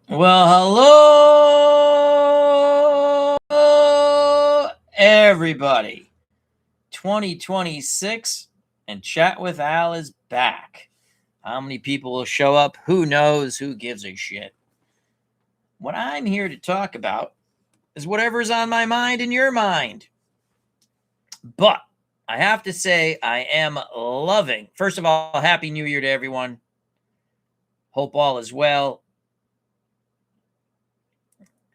Well, hello, everybody. 2026 and Chat with Al is back. How many people will show up? Who knows? Who gives a shit? What I'm here to talk about is whatever's on my mind and your mind. But I have to say, I am loving. First of all, Happy New Year to everyone. Hope all is well.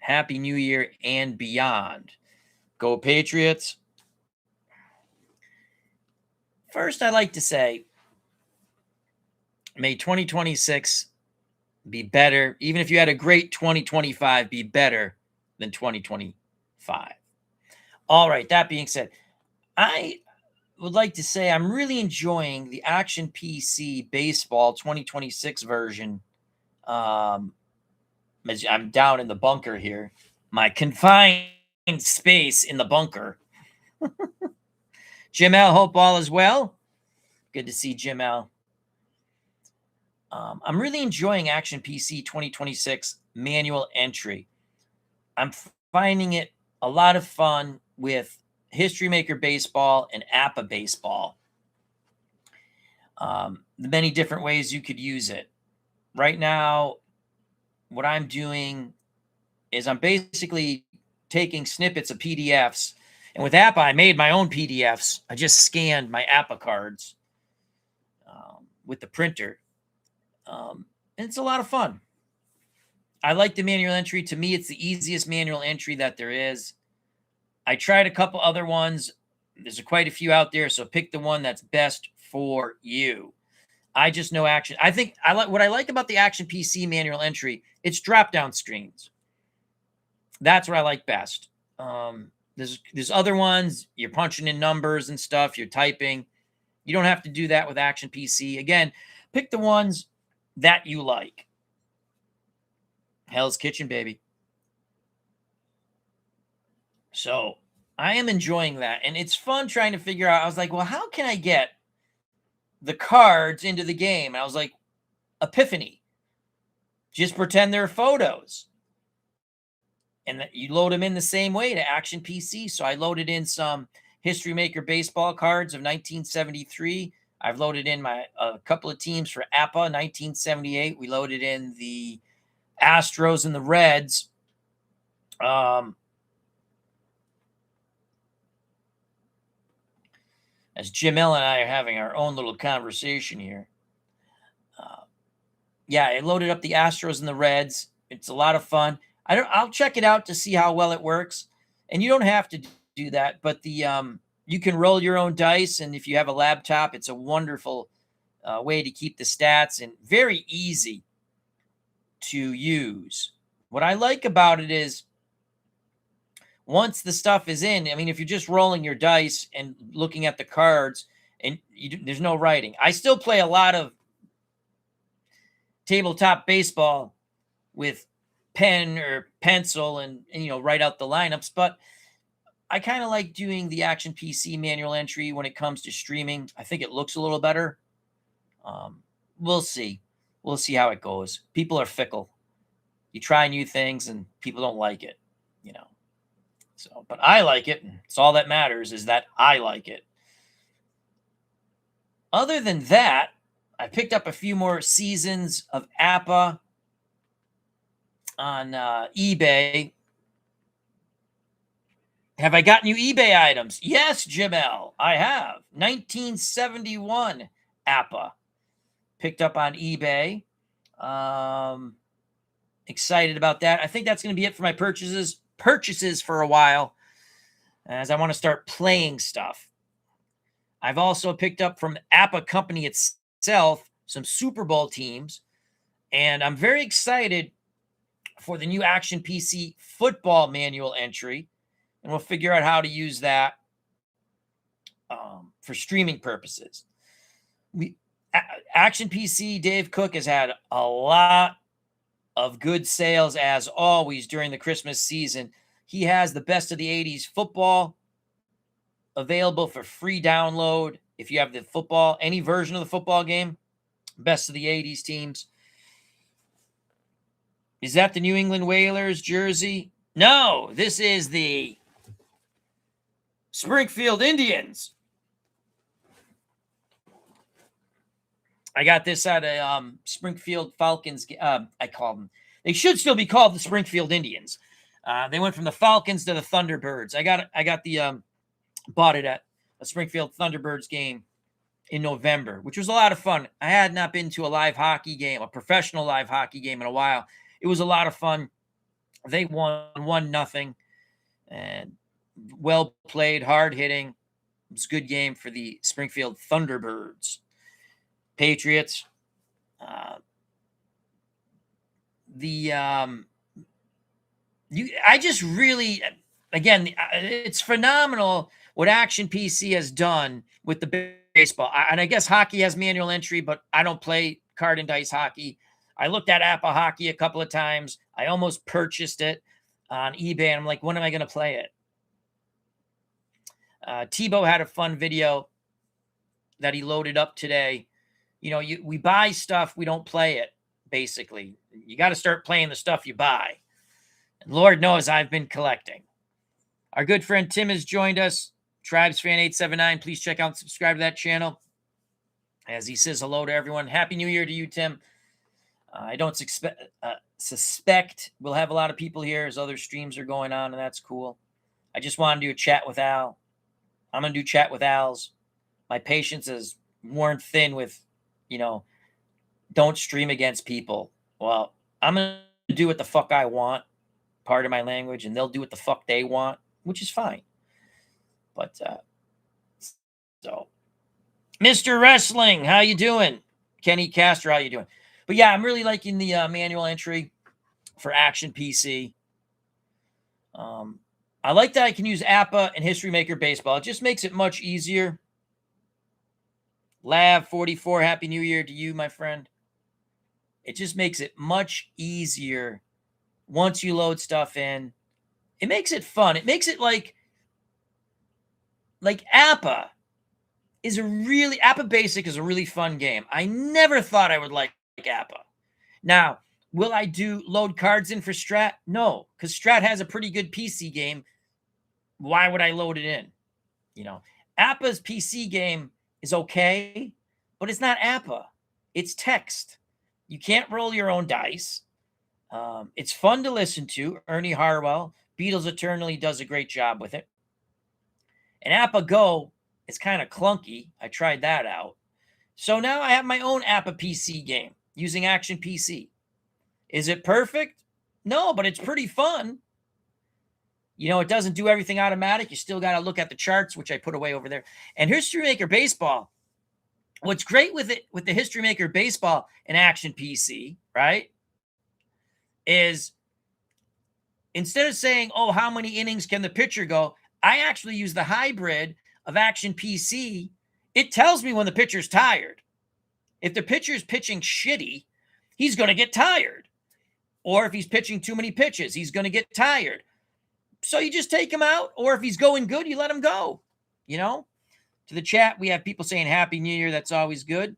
Happy New Year and beyond. Go Patriots. First, I'd like to say, may 2026 be better. Even if you had a great 2025, be better than 2025. All right, that being said, I would like to say I'm really enjoying the Action PC Baseball 2026 version. As I'm down in the bunker here, my confined space in the bunker. Jim L, hope all is well. Good to see Jim L. I'm really enjoying Action PC 2026 manual entry. I'm finding it a lot of fun with History Maker Baseball and APA Baseball. The many different ways you could use it. Right now, what I'm doing is I'm basically taking snippets of PDFs. And with APA, I made my own PDFs. I just scanned my APA cards with the printer. And it's a lot of fun. I like the manual entry. To me, it's the easiest manual entry that there is. I tried a couple other ones. There's quite a few out there, so pick the one that's best for you. I just know Action. I think I like what I like about the Action PC manual entry. It's drop-down screens. That's what I like best. There's other ones. You're punching in numbers and stuff. You're typing. You don't have to do that with Action PC. Again, pick the ones that you like. Hell's Kitchen, baby. So I am enjoying that. And it's fun trying to figure out. I was like, well, how can I get the cards into the game? And I was like, Epiphany. Just pretend they're photos. And that you load them in the same way to Action PC. So I loaded in some History Maker baseball cards of 1973. I've loaded in a couple of teams for APA 1978. We loaded in the Astros and the Reds. As Jim L and I are having our own little conversation here. Yeah, I loaded up the Astros and the Reds. It's a lot of fun. I'll check it out to see how well it works. And you don't have to do that, but you can roll your own dice, and if you have a laptop, it's a wonderful way to keep the stats and very easy to use. What I like about it is once the stuff is in, I mean, if you're just rolling your dice and looking at the cards and there's no writing. I still play a lot of tabletop baseball with pen or pencil and write out the lineups, but I kind of like doing the Action PC manual entry when it comes to streaming. I think it looks a little better. We'll see how it goes. People are fickle. You try new things and people don't like it, so, but I like it. It's all that matters is that I like it. Other than that, I picked up a few more seasons of APA on eBay. Have I gotten you eBay items? Yes, Jim L. I have. 1971 APA. Picked up on eBay. Excited about that. I think that's going to be it for my purchases for a while, as I want to start playing stuff. I've also picked up from APA Company itself some Super Bowl teams, and I'm very excited for the new Action PC football manual entry, and we'll figure out how to use that for streaming purposes. Action PC Dave Cook has had a lot of good sales as always during the Christmas season. He has the best of the 80s football available for free download. If you have the football, any version of the football game, best of the 80s teams. Is that the New England Whalers jersey? No, this is the Springfield Indians. I got this out of Springfield Falcons. I call them. They should still be called the Springfield Indians. They went from the Falcons to the Thunderbirds. I got the bought it at a Springfield Thunderbirds game in November, which was a lot of fun. I had not been to a live hockey game, a professional live hockey game in a while. It was a lot of fun. They won 1-0, and well played, hard hitting. It was a good game for the Springfield Thunderbirds. Patriots. I just really, again, it's phenomenal what Action PC has done with the baseball. And I guess hockey has manual entry, but I don't play card and dice hockey. I looked at Appa Hockey a couple of times. I almost purchased it on eBay, and I'm like, when am I going to play it? Tebow had a fun video that he loaded up today. You know, we buy stuff, we don't play it, basically. You got to start playing the stuff you buy. And Lord knows I've been collecting. Our good friend Tim has joined us. TribesFan879. Please check out and subscribe to that channel. As he says hello to everyone. Happy New Year to you, Tim. I don't suspect we'll have a lot of people here as other streams are going on, and that's cool. I just want to do a chat with Al. I'm going to do chat with Al's. My patience is worn thin with, don't stream against people. Well, I'm going to do what the fuck I want, part of my language, and they'll do what the fuck they want, which is fine. But, so, Mr. Wrestling, how you doing? Kenny Castro, how you doing? But yeah, I'm really liking the manual entry for Action PC. I like that I can use Appa and History Maker Baseball. It just makes it much easier. Lav44, Happy New Year to you, my friend. It just makes it much easier once you load stuff in. It makes it fun. It makes it like Appa Appa Basic is a really fun game. I never thought I would like Appa. Now, will I load cards in for Strat? No, because Strat has a pretty good PC game. Why would I load it in? Appa's PC game is okay, but it's not Appa. It's text. You can't roll your own dice. It's fun to listen to. Ernie Harwell, Beatles Eternally, does a great job with it. And Appa Go is kind of clunky. I tried that out. So now I have my own Appa PC game using Action PC. Is it perfect? No, but it's pretty fun. It doesn't do everything automatic. You still got to look at the charts, which I put away over there. And History Maker Baseball, what's great with it, with the History Maker Baseball and Action PC, right, is instead of saying, oh, how many innings can the pitcher go, I actually use the hybrid of Action PC. It tells me when the pitcher's tired. If the pitcher's pitching shitty, he's going to get tired. Or if he's pitching too many pitches, he's going to get tired. So you just take him out, or if he's going good, you let him go. To the chat, we have people saying Happy New Year. That's always good.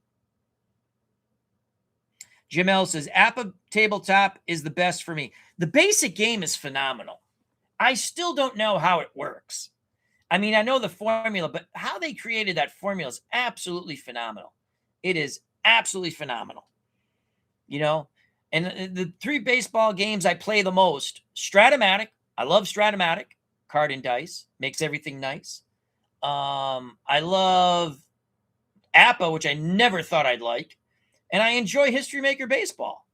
Jim L says, Appa Tabletop is the best for me. The basic game is phenomenal. I still don't know how it works. I mean, I know the formula, but how they created that formula is absolutely phenomenal. It is absolutely phenomenal. And the 3 baseball games I play the most, Stratomatic. I love Stratomatic, card and dice, makes everything nice. I love Appa, which I never thought I'd like. And I enjoy History Maker Baseball.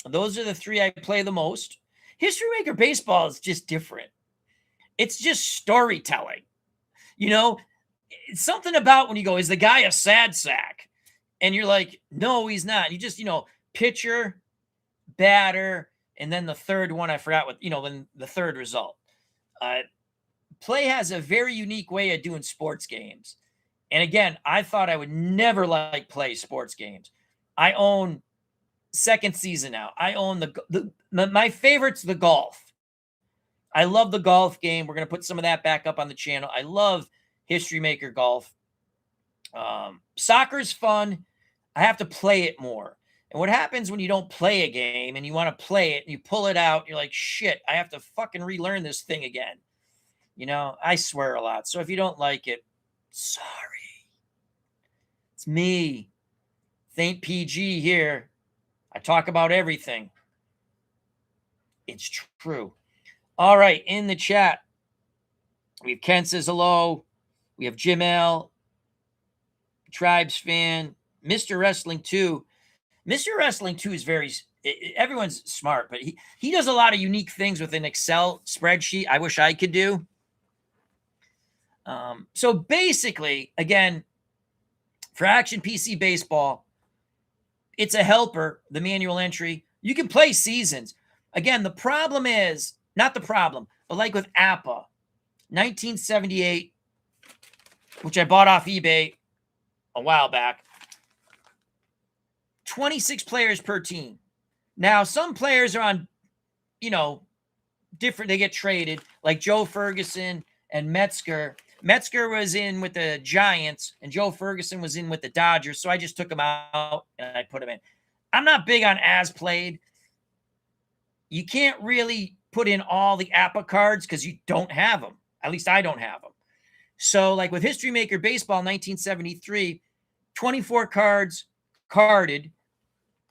Those are the 3 I play the most. History Maker Baseball is just different. It's just storytelling. It's something about when you go, is the guy a sad sack? And you're like, no, he's not. You just, pitcher, batter, and then the third one, I forgot what, then the third result. Play has a very unique way of doing sports games. And again, I thought I would never play sports games. I own second season now. I own my favorite's the golf. I love the golf game. We're going to put some of that back up on the channel. I love History Maker Golf. Soccer's fun. I have to play it more. And what happens when you don't play a game and you want to play it and you pull it out, you're like, shit, I have to fucking relearn this thing again. I swear a lot. So if you don't like it, sorry. It's me. Think PG here. I talk about everything. It's true. All right. In the chat, we have Ken says hello. We have Jim L. Tribes fan. Mr. Wrestling 2. Mr. Wrestling 2 is everyone's smart, but he does a lot of unique things with an Excel spreadsheet I wish I could do. So basically, again, for Action PC Baseball, it's a helper, the manual entry. You can play seasons. Again, the problem is, not the problem, but like with APA, 1978, which I bought off eBay a while back, 26 players per team. Now, some players are on, different, they get traded, like Joe Ferguson and Metzger. Metzger was in with the Giants, and Joe Ferguson was in with the Dodgers, so I just took him out and I put him in. I'm not big on as played. You can't really put in all the APA cards because you don't have them. At least I don't have them. So like with History Maker Baseball 1973, 24 cards carded.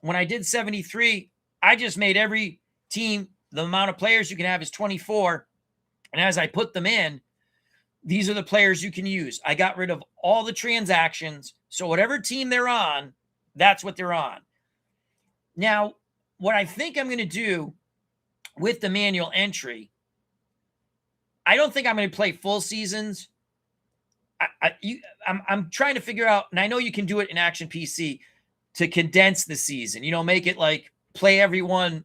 When I did 73, I just made every team, the amount of players you can have is 24. And as I put them in, these are the players you can use. I got rid of all the transactions. So whatever team they're on, that's what they're on. Now, what I think I'm going to do with the manual entry, I don't think I'm going to play full seasons. I'm trying to figure out, and I know you can do it in Action PC, to condense the season, make it like play everyone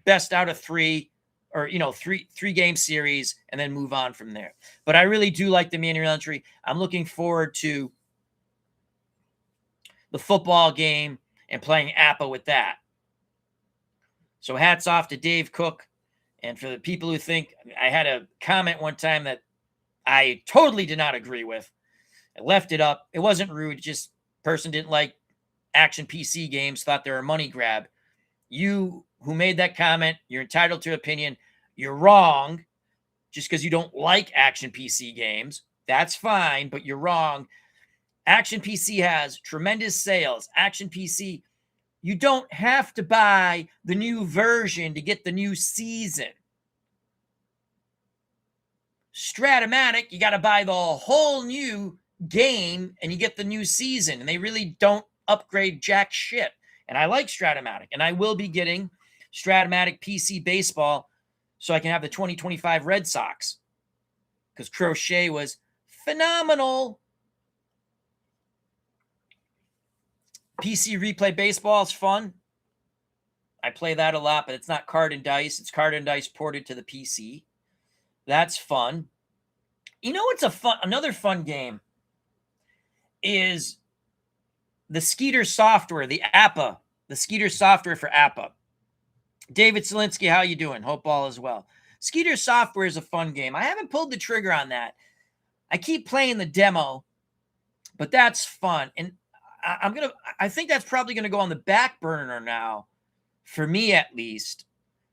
best out of 3, or, three game series, and then move on from there. But I really do like the manual entry. I'm looking forward to the football game and playing APA with that. So hats off to Dave Cook. And for the people who think, I had a comment one time that I totally did not agree with. I left it up. It wasn't rude. Just person didn't like Action PC games, thought they were a money grab. You who made that comment, you're entitled to opinion. You're wrong just because you don't like Action PC games. That's fine, but you're wrong. Action PC has tremendous sales. Action PC, you don't have to buy the new version to get the new season. Stratomatic, you got to buy the whole new game and you get the new season. And they really don't upgrade jack shit. And I like Stratomatic. And I will be getting Stratomatic PC Baseball so I can have the 2025 Red Sox. Because Crochet was phenomenal. PC Replay Baseball is fun. I play that a lot, but it's not card and dice. It's card and dice ported to the PC. That's fun. What's another fun game is the Skeeter software, the APA, the Skeeter software for APA. David Zielinski, how you doing? Hope all is well. Skeeter software is a fun game. I haven't pulled the trigger on that. I keep playing the demo, but that's fun. And I think that's probably going to go on the back burner now, for me at least,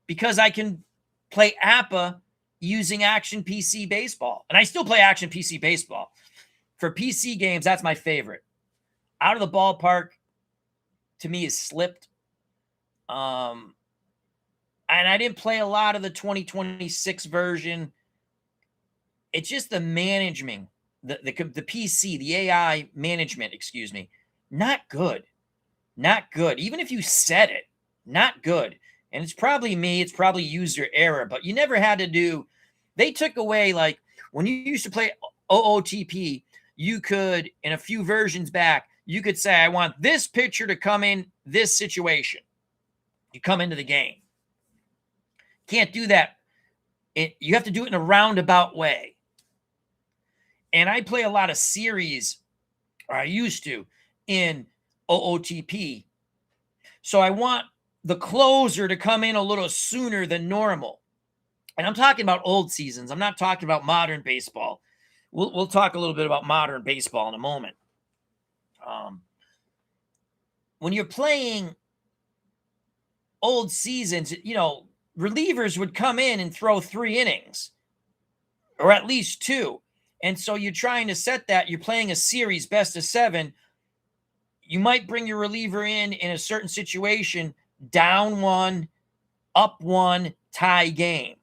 because I can play APA using Action PC Baseball. And I still play Action PC Baseball. For PC games, that's my favorite. Out of the Ballpark, to me, is slipped. And I didn't play a lot of the 2026 version. It's just the management, the PC, the AI management, excuse me, not good. Not good. Even if you set it, not good. And it's probably me. It's probably user error. But you never had to do. They took away, like, when you used to play OOTP, you could, in a few versions back, you could say, I want this pitcher to come in this situation. You come into the game. Can't do that. You have to do it in a roundabout way. And I play a lot of series, or I used to, in OOTP. So I want the closer to come in a little sooner than normal. And I'm talking about old seasons. I'm not talking about modern baseball. We'll talk a little bit about modern baseball in a moment. When you're playing old seasons, relievers would come in and throw 3 innings or at least 2. And so you're trying to set that. You're playing a series, best of 7. You might bring your reliever in a certain situation, down 1, up 1, tie game.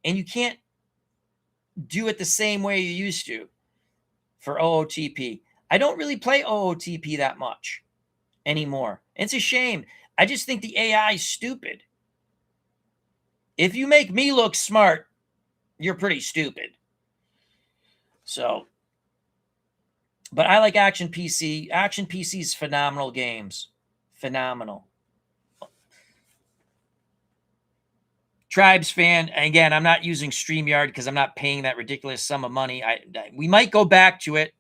And you can't do it the same way you used to for OOTP. I don't really play OOTP that much anymore. It's a shame. I just think the AI is stupid. If you make me look smart, you're pretty stupid. So, but I like Action PC. Action PC's phenomenal games. Phenomenal. Tribes fan, again, I'm not using StreamYard because I'm not paying that ridiculous sum of money. We might go back to it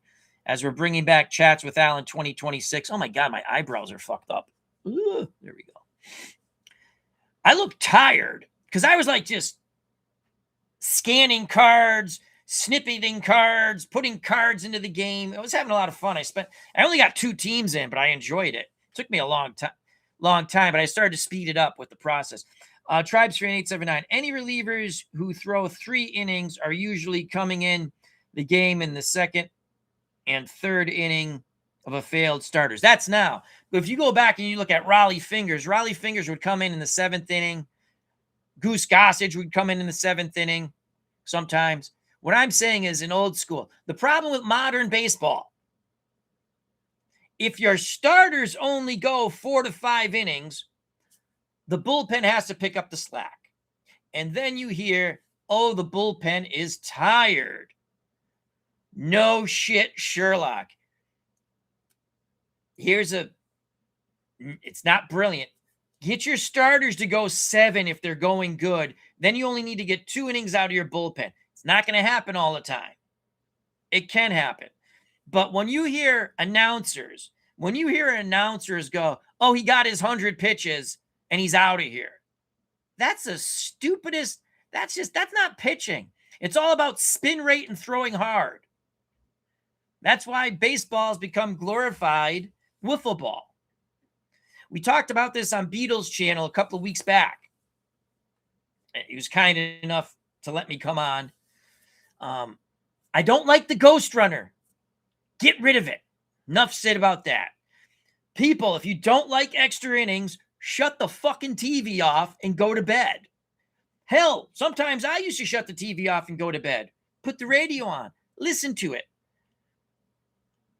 as we're bringing back Chats with Alan 2026. Oh my God, my eyebrows are fucked up. Ooh, there we go. I look tired because I was like just scanning cards, snipping cards, putting cards into the game. I was having a lot of fun. I only got 2 teams in, but I enjoyed it. It took me a long time, but I started to speed it up with the process. Tribes fan 879. Any relievers who throw 3 innings are usually coming in the game in the second and third inning of a failed starters. That's now. But if you go back and you look at Raleigh Fingers would come in the 7th inning. Goose Gossage would come in the 7th inning sometimes. What I'm saying is in old school, the problem with modern baseball, if your starters only go 4 to 5 innings, the bullpen has to pick up the slack. And then you hear, oh, the bullpen is tired. No shit, Sherlock. It's not brilliant. Get your starters to go 7 if they're going good. Then you only need to get 2 innings out of your bullpen. It's not going to happen all the time. It can happen. But when you hear announcers go, oh, he got his 100 pitches and he's out of here. That's the stupidest. That's not pitching. It's all about spin rate and throwing hard. That's why baseball's become glorified wiffle ball. We talked about this on Beatles' channel a couple of weeks back. He was kind enough to let me come on. I don't like the Ghost Runner. Get rid of it. Enough said about that. People, if you don't like extra innings, shut the fucking TV off and go to bed. Hell, sometimes I used to shut the TV off and go to bed. Put the radio on. Listen to it.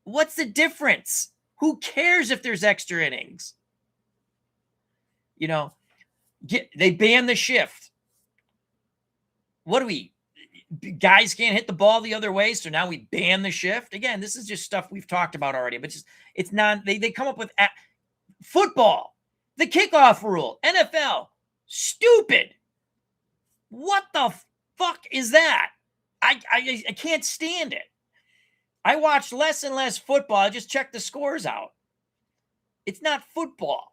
What's the difference? Who cares if there's extra innings? They ban the shift. What do we? Guys can't hit the ball the other way, so now we ban the shift. Again, this is just stuff we've talked about already, but it's not. They come up with football, the kickoff rule, NFL, stupid. What the fuck is that? I can't stand it. I watch less and less football. I just check the scores out. It's not football.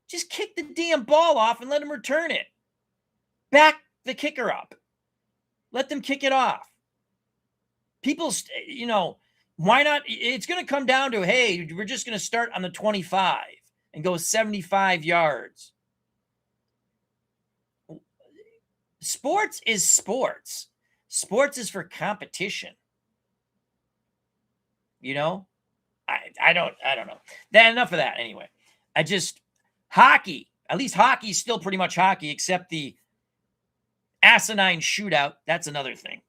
Just kick the damn ball off and let them return it. Back the kicker up. Let them kick it off. People, why not? It's going to come down to, hey, we're just going to start on the 25 and go 75 yards. Sports is sports. Sports is for competition. I don't know. Enough of that anyway. Hockey, at least hockey is still pretty much hockey, except the asinine shootout. That's another thing.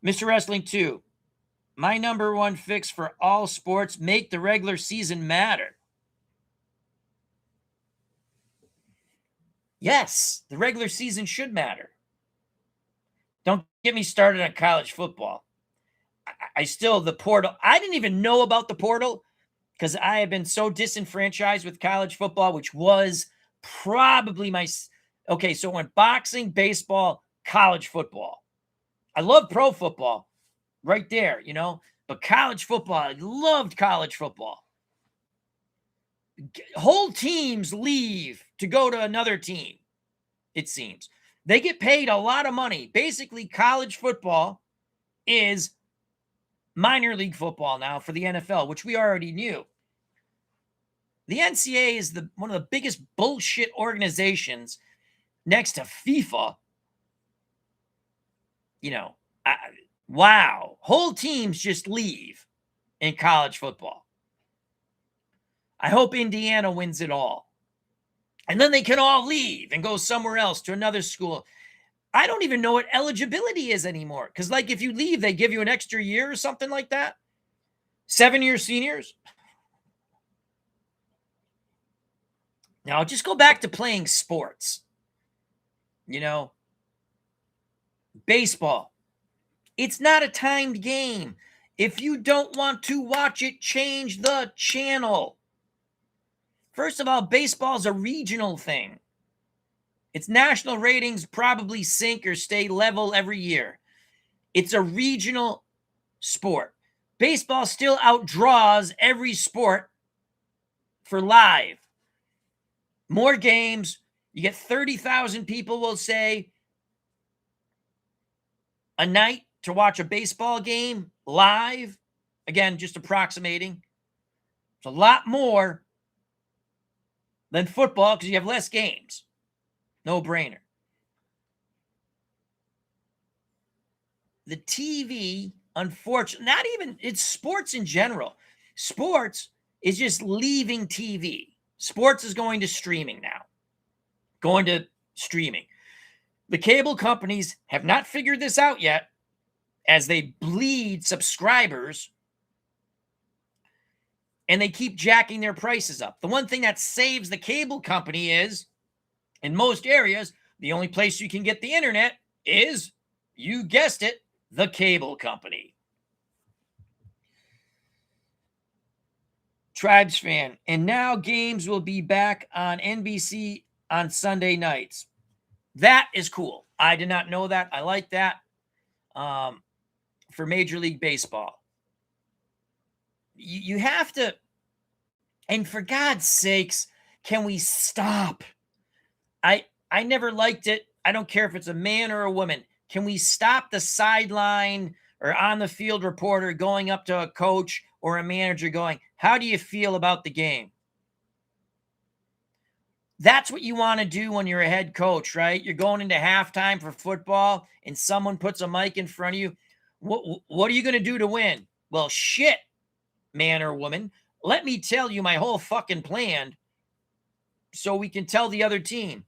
Mr. Wrestling 2, my number one fix for all sports, make the regular season matter. Yes, the regular season should matter. Don't get me started on college football. The portal, I didn't even know about the portal because I have been so disenfranchised with college football, which was probably okay, so it went boxing, baseball, college football. I love pro football right there, but college football, I loved college football. Whole teams leave to go to another team, it seems. They get paid a lot of money. Basically, college football is minor league football now for the NFL, which we already knew. The NCAA is one of the biggest bullshit organizations next to FIFA. You know, wow. Whole teams just leave in college football. I hope Indiana wins it all. And then they can all leave and go somewhere else to another school. I don't even know what eligibility is anymore. Because, like, if you leave, they give you an extra year or something like that. 7-year seniors. Now, just go back to playing sports. You know, baseball. It's not a timed game. If you don't want to watch it, change the channel. First of all, baseball is a regional thing. Its national ratings probably sink or stay level every year. It's a regional sport. Baseball still outdraws every sport for live. More games. You get 30,000 people, will say, a night to watch a baseball game live. Again, just approximating. It's a lot more than football because you have less games. No brainer. The TV, unfortunately, not even, it's sports in general. Sports is just leaving TV. Sports is going to streaming now. Going to streaming. The cable companies have not figured this out yet as they bleed subscribers and they keep jacking their prices up. The one thing that saves the cable company is, in most areas, the only place you can get the internet is, you guessed it, the cable company. Tribes fan. And now games will be back on NBC on Sunday nights. That is cool. I did not know that. I like that for Major League Baseball. You have to, and for God's sakes, can we stop? I never liked it. I don't care if it's a man or a woman. Can we stop the sideline or on the field reporter going up to a coach or a manager going, how do you feel about the game? That's what you want to do when you're a head coach, right? You're going into halftime for football and someone puts a mic in front of you. What are you going to do to win? Well, shit, man or woman. Let me tell you my whole fucking plan so we can tell the other team.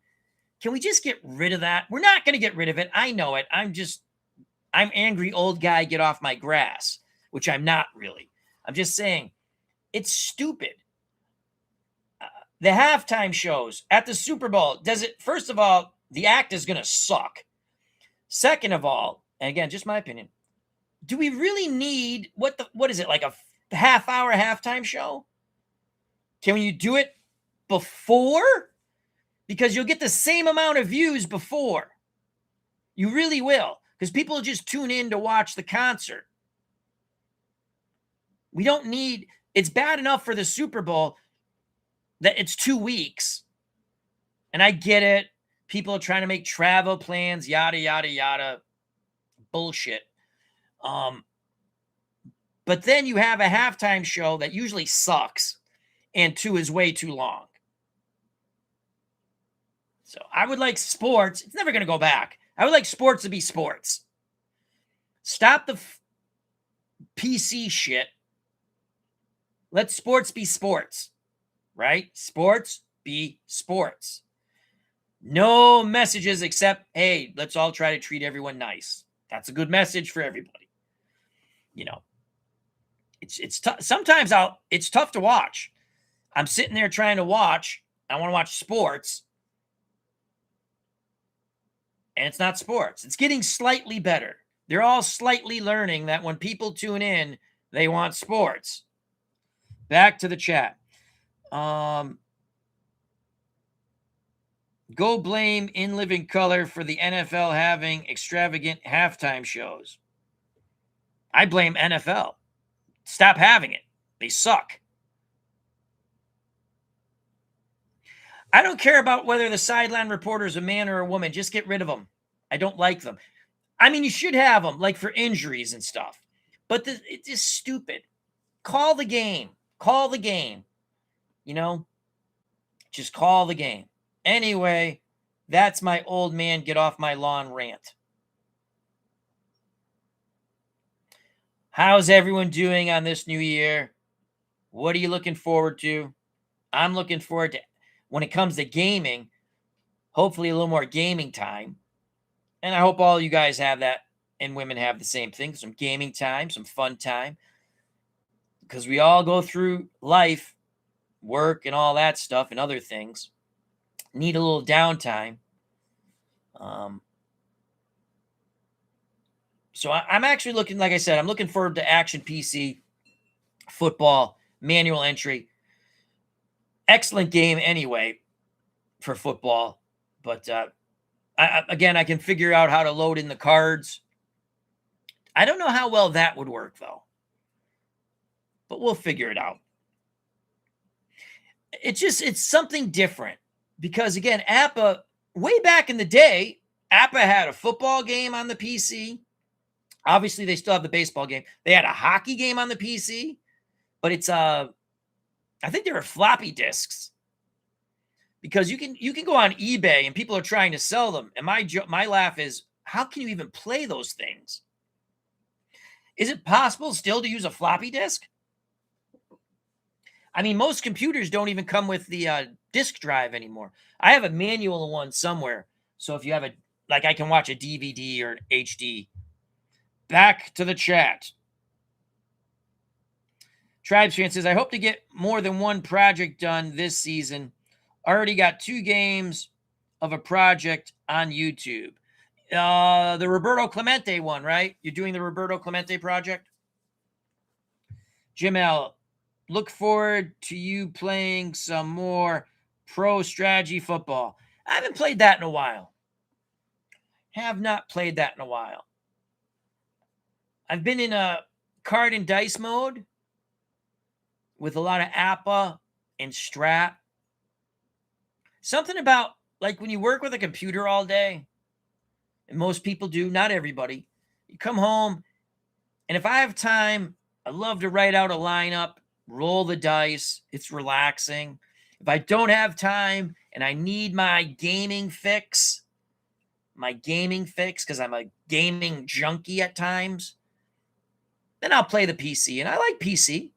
Can we just get rid of that? We're not going to get rid of it. I know it. I'm angry old guy, get off my grass, which I'm not really. I'm just saying it's stupid. The halftime shows at the Super Bowl, first of all, the act is going to suck. Second of all, and again, just my opinion, do we really need, what is it, like a half-hour halftime show? Can you do it before? Because you'll get the same amount of views before. You really will. Because people just tune in to watch the concert. We don't need, it's bad enough for the Super Bowl that it's 2 weeks. And I get it. People are trying to make travel plans, yada, yada, yada. Bullshit. But then you have a halftime show that usually sucks, and 2 is way too long. So I would like sports. It's never going to go back. I would like sports to be sports. Stop the PC shit. Let sports be sports, right? Sports be sports. No messages except, hey, let's all try to treat everyone nice. That's a good message for everybody. You know, sometimes it's tough to watch. I'm sitting there trying to watch. I want to watch sports. And it's not sports. It's getting slightly better. They're all slightly learning that when people tune in, they want sports. Back to the chat. Go blame In Living Color for the NFL having extravagant halftime shows. I blame NFL. Stop having it. They suck. I don't care about whether the sideline reporter is a man or a woman. Just get rid of them. I don't like them. I mean, you should have them, like for injuries and stuff. But it's just stupid. Call the game. Call the game. You know, Just call the game. Anyway, that's my old man get off my lawn rant. How's everyone doing on this new year? What are you looking forward to? I'm looking forward to, when it comes to gaming, hopefully a little more gaming time. And I hope all you guys have that, and women have the same thing, some gaming time, some fun time. Because we all go through life, work and all that stuff and other things. Need a little downtime. So I'm actually looking, like I said, I'm looking forward to Action PC football manual entry. Excellent game anyway for football. But again, I can figure out how to load in the cards. I don't know how well that would work, though. But we'll figure it out. It's something different. Because, again, APBA, way back in the day, APBA had a football game on the PC. Obviously, they still have the baseball game. They had a hockey game on the PC. But it's, I think there are floppy disks. Because you can go on eBay and people are trying to sell them. And my laugh is, how can you even play those things? Is it possible still to use a floppy disk? I mean, most computers don't even come with the disk drive anymore. I have a manual one somewhere. So if you have I can watch a DVD or an HD. Back to the chat. Tribes fan says, I hope to get more than one project done this season. Already got 2 games of a project on YouTube. The Roberto Clemente one, right? You're doing the Roberto Clemente project? Jim L., look forward to you playing some more pro strategy football. I haven't played that in a while. Have not played that in a while. I've been in a card and dice mode with a lot of APBA and Strat. Something about, like, when you work with a computer all day, and most people do, not everybody, you come home, and if I have time, I love to write out a lineup, roll the dice. It's relaxing. If I don't have time and I need my gaming fix, because I'm a gaming junkie at times, then I'll play the PC. And I like PC.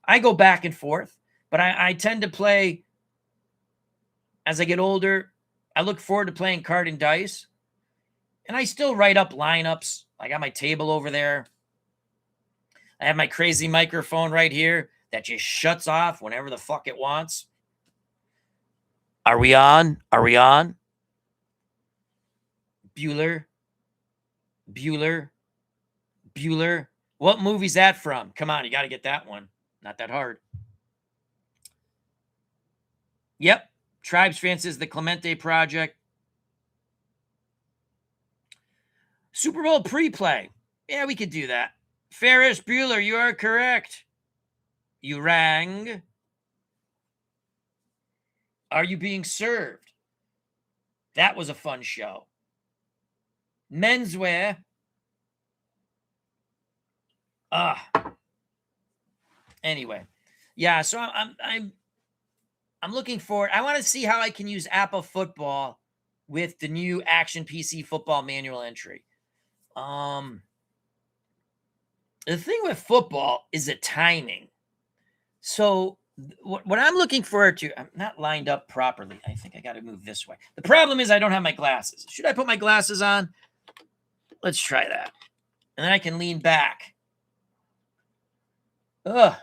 I go back and forth, but I tend to play, as I get older, I look forward to playing card and dice. And I still write up lineups. I got my table over there. I have my crazy microphone right here that just shuts off whenever the fuck it wants. Are we on? Are we on? Bueller. What movie's that from? Come on, you got to get that one. Not that hard. Yep. Tribes fan says the Clemente project. Super Bowl pre-play. Yeah, we could do that. Ferris Bueller, you are correct. You rang. Are you being served? That was a fun show. Menswear. Anyway, yeah. So I'm looking forward. I want to see how I can use APBA football with the new Action PC football manual entry. The thing with football is the timing. So what I'm looking forward to, I'm not lined up properly. I think I got to move this way. The problem is I don't have my glasses. Should I put my glasses on? Let's try that. And then I can lean back. Ugh.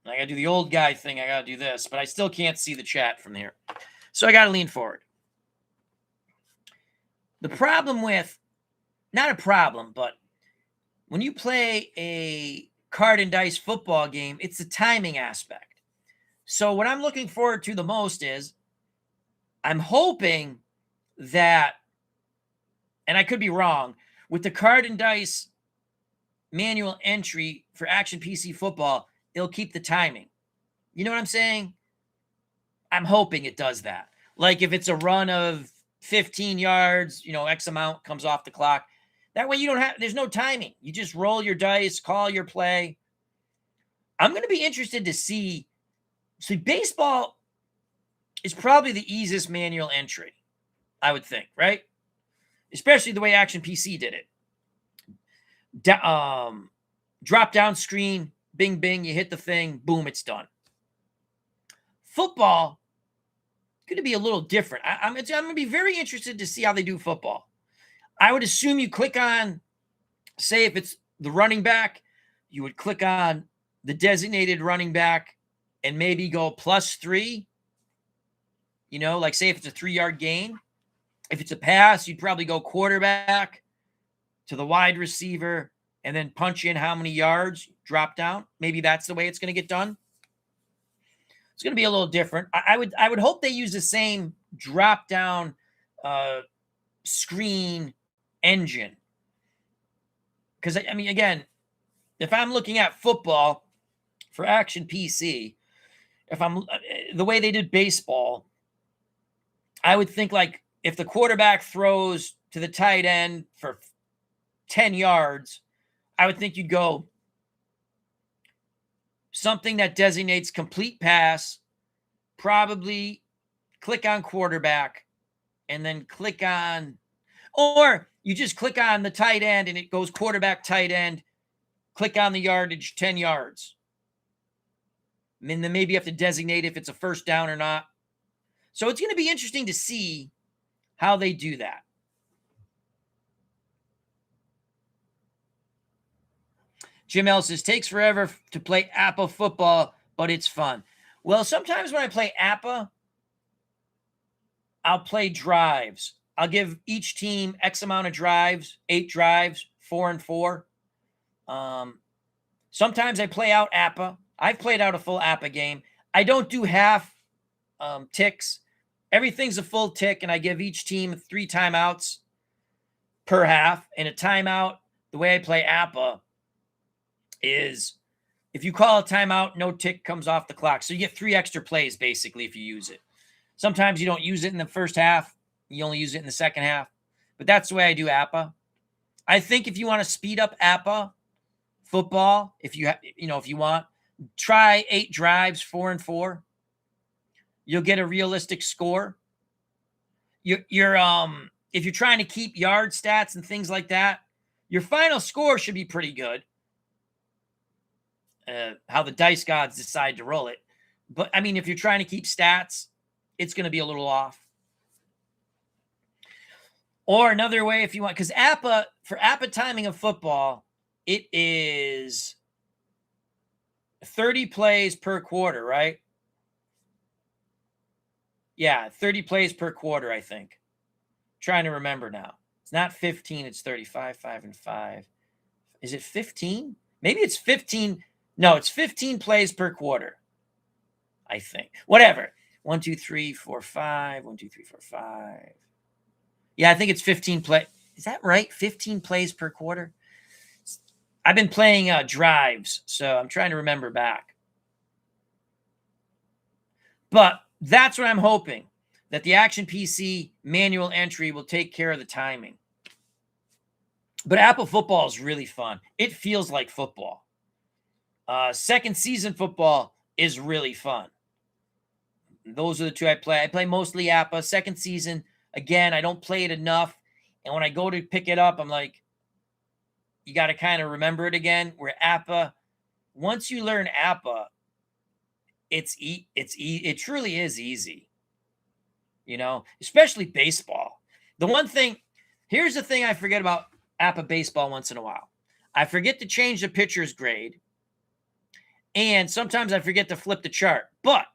I got to do the old guy thing. I got to do this, but I still can't see the chat from here. So I got to lean forward. The problem with, not a problem, but when you play a card and dice football game, it's the timing aspect. So what I'm looking forward to the most is I'm hoping that, and I could be wrong, with the card and dice manual entry for Action PC football, it'll keep the timing. You know what I'm saying? I'm hoping it does that. Like if it's a run of 15 yards, X amount comes off the clock. That way there's no timing. You just roll your dice, call your play. I'm going to be interested to see baseball, is probably the easiest manual entry, I would think, right? Especially the way Action PC did it. Drop down screen, bing, bing, you hit the thing, boom, it's done. Football going to be a little different. I'm going to be very interested to see how they do football. I would assume you click on, say, if it's the running back, you would click on the designated running back and maybe go +3. You know, like say if it's a 3-yard gain. If it's a pass, you'd probably go quarterback to the wide receiver and then punch in how many yards, drop down. Maybe that's the way it's going to get done. It's going to be a little different. I would hope they use the same drop down screen engine. Because, I mean, again, if I'm looking at football for Action PC, if I'm the way they did baseball, I would think like if the quarterback throws to the tight end for 10 yards, I would think you'd go something that designates complete pass, probably click on quarterback, and then click on, or you just click on the tight end and it goes quarterback, tight end, click on the yardage, 10 yards. And then maybe you have to designate if it's a first down or not. So it's going to be interesting to see how they do that. Jim L says, takes forever to play APBA football, but it's fun. Well, sometimes when I play APBA, I'll play drives. I'll give each team X amount of drives, 8 drives, 4 and 4. Sometimes I play out APBA. I've played out a full APBA game. I don't do half ticks. Everything's a full tick, and I give each team 3 timeouts per half. And a timeout, the way I play APBA, is if you call a timeout, no tick comes off the clock. So you get 3 extra plays, basically, if you use it. Sometimes you don't use it in the first half. You only use it in the second half. But that's the way I do APBA. I think if you want to speed up APBA football, if you want, try 8 drives, 4 and 4. You'll get a realistic score. If you're trying to keep yard stats and things like that, your final score should be pretty good. How the dice gods decide to roll it. But, I mean, if you're trying to keep stats, it's going to be a little off. Or another way, if you want, because for APBA timing of football, it is 30 plays per quarter, right? Yeah, 30 plays per quarter, I think. Trying to remember now. It's not 15, it's 35, 5 and 5. Is it 15? Maybe it's 15. No, it's 15 plays per quarter, I think. Whatever. 1, 2, 3, 4, 5. 1, 2, 3, 4, 5. Yeah, I think it's 15 play. Is that right? 15 plays per quarter? I've been playing drives, so I'm trying to remember back. But that's what I'm hoping, that the Action PC manual entry will take care of the timing. But APBA football is really fun. It feels like football. Second season football is really fun. Those are the 2 I play. I play mostly APBA. Second season, again, I don't play it enough. And when I go to pick it up, I'm like, you got to kind of remember it again. Where APBA, once you learn APBA, it truly is easy. You know, especially baseball. Here's the thing I forget about APBA baseball once in a while. I forget to change the pitcher's grade. And sometimes I forget to flip the chart. But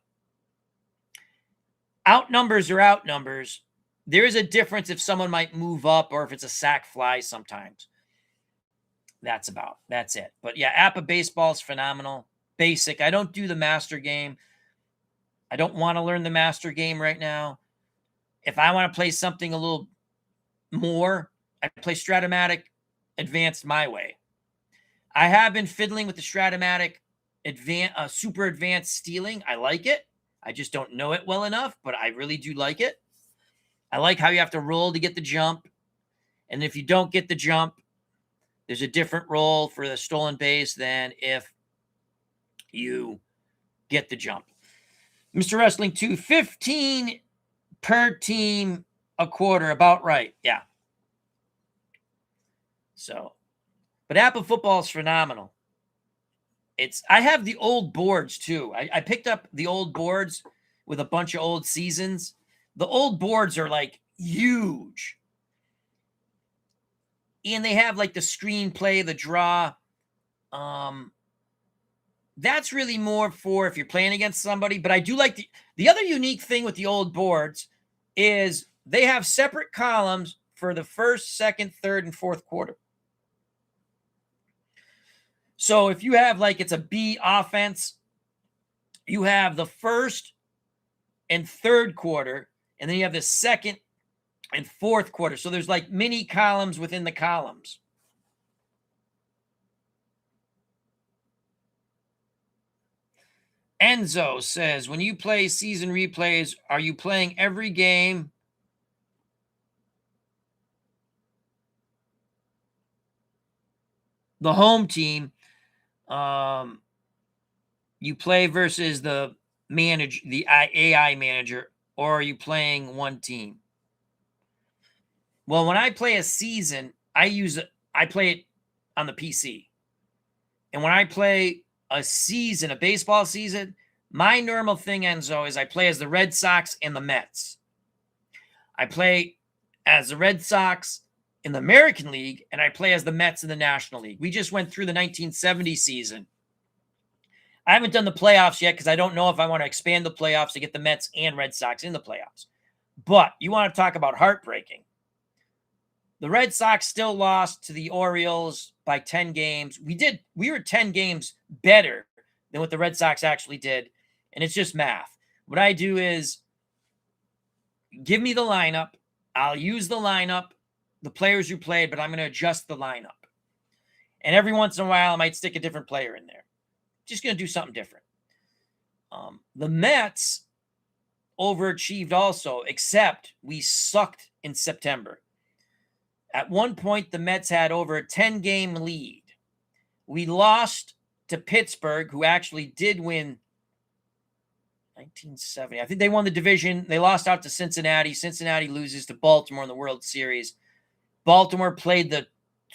outnumbers are outnumbers. There is a difference if someone might move up or if it's a sac fly sometimes. That's it. But yeah, APBA baseball is phenomenal. Basic. I don't do the master game. I don't want to learn the master game right now. If I want to play something a little more, I play Stratomatic Advanced my way. I have been fiddling with the Stratomatic Super Advanced Stealing. I like it. I just don't know it well enough, but I really do like it. I like how you have to roll to get the jump. And if you don't get the jump, there's a different roll for the stolen base than if you get the jump. Mr. Wrestling 2, 15 per team a quarter, about right. Yeah. So, but Apple football is phenomenal. I have the old boards too. I picked up the old boards with a bunch of old seasons. The old boards are like huge. And they have like the screenplay, the draw. That's really more for if you're playing against somebody. But I do like the other unique thing with the old boards is they have separate columns for the first, second, third, and fourth quarter. So if you have like it's a B offense, you have the first and third quarter, and then you have the second and fourth quarter. So there's like mini columns within the columns. Enzo says, when you play season replays, are you playing every game? The home team, you play versus the AI manager, or are you playing one team? Well, when I play a season, I play it on the PC. And when I play a season, a baseball season, my normal thing, Enzo, is I play as the Red Sox and the Mets. I play as the Red Sox in the American League, and I play as the Mets in the National League. We just went through the 1970 season. I haven't done the playoffs yet because I don't know if I want to expand the playoffs to get the Mets and Red Sox in the playoffs. But you want to talk about heartbreaking. The Red Sox still lost to the Orioles by 10 games. We were 10 games better than what the Red Sox actually did. And it's just math. What I do is give me the lineup. I'll use the lineup, the players who played, but I'm going to adjust the lineup. And every once in a while, I might stick a different player in there. Just going to do something different. The Mets overachieved also, except we sucked in September. At one point, the Mets had over a 10-game lead. We lost to Pittsburgh, who actually did win 1970. I think they won the division. They lost out to Cincinnati. Cincinnati loses to Baltimore in the World Series. Baltimore played the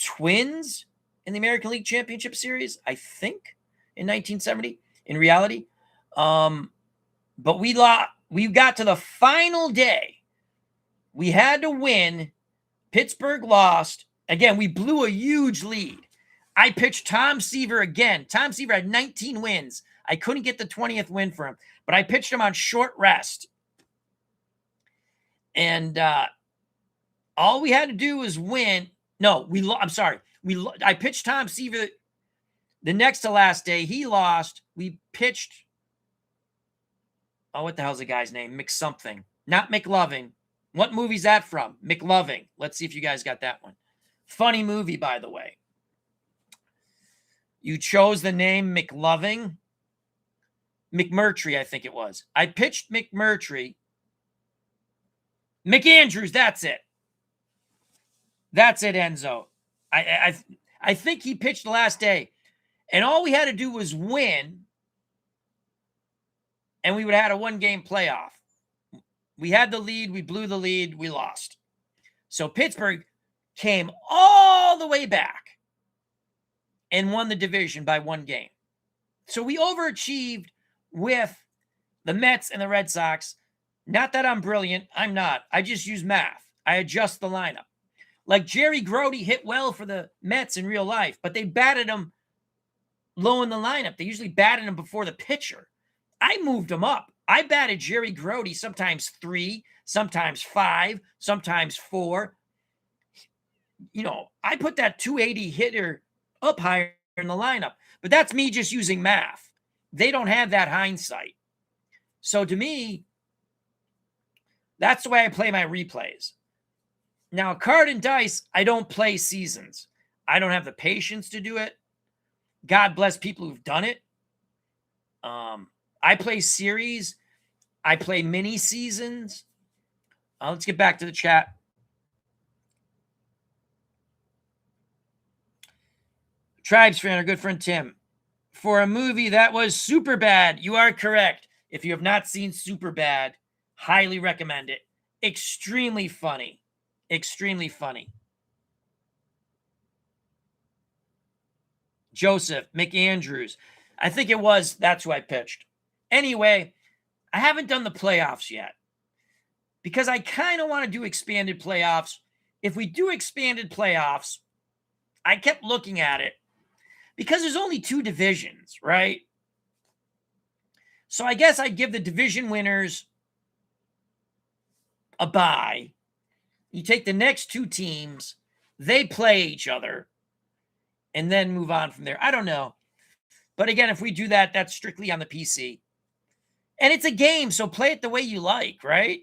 Twins in the American League Championship Series, I think, in 1970, in reality. But we got to the final day. We had to win. Pittsburgh lost. Again, we blew a huge lead. I pitched Tom Seaver again. Tom Seaver had 19 wins. I couldn't get the 20th win for him, but I pitched him on short rest. And all we had to do was win. No, I'm sorry. I pitched Tom Seaver the next to last day. He lost. We pitched. Oh, what the hell's the guy's name? McSomething. Not McLovin. What movie's that from? McLovin. Let's see if you guys got that one. Funny movie, by the way. You chose the name McLovin. McMurtry, I think it was. I pitched McMurtry. McAndrews, that's it. That's it, Enzo. I think he pitched the last day. And all we had to do was win. And we would have had a one-game playoff. We had the lead. We blew the lead. We lost. So Pittsburgh came all the way back and won the division by one game. So we overachieved with the Mets and the Red Sox. Not that I'm brilliant. I'm not. I just use math. I adjust the lineup. Like Jerry Grote hit well for the Mets in real life, but they batted him low in the lineup. They usually batted him before the pitcher. I moved him up. I batted Jerry Grote sometimes 3, sometimes 5, sometimes 4. You know, I put that 280 hitter up higher in the lineup, but that's me just using math. They don't have that hindsight. So to me, that's the way I play my replays. Now, card and dice, I don't play seasons. I don't have the patience to do it. God bless people who've done it. I play series. I play mini seasons. Let's get back to the chat. Tribes fan, our good friend Tim. For a movie that was super bad, you are correct. If you have not seen Superbad, highly recommend it. Extremely funny. Extremely funny. Joseph McAndrews. I think it was. That's who I pitched. Anyway, I haven't done the playoffs yet because I kind of want to do expanded playoffs. If we do expanded playoffs, I kept looking at it because there's only 2 divisions, right? So I guess I'd give the division winners a bye. You take the next 2 teams, they play each other, and then move on from there. I don't know. But again, if we do that, that's strictly on the PC. And it's a game, so play it the way you like, right?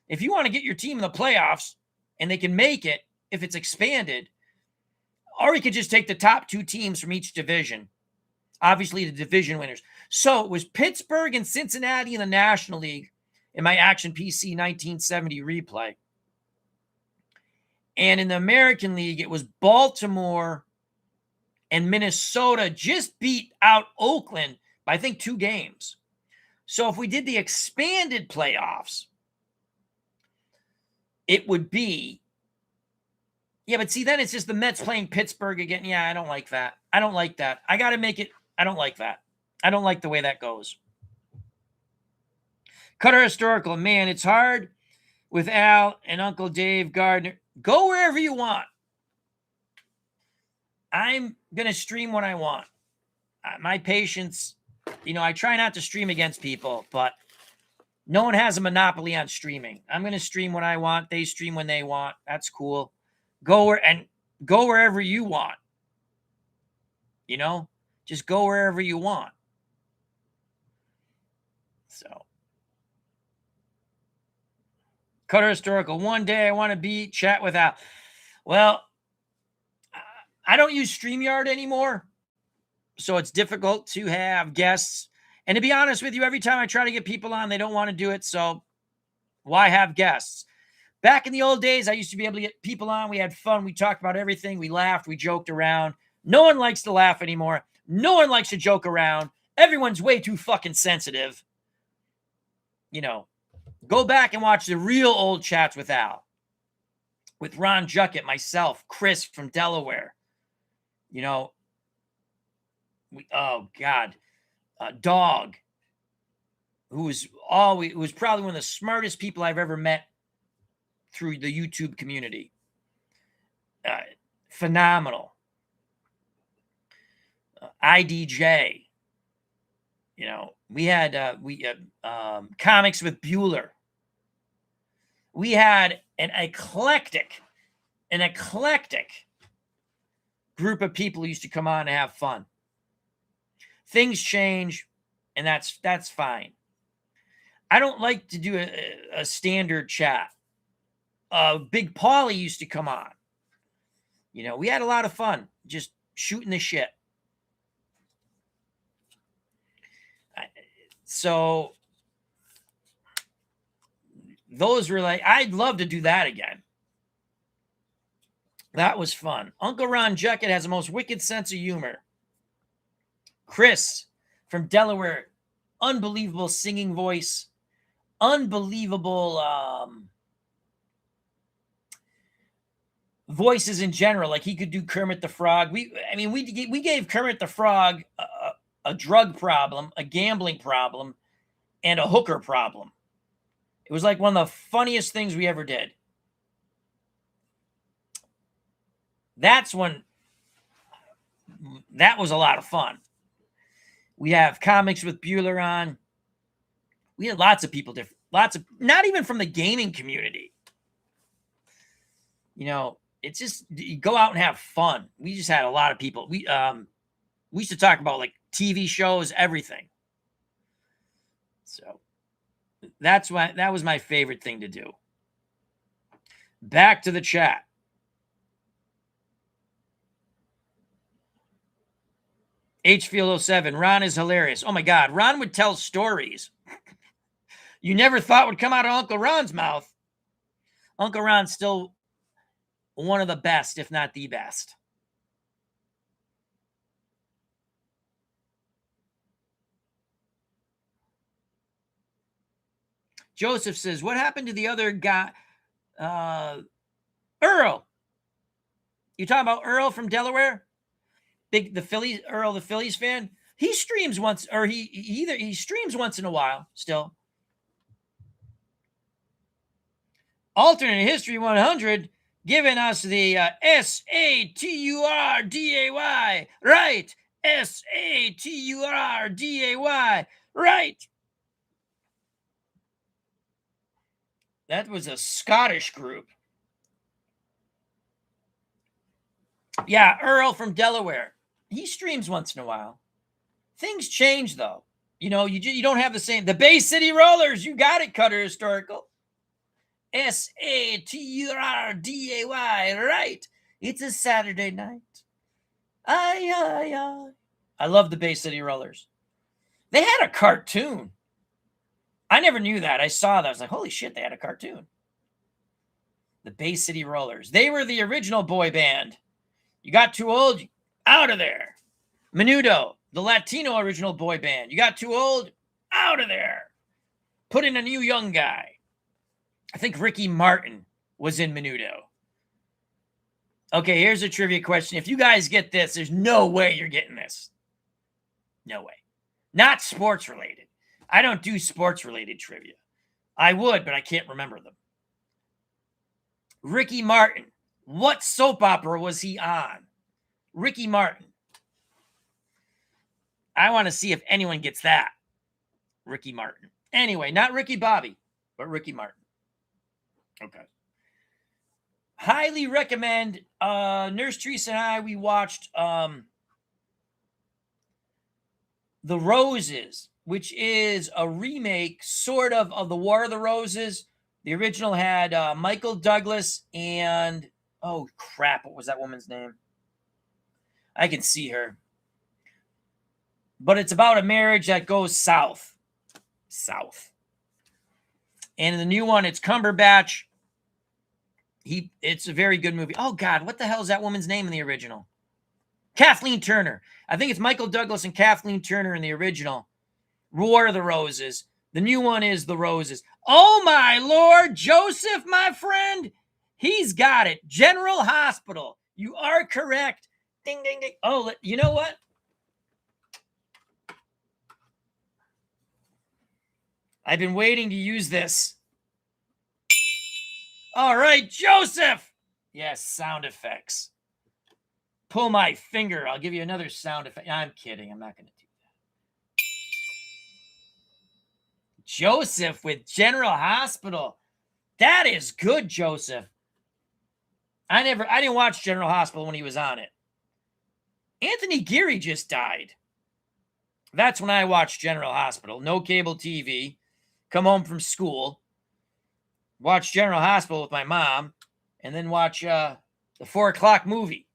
If you want to get your team in the playoffs and they can make it if it's expanded, or you could just take the top 2 teams from each division. Obviously, the division winners. So it was Pittsburgh and Cincinnati in the National League in my Action PC 1970 replay. And in the American League, it was Baltimore and Minnesota just beat out Oakland by, I think, 2 games. So if we did the expanded playoffs, it would be, yeah, but see, then it's just the Mets playing Pittsburgh again. Yeah, I don't like that. I don't like that. I got to make it. I don't like that. I don't like the way that goes. Cutter Historical, man, it's hard with Al and Uncle Dave Gardner. Go wherever you want. I'm going to stream what I want. My patience, I try not to stream against people, but no one has a monopoly on streaming. I'm going to stream what I want. They stream when they want. That's cool. Go wherever you want. Just go wherever you want. So, Cutter Historical. One day I want to chat with Al. Well, I don't use StreamYard anymore, so it's difficult to have guests. And to be honest with you, every time I try to get people on, they don't want to do it. So why have guests? Back in the old days, I used to be able to get people on. We had fun. We talked about everything. We laughed. We joked around. No one likes to laugh anymore. No one likes to joke around. Everyone's way too fucking sensitive. Go back and watch the real old chats with Al, with Ron Juckett, myself, Chris from Delaware. Dog, who was probably one of the smartest people I've ever met through the YouTube community. Phenomenal. IDJ. We had Comics with Bueller. We had an eclectic group of people who used to come on and have fun. Things change, and that's fine. I don't like to do a standard chat. Big Paulie used to come on. We had a lot of fun just shooting the shit. So those were I'd love to do that again. That was fun. Uncle Ron Juckett has the most wicked sense of humor. Chris from Delaware, unbelievable singing voice, unbelievable voices in general. Like he could do Kermit the Frog. We gave Kermit the Frog a drug problem, a gambling problem, and a hooker problem. It was like one of the funniest things we ever did. That was a lot of fun. We have Comics with Bueller on. We had lots of people, not even from the gaming community. It's just, you go out and have fun. We just had a lot of people. We used to talk about like TV shows, everything. So that was my favorite thing to do. Back to the chat. Hfield 07. Ron is hilarious. Oh my God. Ron would tell stories you never thought would come out of Uncle Ron's mouth. Uncle Ron's still one of the best, if not the best. Joseph says, what happened to the other guy? Earl. You talking about Earl from Delaware? The Phillies fan. He streams once, or he streams once in a while still. Alternate History 100 giving us the SATURDAY, right? SATURDAY, right? That was a Scottish group. Yeah, Earl from Delaware. He streams once in a while. Things change, though. You know, you don't have the same. The Bay City Rollers, you got it, Cutter Historical. SATURDAY, right? It's a Saturday night. Aye, aye, aye. I love the Bay City Rollers. They had a cartoon. I never knew that. I saw that. I was like, holy shit, they had a cartoon. The Bay City Rollers. They were the original boy band. You got too old, out of there. Menudo, the Latino original boy band. You got too old, out of there. Put in a new young guy. I think Ricky Martin was in Menudo. Okay, here's a trivia question. If you guys get this, there's no way you're getting this. No way. Not sports related. I don't do sports related trivia. I would, but I can't remember them. Ricky Martin. What soap opera was he on? Ricky Martin. I want to see if anyone gets that. Ricky Martin. Anyway, not Ricky Bobby, but Ricky Martin. Okay. Highly recommend. Nurse Teresa and I, we watched The Roses, which is a remake, sort of The War of the Roses. The original had Michael Douglas and, oh crap, what was that woman's name? I can see her. But it's about a marriage that goes south. South. And in the new one, it's Cumberbatch. It's a very good movie. Oh, God, what the hell is that woman's name in the original? Kathleen Turner. I think it's Michael Douglas and Kathleen Turner in the original. War of the Roses. The new one is The Roses. Oh, my Lord, Joseph, my friend. He's got it. General Hospital. You are correct. Ding, ding, ding. Oh, you know what? I've been waiting to use this. All right, Joseph. Yes, sound effects. Pull my finger. I'll give you another sound effect. I'm kidding. I'm not going to do that. Joseph with General Hospital. That is good, Joseph. I didn't watch General Hospital when he was on it. Anthony Geary just died. That's when I watched General Hospital. No cable TV. Come home from school. Watch General Hospital with my mom. And then watch the 4 o'clock movie.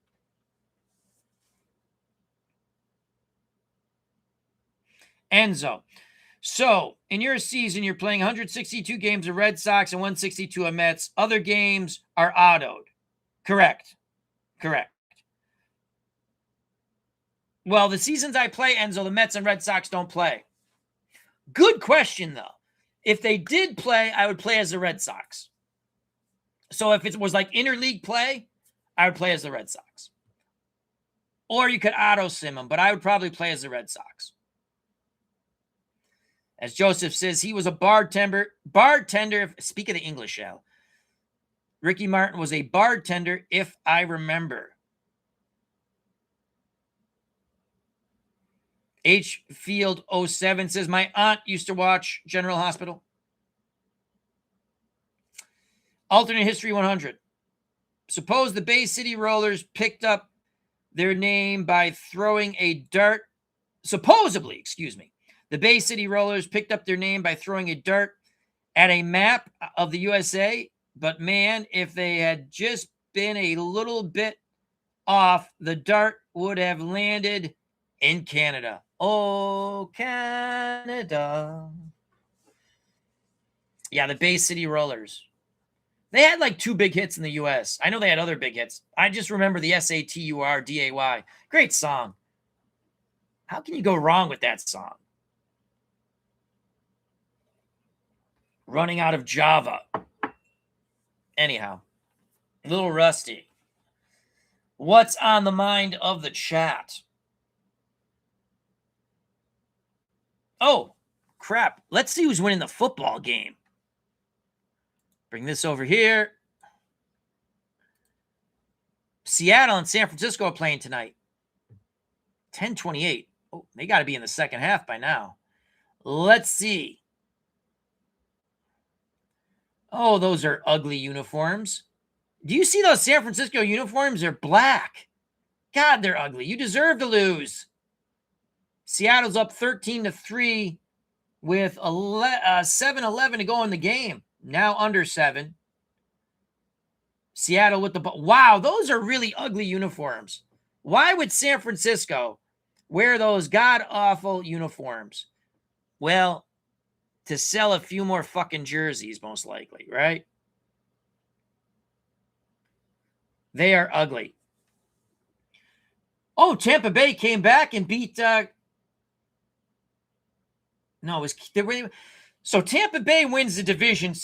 Enzo. So, in your season, you're playing 162 games of Red Sox and 162 of Mets. Other games are autoed. Correct. Well, the seasons I play, Enzo, the Mets and Red Sox don't play. Good question, though. If they did play, I would play as the Red Sox. So if it was like interleague play, I would play as the Red Sox. Or you could auto sim them, but I would probably play as the Red Sox. As Joseph says, he was a bartender. Speak of the English, Al. Ricky Martin was a bartender, if I remember. H Field 07 says, my aunt used to watch General Hospital. Alternate History 100. Suppose the Bay City Rollers picked up their name by throwing a dart. Supposedly, the Bay City Rollers picked up their name by throwing a dart at a map of the USA. But man, if they had just been a little bit off, the dart would have landed in Canada. Oh, Canada. Yeah, the Bay City Rollers. They had like 2 big hits in the U.S. I know they had other big hits. I just remember the SATURDAY. Great song. How can you go wrong with that song? Running out of Java. Anyhow, a little rusty. What's on the mind of the chat? Oh, crap. Let's see who's winning the football game. Bring this over here. Seattle and San Francisco are playing tonight. 10:28. Oh, they got to be in the second half by now. Let's see. Oh, those are ugly uniforms. Do you see those San Francisco uniforms? They're black. God, they're ugly. You deserve to lose. Seattle's up 13-3 with 7:11 to go in the game. Now under 7. Seattle with the ball. Wow, those are really ugly uniforms. Why would San Francisco wear those god-awful uniforms? Well, to sell a few more fucking jerseys, most likely, right? They are ugly. Oh, Tampa Bay came back and beat so Tampa Bay wins the division.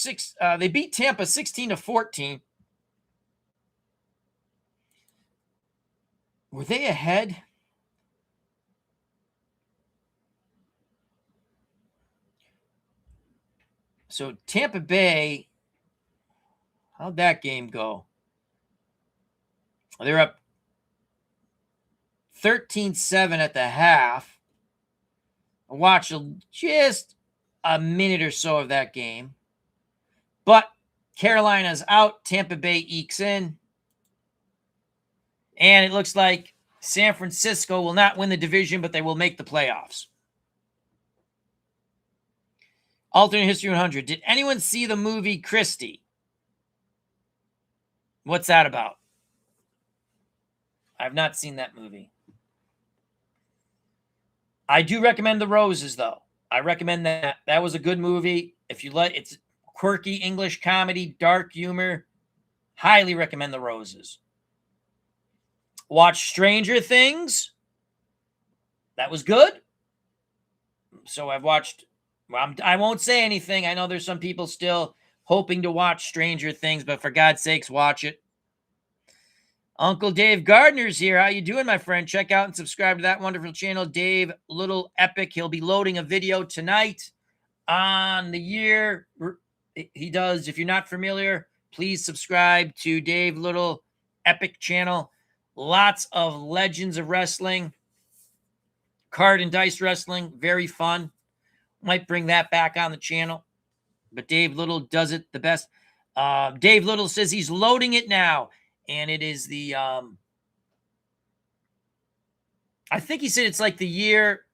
They beat Tampa 16-14. Were they ahead? So Tampa Bay, how'd that game go? They're up 13-7 at the half. I watched just a minute or so of that game. But Carolina's out. Tampa Bay ekes in. And it looks like San Francisco will not win the division, but they will make the playoffs. Alternate History 100. Did anyone see the movie Christie? What's that about? I've not seen that movie. I do recommend The Roses, though. I recommend that. That was a good movie. If you like, it's quirky English comedy, dark humor. Highly recommend The Roses. Watch Stranger Things. That was good. So I've watched. Well, I won't say anything. I know there's some people still hoping to watch Stranger Things, but for God's sakes, watch it. Uncle Dave Gardner's here. How you doing, my friend? Check out and subscribe to that wonderful channel, Dave Little Epic. He'll be loading a video tonight on the year he does. If you're not familiar, please subscribe to Dave Little Epic channel. Lots of legends of wrestling, card and dice wrestling, very fun. Might bring that back on the channel, but Dave Little does it the best. Dave Little says he's loading it now, and it is the, I think he said it's like the year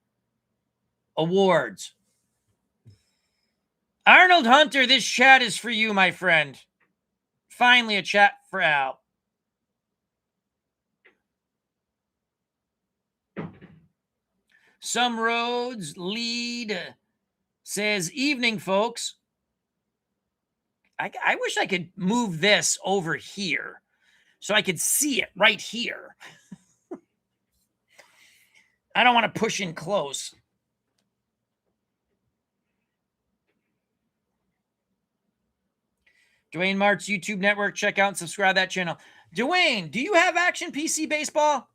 awards. Arnold Hunter, this chat is for you, my friend. Finally, a chat for Al. Some roads lead, says, evening, folks. I wish I could move this over here so I could see it right here. I don't want to push in close. Dwayne Mart's YouTube network. Check out and subscribe to that channel. Dwayne, do you have Action PC Baseball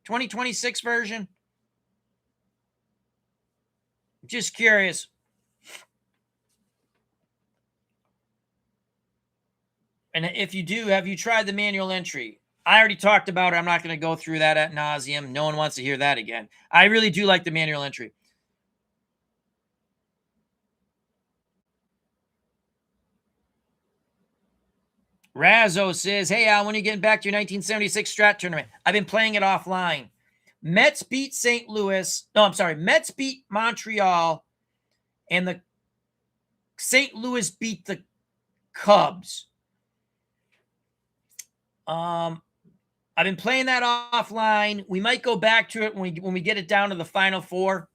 2026 version? Just curious. And if you do, have you tried the manual entry? I already talked about it. I'm not going to go through that ad nauseum. No one wants to hear that again. I really do like the manual entry. Razzo says, hey, Al, when are you getting back to your 1976 Strat tournament? I've been playing it offline. Mets beat St. Louis. No, I'm sorry. Mets beat Montreal, and the St. Louis beat the Cubs. I've been playing that offline. We might go back to it when we get it down to the Final Four.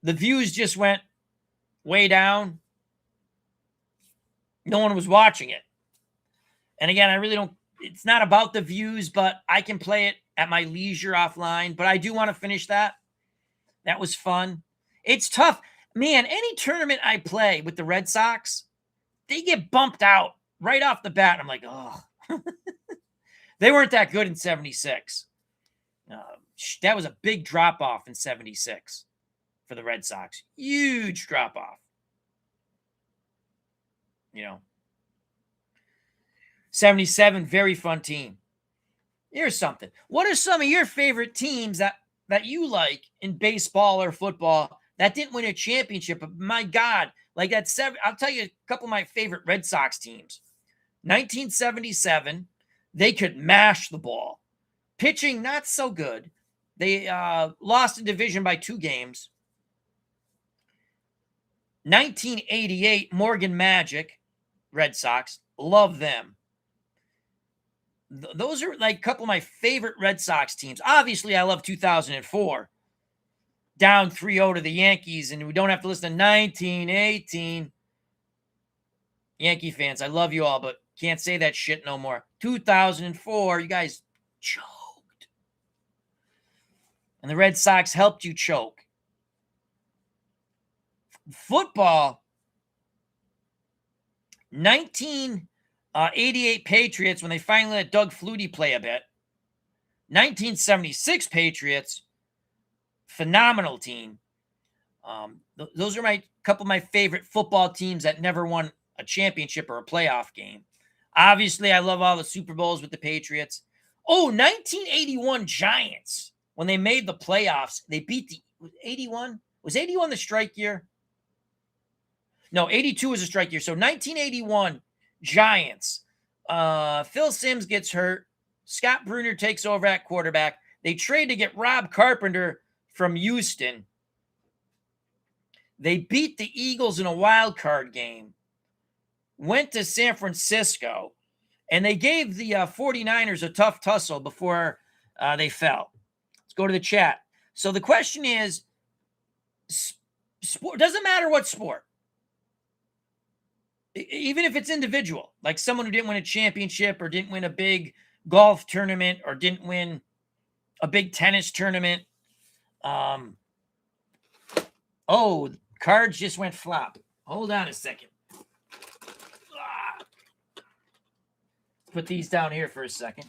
The views just went way down. No one was watching it. And again, I really don't, it's not about the views, but I can play it at my leisure offline. But I do want to finish that. That was fun. It's tough. Man, any tournament I play with the Red Sox, they get bumped out right off the bat. I'm like, oh, they weren't that good in 76. That was a big drop off in 76 for the Red Sox. Huge drop off. 77, very fun team. Here's something. What are some of your favorite teams that you like in baseball or football that didn't win a championship? But my God, like that seven. I'll tell you a couple of my favorite Red Sox teams. 1977, they could mash the ball. Pitching, not so good. They lost a division by 2 games. 1988, Morgan Magic, Red Sox. Love them. Those are like a couple of my favorite Red Sox teams. Obviously, I love 2004. Down 3-0 to the Yankees, and we don't have to listen to 1918. Yankee fans, I love you all, but can't say that shit no more. 2004, you guys choked. And the Red Sox helped you choke. Football, 1988 Patriots, when they finally let Doug Flutie play a bit. 1976 Patriots, phenomenal team. Those are my couple of my favorite football teams that never won a championship or a playoff game. Obviously, I love all the Super Bowls with the Patriots. Oh, 1981 Giants, when they made the playoffs, they beat the 81. Was 81 the strike year? No, 82 was a strike year. So 1981 Giants. Phil Simms gets hurt. Scott Bruner takes over at quarterback. They trade to get Rob Carpenter from Houston. They beat the Eagles in a wild card game. Went to San Francisco. And they gave the 49ers a tough tussle before they fell. Let's go to the chat. So the question is, sport, doesn't matter what sport. Even if it's individual, like someone who didn't win a championship or didn't win a big golf tournament or didn't win a big tennis tournament. Oh, cards just went flop. Hold on a second. Put these down here for a second.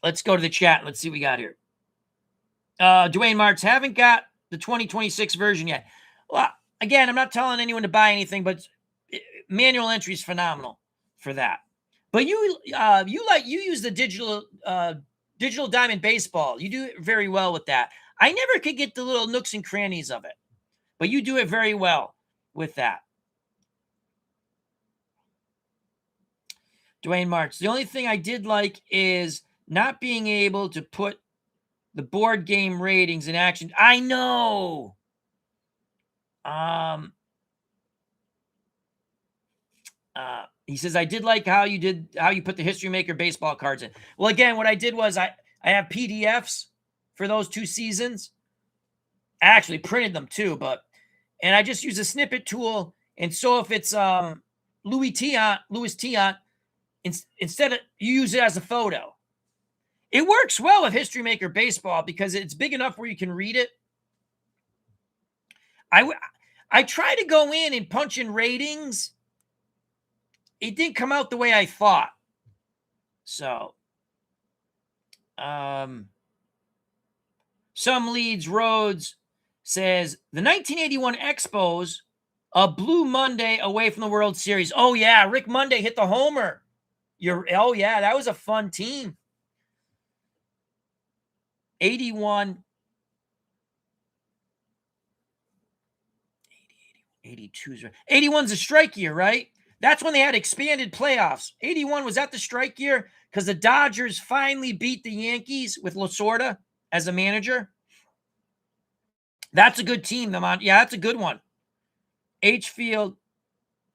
Let's go to the chat. Let's see what we got here. Dwayne Marks, haven't got the 2026 version yet. Well, again, I'm not telling anyone to buy anything, but manual entry is phenomenal for that. But you use the digital diamond baseball. You do it very well with that. I never could get the little nooks and crannies of it, but you do it very well with that. Dwayne Marks, the only thing I did like is not being able to put the board game ratings in action. I know. He says, I did like how you put the History Maker baseball cards in. Well, again, what I did was I have PDFs for those 2 seasons. I actually printed them too, and I just use a snippet tool. And so if it's Louis Tiant, instead of you use it as a photo. It works well with History Maker baseball because it's big enough where you can read it. I try to go in and punch in ratings. It didn't come out the way I thought. So, Some Leads Rhodes says the 1981 Expos, a Blue Monday away from the World Series. Oh yeah, Rick Monday hit the homer. Oh yeah, that was a fun team. 81. 82's 81's a strike year, right? That's when they had expanded playoffs. 81, was that the strike year? Because the Dodgers finally beat the Yankees with Lasorda as a manager. That's a good team, yeah, that's a good one. H Field,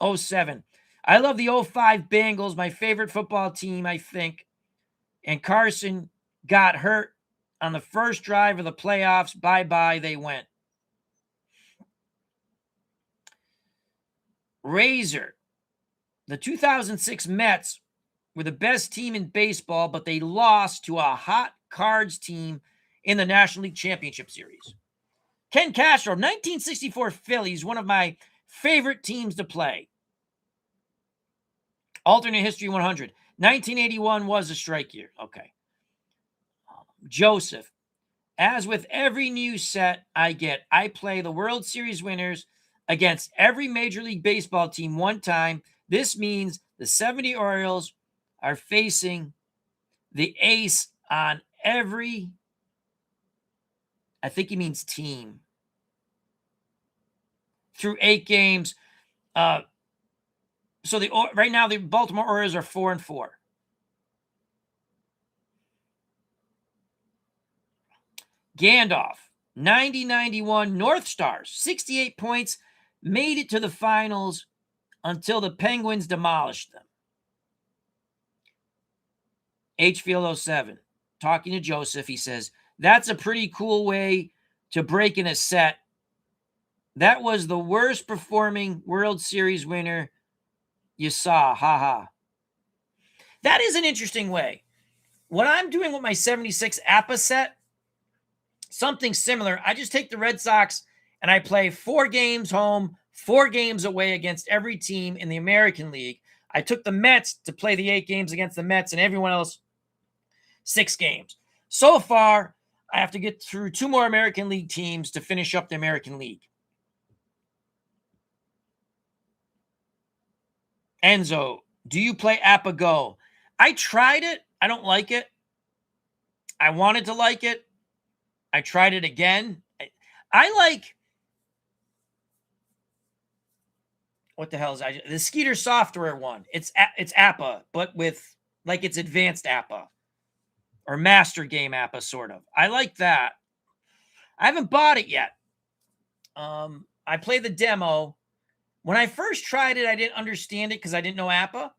07. I love the 05 Bengals, my favorite football team, I think. And Carson got hurt on the first drive of the playoffs. Bye-bye, they went. Razor, the 2006 Mets were the best team in baseball, but they lost to a hot Cards team in the National League Championship Series. Ken Castro, 1964 Phillies, one of my favorite teams to play. Alternate history 100. 1981 was a strike year. Okay. Joseph, as with every new set I get, I play the World Series winners against every Major League Baseball team one time. This means the 70 Orioles are facing the ace on every, I think he means team, through 8 games. So right now the Baltimore Orioles are 4-4. Gandalf, 90-91 North Stars, 68 points, made it to the finals until the Penguins demolished them. Hfield 07, talking to Joseph, he says, that's a pretty cool way to break in a set. That was the worst performing World Series winner you saw. Ha ha. That is an interesting way. What I'm doing with my 76 APA set, something similar. I just take the Red Sox and I play 4 games home, 4 games away against every team in the American League. I took the Mets to play the 8 games against the Mets and everyone else 6 games. So far, I have to get through 2 more American League teams to finish up the American League. Enzo, do you play APA Go? I tried it. I don't like it. I wanted to like it. I tried it again. I like, what the hell is the Skeeter software one? It's APA, but with like it's advanced APA or master game APA sort of. I like that. I haven't bought it yet. I played the demo. When I first tried it, I didn't understand it because I didn't know APA.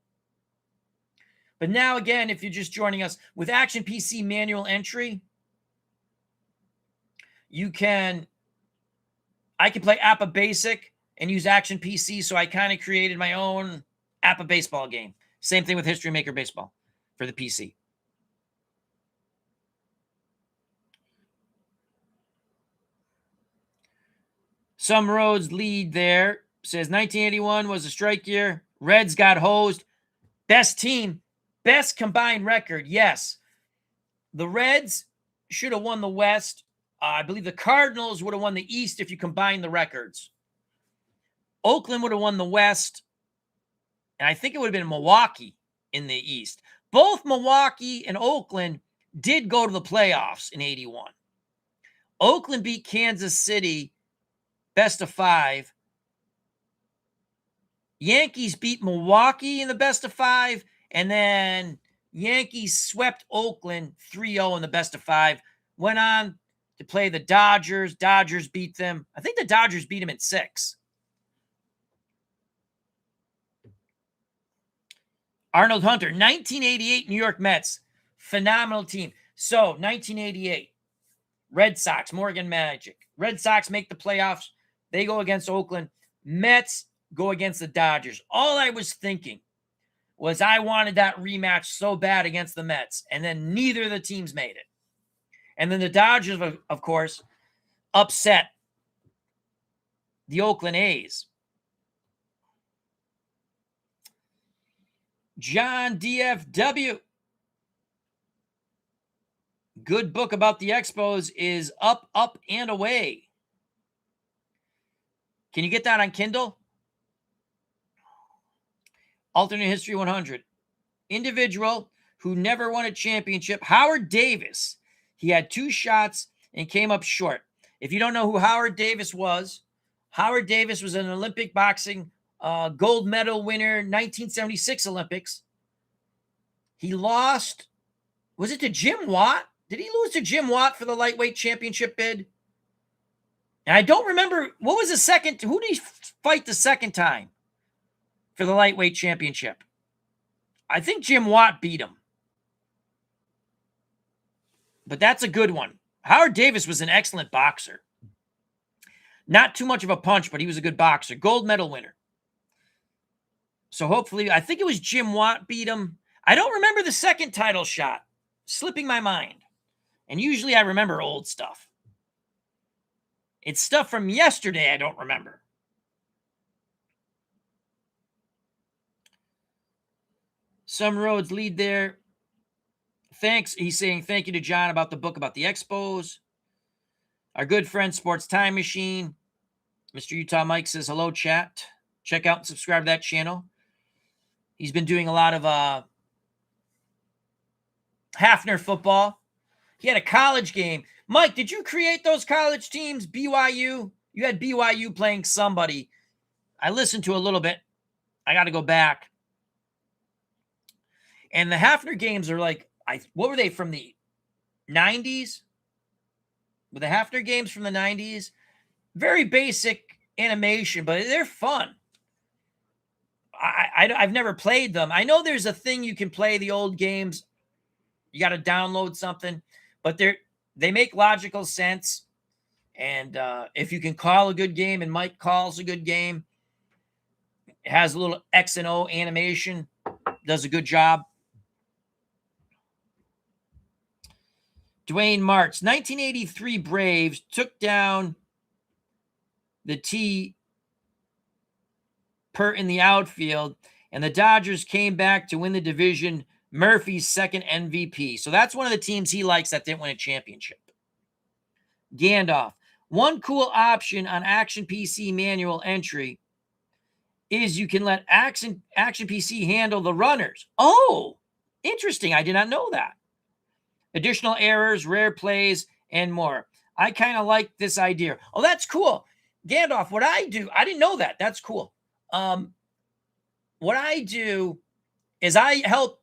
But now again, if you're just joining us with Action PC manual entry, I can play APA Basic and use Action PC. So I kind of created my own APA baseball game. Same thing with History Maker Baseball for the PC. Some roads lead there. Says 1981 was a strike year. Reds got hosed. Best team, best combined record. Yes. The Reds should have won the West. I believe the Cardinals would have won the East if you combine the records. Oakland would have won the West. And I think it would have been Milwaukee in the East. Both Milwaukee and Oakland did go to the playoffs in 81. Oakland beat Kansas City best of 5. Yankees beat Milwaukee in the best of 5. And then Yankees swept Oakland 3-0 in the best of 5. Went on to play the Dodgers. Dodgers beat them. I think the Dodgers beat them in 6. Arnold Hunter, 1988 New York Mets. Phenomenal team. So, 1988, Red Sox, Morgan Magic. Red Sox make the playoffs. They go against Oakland. Mets go against the Dodgers. All I was thinking was I wanted that rematch so bad against the Mets, and then neither of the teams made it. And then the Dodgers, of course, upset the Oakland A's. John DFW. Good book about the Expos is Up, Up, and Away. Can you get that on Kindle? Alternate History 100. Individual who never won a championship. Howard Davis. He had 2 shots and came up short. If you don't know who Howard Davis was an Olympic boxing gold medal winner, 1976 Olympics. He lost, was it to Jim Watt? Did he lose to Jim Watt for the lightweight championship bid? And I don't remember, what was the second, who did he fight the second time for the lightweight championship? I think Jim Watt beat him. But that's a good one. Howard Davis was an excellent boxer. Not too much of a punch, but he was a good boxer. Gold medal winner. So hopefully, I think it was Jim Watt beat him. I don't remember the second title shot. Slipping my mind. And usually I remember old stuff. It's stuff from yesterday I don't remember. Some roads lead there. Thanks. He's saying thank you to John about the book about the Expos. Our good friend Sports Time Machine. Mr. Utah Mike says hello, chat. Check out and subscribe to that channel. He's been doing a lot of Hafner football. He had a college game. Mike, did you create those college teams? BYU? You had BYU playing somebody. I listened to a little bit. I got to go back. And the Hafner games are like, what were they, from the 90s? Were the Hafner games from the 90s? Very basic animation, but they're fun. I've never played them. I know there's a thing you can play the old games. You got to download something, but they make logical sense. And if you can call a good game, and Mike calls a good game, it has a little X and O animation, does a good job. Dwayne Martz, 1983 Braves took down the T Pert in the outfield, and the Dodgers came back to win the division. Murphy's second MVP. So that's one of the teams he likes that didn't win a championship. Gandalf, one cool option on Action PC manual entry is you can let Action PC handle the runners. Oh, interesting. I did not know that. Additional errors, rare plays, and more. I kind of like this idea. Oh, that's cool. Gandalf, what I do, I didn't know that. That's cool. What I do is I help,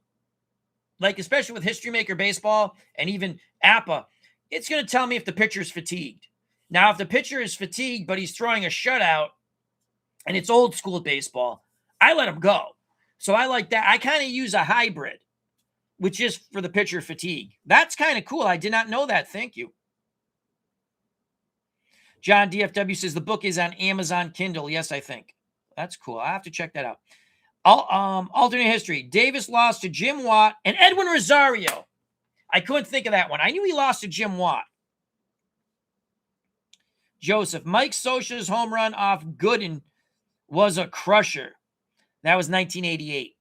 like, especially with History Maker Baseball and even APA, it's going to tell me if the pitcher is fatigued. Now, if the pitcher is fatigued, but he's throwing a shutout and it's old school baseball, I let him go. So I like that. I kind of use a hybrid, which is for the pitcher fatigue. That's kind of cool. I did not know that. Thank you. John DFW says the book is on Amazon Kindle. Yes, I think. That's cool. I have to check that out. Alternate history. Davis lost to Jim Watt and Edwin Rosario. I couldn't think of that one. I knew he lost to Jim Watt. Joseph. Mike Scioscia's home run off Gooden was a crusher. That was 1988.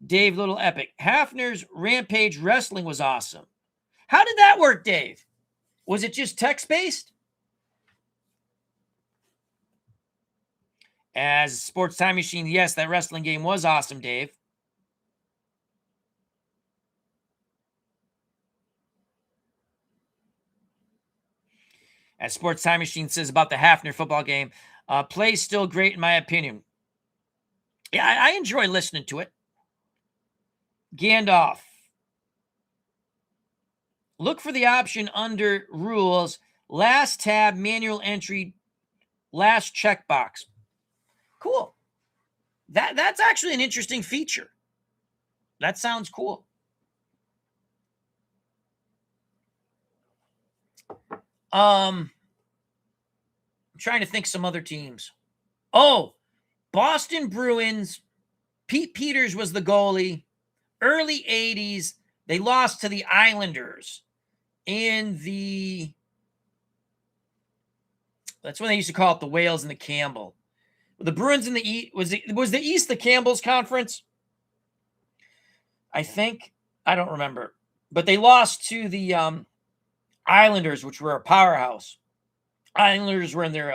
Dave Little Epic. Hafner's Rampage Wrestling was awesome. How did that work, Dave? Was it just text-based? As Sports Time Machine, yes, that wrestling game was awesome, Dave. As Sports Time Machine says about the Hafner football game, play's still great in my opinion. Yeah, I enjoy listening to it. Gandalf. Look for the option under rules, last tab, manual entry, last checkbox. Cool. That's actually an interesting feature. That sounds cool. I'm trying to think some other teams. Oh, Boston Bruins. Pete Peters was the goalie. Early 80s. They lost to the Islanders in the... That's when they used to call it the Whales and the Campbell. The Bruins in the East, was the East the Campbell's conference? I think. I don't remember. But they lost to the Islanders, which were a powerhouse. Islanders were in their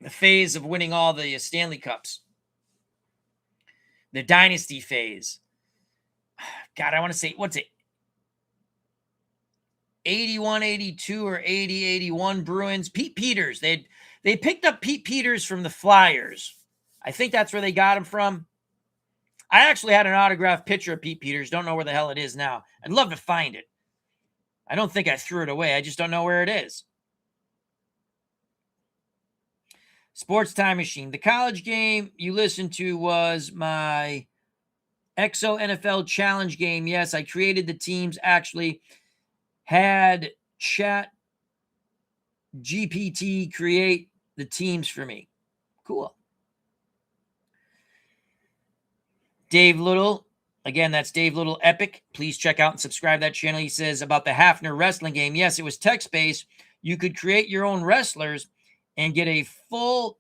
the phase of winning all the Stanley Cups. The dynasty phase. God, I want to say, what's it? 81, 82 or 80, 81 Bruins. Pete Peters. They picked up Pete Peters from the Flyers. I think that's where they got him from. I actually had an autographed picture of Pete Peters. Don't know where the hell it is now. I'd love to find it. I don't think I threw it away. I just don't know where it is. Sports Time Machine. The college game you listened to was my EXO NFL Challenge game. Yes, I created the teams. Actually, had Chat GPT create the teams for me. Cool. Dave Little, Again, that's Dave Little Epic. Please check out and subscribe to that channel. He says about the Hafner wrestling game. Yes, it was text-based. You could create your own wrestlers and get a full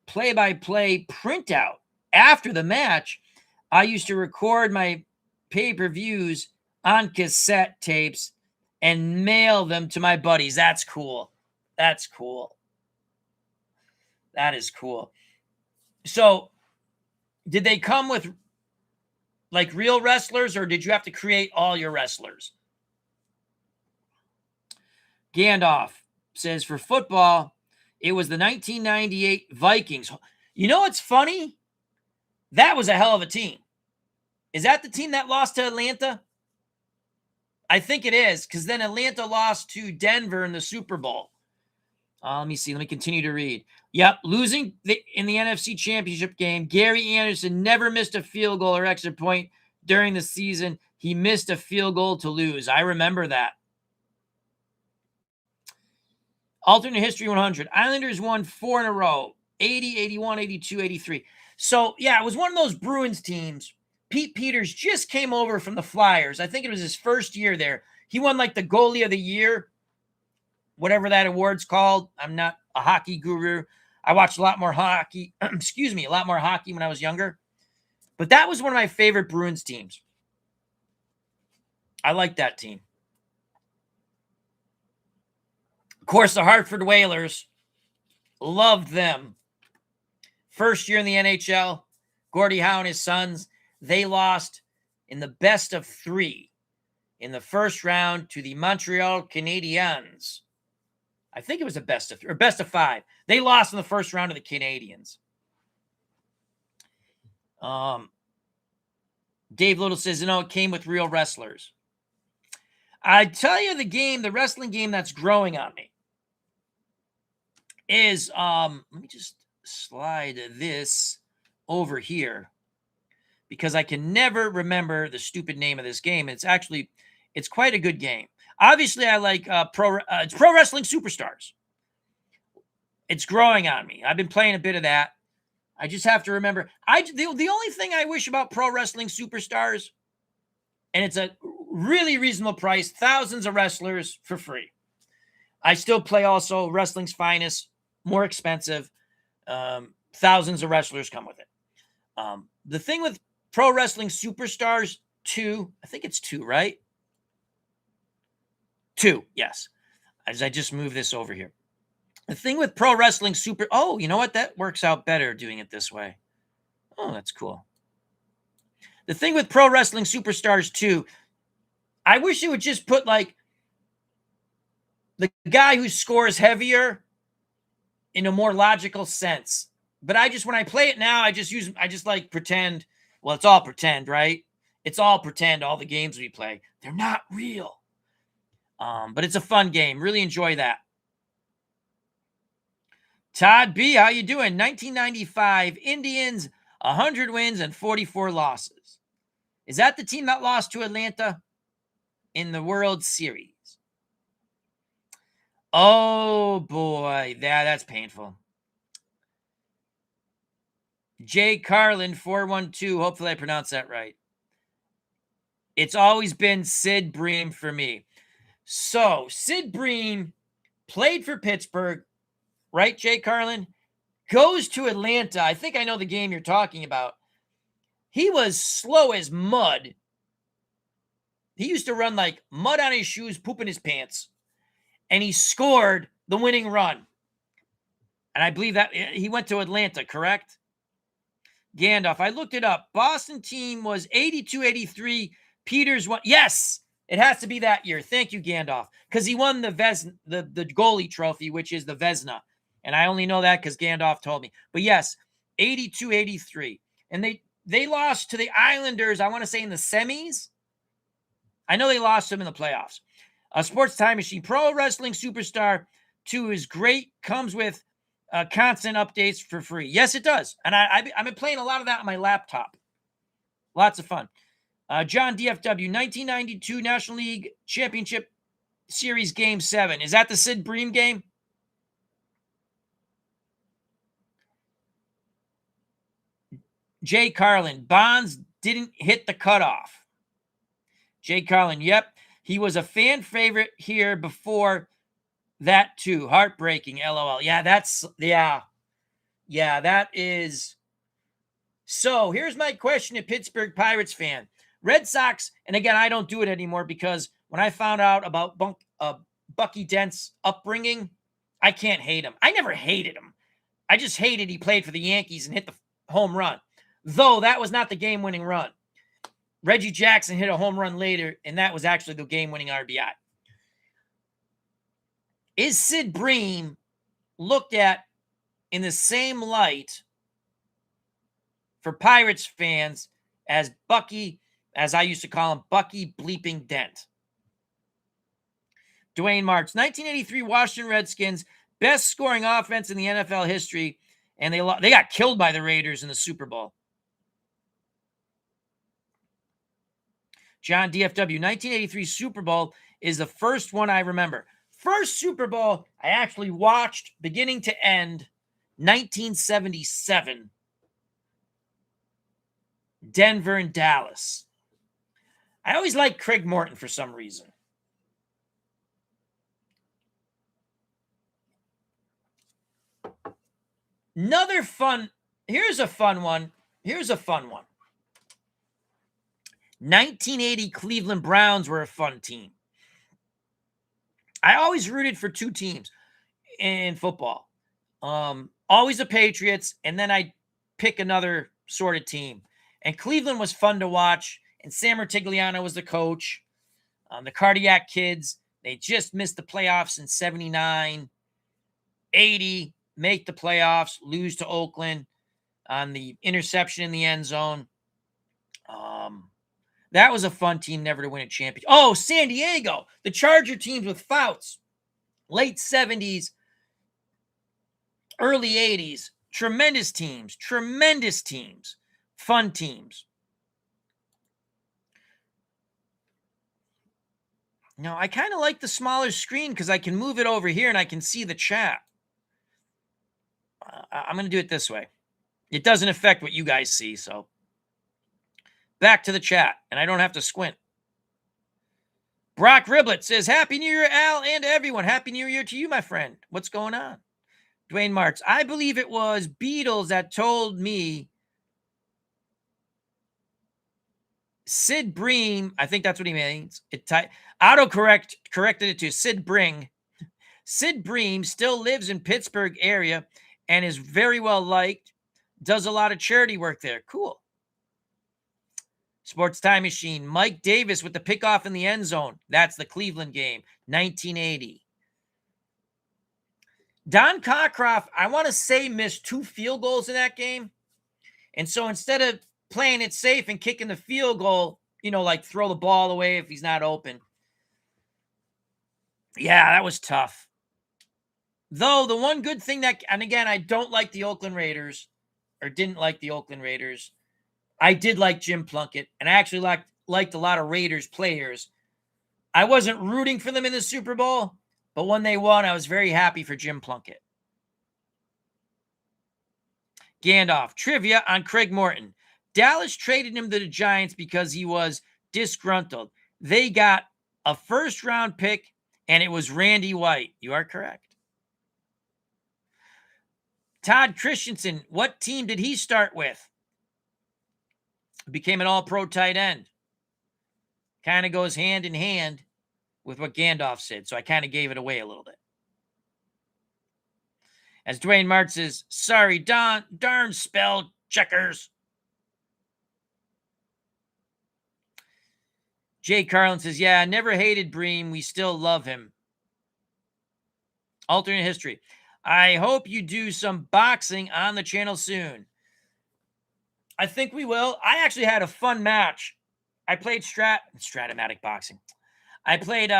play-by-play printout after the match. I used to record my pay-per-views on cassette tapes and mail them to my buddies. That's cool. That's cool. That is cool. So, did they come with like real wrestlers, or did you have to create all your wrestlers? Gandalf says for football, it was the 1998 Vikings. You know what's funny? That was a hell of a team. Is that the team that lost to Atlanta? I think it is, because then Atlanta lost to Denver in the Super Bowl. Let me see. Let me continue to read. Yep, losing in the NFC Championship game. Gary Anderson never missed a field goal or extra point during the season. He missed a field goal to lose. I remember that. Alternate History 100. Islanders won 4 in a row. 80, 81, 82, 83. So, yeah, it was one of those Bruins teams. Pete Peters just came over from the Flyers. I think it was his first year there. He won like the goalie of the year, whatever that award's called. I'm not a hockey guru. I watched a lot more hockey, a lot more hockey when I was younger. But that was one of my favorite Bruins teams. I like that team. Of course, the Hartford Whalers, loved them. First year in the NHL, Gordie Howe and his sons, they lost in the best of 3 in the first round to the Montreal Canadiens. I think it was a best of 3 or best of 5. They lost in the first round to the Canadiens. Dave Little says, it came with real wrestlers. I tell you the wrestling game that's growing on me is, let me just slide this over here because I can never remember the stupid name of this game. It's quite a good game. Obviously, I like it's Pro Wrestling Superstars. It's growing on me. I've been playing a bit of that. I just have to remember. The only thing I wish about Pro Wrestling Superstars, and it's a really reasonable price, thousands of wrestlers for free. I still play also Wrestling's Finest, more expensive. Thousands of wrestlers come with it. The thing with Pro Wrestling Superstars 2, I think it's 2, right? 2, yes. As I just move this over here. The thing with Pro Wrestling oh, you know what? That works out better doing it this way. Oh, that's cool. The thing with Pro Wrestling Superstars 2, I wish it would just put like the guy who scores heavier in a more logical sense. But when I play it now, I just like pretend. Well, it's all pretend, right? It's all pretend, all the games we play. They're not real. But it's a fun game. Really enjoy that. Todd B., how you doing? 1995 Indians, 100 wins and 44 losses. Is that the team that lost to Atlanta in the World Series? Oh, boy. That's painful. Jay Carlin, 412. Hopefully I pronounced that right. It's always been Sid Bream for me. So, Sid Bream played for Pittsburgh, right, Jay Carlin? Goes to Atlanta. I think I know the game you're talking about. He was slow as mud. He used to run like mud on his shoes, poop in his pants. And he scored the winning run. And I believe that he went to Atlanta, correct? Gandalf, I looked it up. Boston team was 82-83. Peters won. Yes, it has to be that year. Thank you, Gandalf. Because he won the goalie trophy, which is the Vezina. And I only know that because Gandalf told me. But yes, 82-83. And they lost to the Islanders, I want to say, in the semis. I know they lost them in the playoffs. Sports Time Machine. Pro Wrestling Superstar 2 is great. Comes with constant updates for free. Yes, it does. And I've been playing a lot of that on my laptop. Lots of fun. John DFW, 1992 National League Championship Series Game 7. Is that the Sid Bream game? Jay Carlin, Bonds didn't hit the cutoff. Jay Carlin, yep. He was a fan favorite here before that too. Heartbreaking, LOL. Yeah, that is. So here's my question to Pittsburgh Pirates fan. Red Sox, and again, I don't do it anymore because when I found out about Bucky Dent's upbringing, I can't hate him. I never hated him. I just hated he played for the Yankees and hit the home run. Though that was not the game-winning run. Reggie Jackson hit a home run later, and that was actually the game-winning RBI. Is Sid Bream looked at in the same light for Pirates fans as Bucky, as I used to call him, Bucky bleeping Dent? Dwayne Marks, 1983 Washington Redskins, best scoring offense in the NFL history, and they got killed by the Raiders in the Super Bowl. John DFW, 1983 Super Bowl is the first one I remember. First Super Bowl I actually watched beginning to end, 1977. Denver and Dallas. I always liked Craig Morton for some reason. Another fun, here's a fun one. 1980 Cleveland Browns were a fun team. I always rooted for two teams in football. Always the Patriots, and then I'd pick another sort of team. And Cleveland was fun to watch, and Sam Rutigliano was the coach. The Cardiac Kids, they just missed the playoffs in 79. 80, make the playoffs, lose to Oakland on the interception in the end zone. That was a fun team, never to win a championship. Oh, San Diego, the Charger teams with Fouts, late 70s, early 80s, tremendous teams, fun teams. Now, I kind of like the smaller screen because I can move it over here and I can see the chat. I'm going to do it this way. It doesn't affect what you guys see, so. Back to the chat, and I don't have to squint. Brock Riblet says, Happy New Year, Al, and everyone. Happy New Year to you, my friend. What's going on? Dwayne Marks, I believe it was Beatles that told me Sid Bream, I think that's what he means. Corrected it to Sid Bring. Sid Bream still lives in Pittsburgh area and is very well liked. Does a lot of charity work there. Cool. Sports Time Machine. Mike Davis with the pickoff in the end zone. That's the Cleveland game, 1980. Don Cockcroft, I want to say, missed 2 field goals in that game. And so instead of playing it safe and kicking the field goal, like throw the ball away if he's not open. Yeah, that was tough. Though the one good thing and again, I don't like the Oakland Raiders, or didn't like the Oakland Raiders. I did like Jim Plunkett, and I actually liked a lot of Raiders players. I wasn't rooting for them in the Super Bowl, but when they won, I was very happy for Jim Plunkett. Gandalf, trivia on Craig Morton. Dallas traded him to the Giants because he was disgruntled. They got a first-round pick, and it was Randy White. You are correct. Todd Christensen, what team did he start with? Became an all-pro tight end. Kind of goes hand in hand with what Gandalf said, so I kind of gave it away a little bit. As Dwayne Martz says, sorry, darn spell checkers. Jay Carlin says, yeah, never hated Bream. We still love him. Alternate history. I hope you do some boxing on the channel soon. I think we will. I actually had a fun match. I played Stratomatic boxing. I played,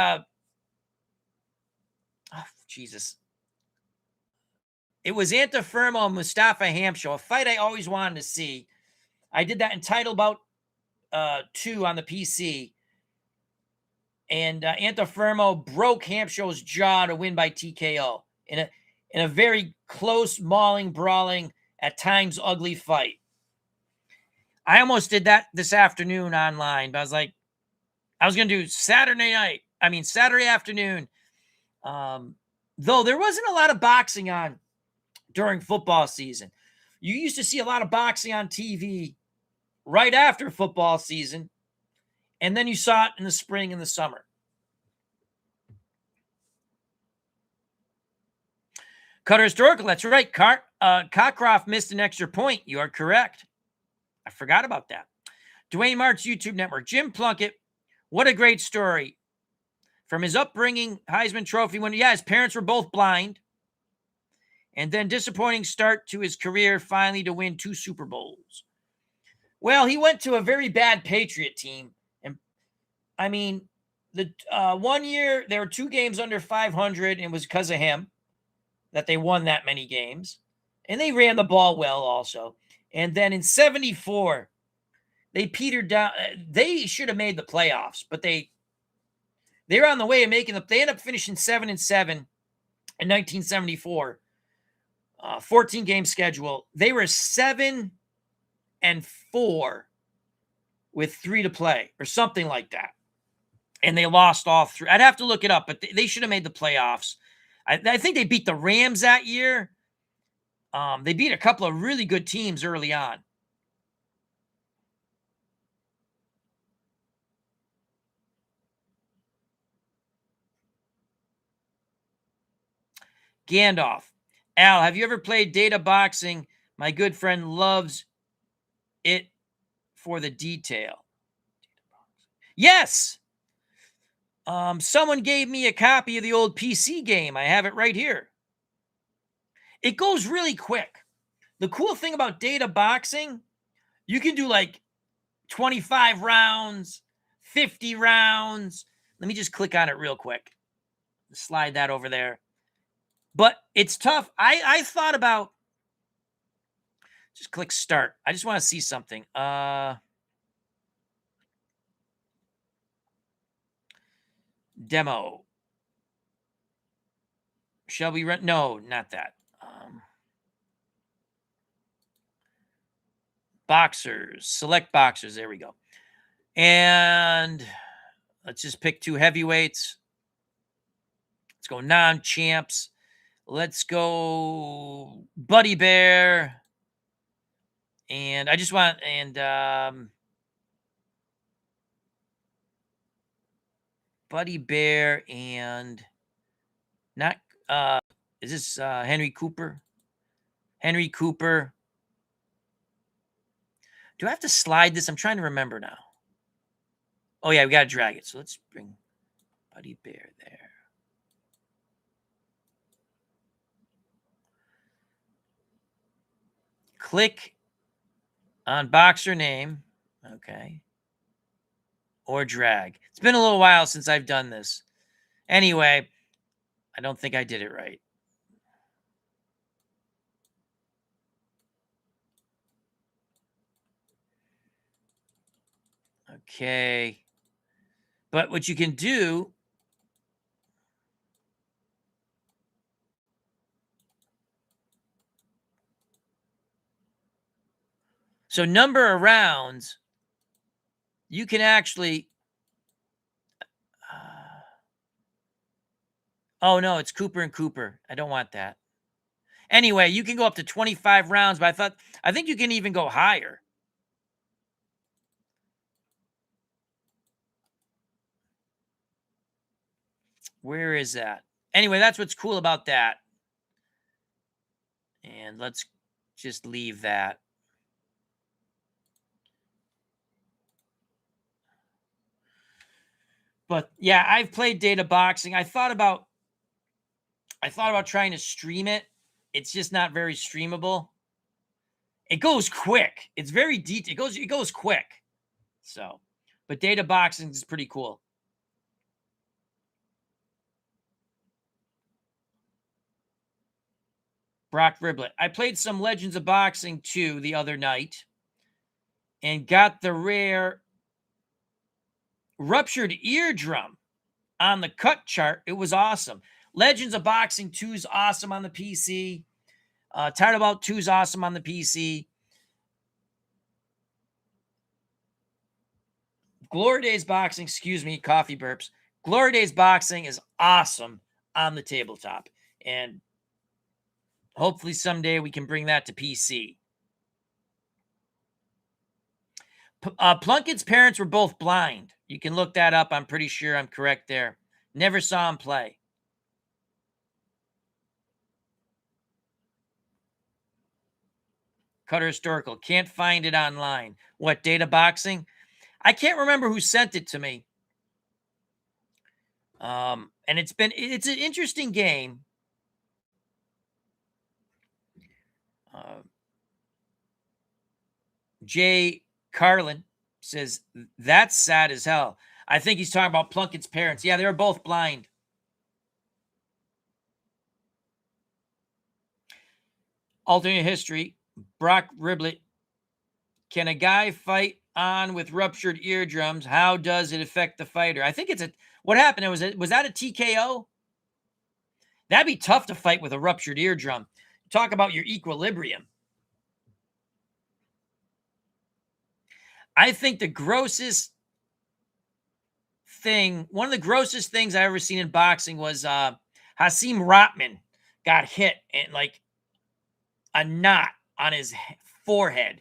Jesus. It was Antifermo and Mustafa Hamsho, a fight I always wanted to see. I did that in Title Bout 2 on the PC. And Antifermo broke Hamsho's jaw to win by TKO in a very close, mauling, brawling, at times ugly fight. I almost did that this afternoon online, but I was like, I was going to do Saturday afternoon. Though there wasn't a lot of boxing on during football season. You used to see a lot of boxing on TV right after football season, and then you saw it in the spring and the summer. Cutter Historical, that's right. Cockcroft missed an extra point. You are correct. I forgot about that. Dwayne Mart's YouTube network. Jim Plunkett, what a great story. From his upbringing, Heisman Trophy winner. Yeah, his parents were both blind. And then disappointing start to his career, finally to win 2 Super Bowls. Well, he went to a very bad Patriot team. And I mean, the 1 year, there were 2 games under 500, and it was because of him that they won that many games. And they ran the ball well also. And then in 74, they petered down. They should have made the playoffs, but they were on the way of making them. They ended up finishing 7-7 in 1974. 14-game schedule. They were 7-4 with 3 to play or something like that. And they lost all 3. I'd have to look it up, but they should have made the playoffs. I think they beat the Rams that year. They beat a couple of really good teams early on. Gandalf. Al, have you ever played Data Boxing? My good friend loves it for the detail. Yes. Someone gave me a copy of the old PC game. I have it right here. It goes really quick. The cool thing about Data Boxing, you can do like 25 rounds, 50 rounds. Let me just click on it real quick. Slide that over there. But it's tough. I thought about just click start. I just want to see something. Demo. Shall we run? No, not that. Boxers. Select boxers. There we go. And let's just pick 2 heavyweights. Let's go non-champs. Let's go Buddy Bear. And I just want, Buddy Bear and not, is this Henry Cooper? Henry Cooper. Do I have to slide this? I'm trying to remember now. Oh, yeah, we got to drag it. So let's bring Buddy Bear there. Click on boxer name. Okay. Or drag. It's been a little while since I've done this. Anyway, I don't think I did it right. Okay. But what you can do, so number of rounds, you can actually, oh no, it's Cooper and Cooper. I don't want that. Anyway, you can go up to 25 rounds, but I think you can even go higher. Where is that? Anyway, that's what's cool about that. And let's just leave that. But yeah, I've played Data Boxing. I thought about trying to stream it. It's just not very streamable. It goes quick. It's very detailed. It goes quick. So, but Data Boxing is pretty cool. Brock Riblet. I played some Legends of Boxing 2 the other night and got the rare ruptured eardrum on the cut chart. It was awesome. Legends of Boxing 2 is awesome on the PC. Tired About 2 is awesome on the PC. Glory Days Boxing, excuse me, coffee burps. Glory Days Boxing is awesome on the tabletop. And hopefully someday we can bring that to PC. Plunkett's parents were both blind. You can look that up. I'm pretty sure I'm correct there. Never saw him play. Cutter Historical. Can't find it online. What, Data Boxing? I can't remember who sent it to me. And it's an interesting game. Jay Carlin says, that's sad as hell. I think he's talking about Plunkett's parents. Yeah, they were both blind. Alternate history. Brock Riblet. Can a guy fight on with ruptured eardrums? How does it affect the fighter? I think what happened? Was that a TKO? That'd be tough to fight with a ruptured eardrum. Talk about your equilibrium. I think the grossest thing, one of the grossest things I ever seen in boxing was Hasim Rotman got hit and like a knot on his forehead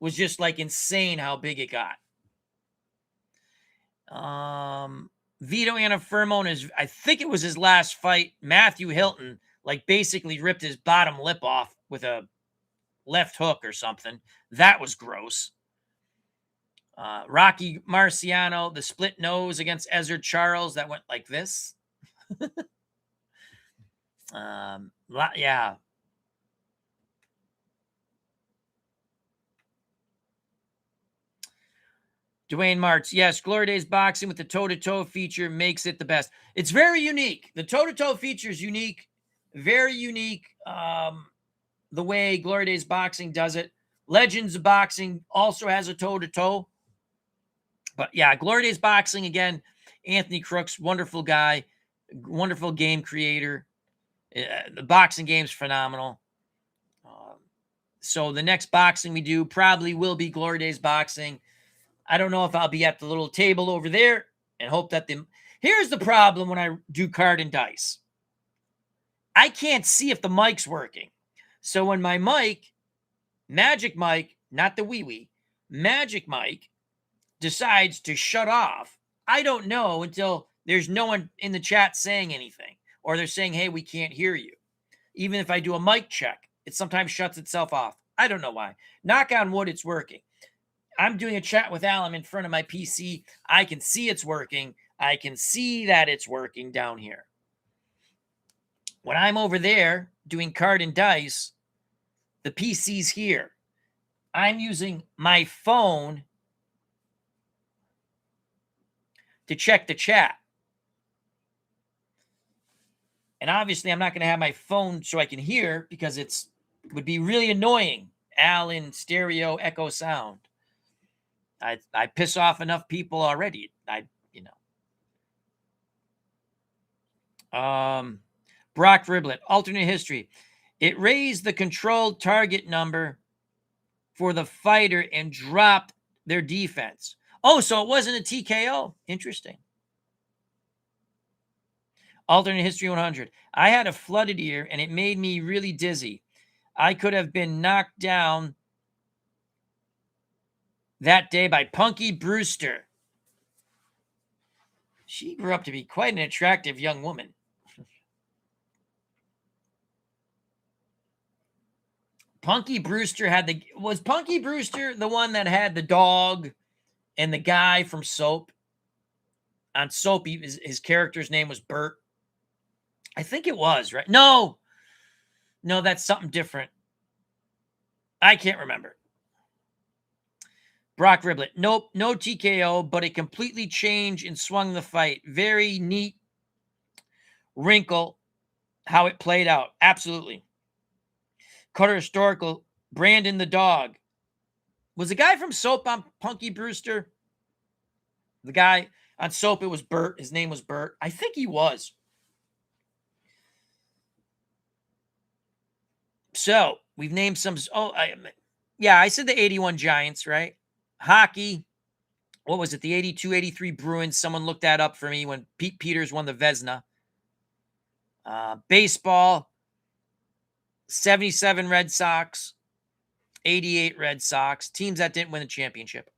was just like insane how big it got. Vito Anafirmo, I think it was his last fight. Matthew Hilton like basically ripped his bottom lip off with a left hook or something. That was gross. Rocky Marciano, the split nose against Ezzard Charles that went like this. Yeah. Dwayne Martz, yes, Glory Days Boxing with the toe-to-toe feature makes it the best. It's very unique. The toe-to-toe feature is unique, very unique. The way Glory Days Boxing does it. Legends of Boxing also has a toe-to-toe. But yeah, Glory Days Boxing, again, Anthony Crooks, wonderful guy, wonderful game creator. The boxing game's phenomenal. So the next boxing we do probably will be Glory Days Boxing. I don't know if I'll be at the little table over there and hope that here's the problem when I do card and dice. I can't see if the mic's working. So when my mic, Magic Mike, not the wee-wee, Magic Mike decides to shut off, I don't know until there's no one in the chat saying anything or they're saying, hey, we can't hear you. Even if I do a mic check, it sometimes shuts itself off. I don't know why. Knock on wood, it's working. I'm doing a chat with Al. I'm in front of my PC. I can see it's working. I can see that it's working down here. When I'm over there doing card and dice, the PC's here. I'm using my phone to check the chat. And obviously, I'm not going to have my phone so I can hear because it would be really annoying. Al in stereo echo sound. I piss off enough people already. Brock Riblet, alternate history. It raised the controlled target number for the fighter and dropped their defense. Oh, so it wasn't a TKO. Interesting. Alternate history 100. I had a flooded ear and it made me really dizzy. I could have been knocked down that day by Punky Brewster. She grew up to be quite an attractive young woman. Punky Brewster was Punky Brewster the one that had the dog and the guy from Soap? On Soap, his character's name was Bert. I think it was, right? No, that's something different. I can't remember. Brock Riblet, nope, no TKO, but it completely changed and swung the fight. Very neat wrinkle how it played out. Absolutely. Cutter Historical, Brandon the dog. Was the guy from Soap on Punky Brewster? The guy on Soap, it was Bert. His name was Bert. I think he was. So we've named some. I said the 81 Giants, right? Hockey. what was it? The 82-83 Bruins. Someone looked that up for me when Pete Peters won the Vezina. Baseball, 77 Red Sox, 88 Red Sox, teams that didn't win the championship.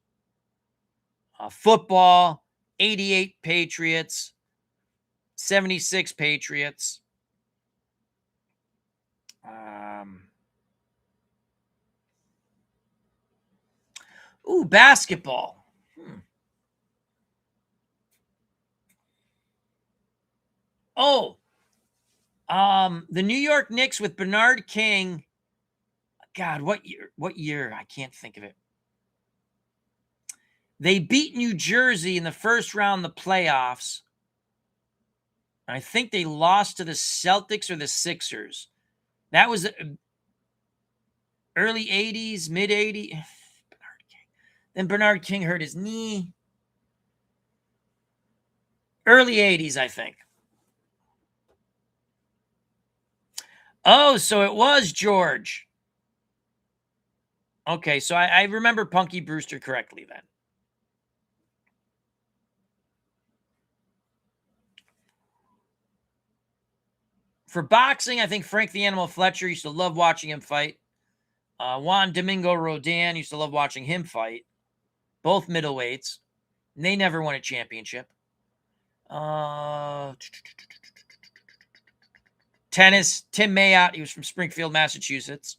Football, 88 Patriots, 76 Patriots. Basketball. The New York Knicks with Bernard King. God, what year? What year? I can't think of it. They beat New Jersey in the first round of the playoffs. I think they lost to the Celtics or the Sixers. That was early 80s, mid 80s. Bernard King. Then Bernard King hurt his knee. Early 80s, I think. Oh, so it was George. Okay, so I remember Punky Brewster correctly then. For boxing, I think Frank the Animal Fletcher, used to love watching him fight. Juan Domingo Rodan, used to love watching him fight. Both middleweights. And they never won a championship. Tennis, Tim Mayotte, he was from Springfield, Massachusetts.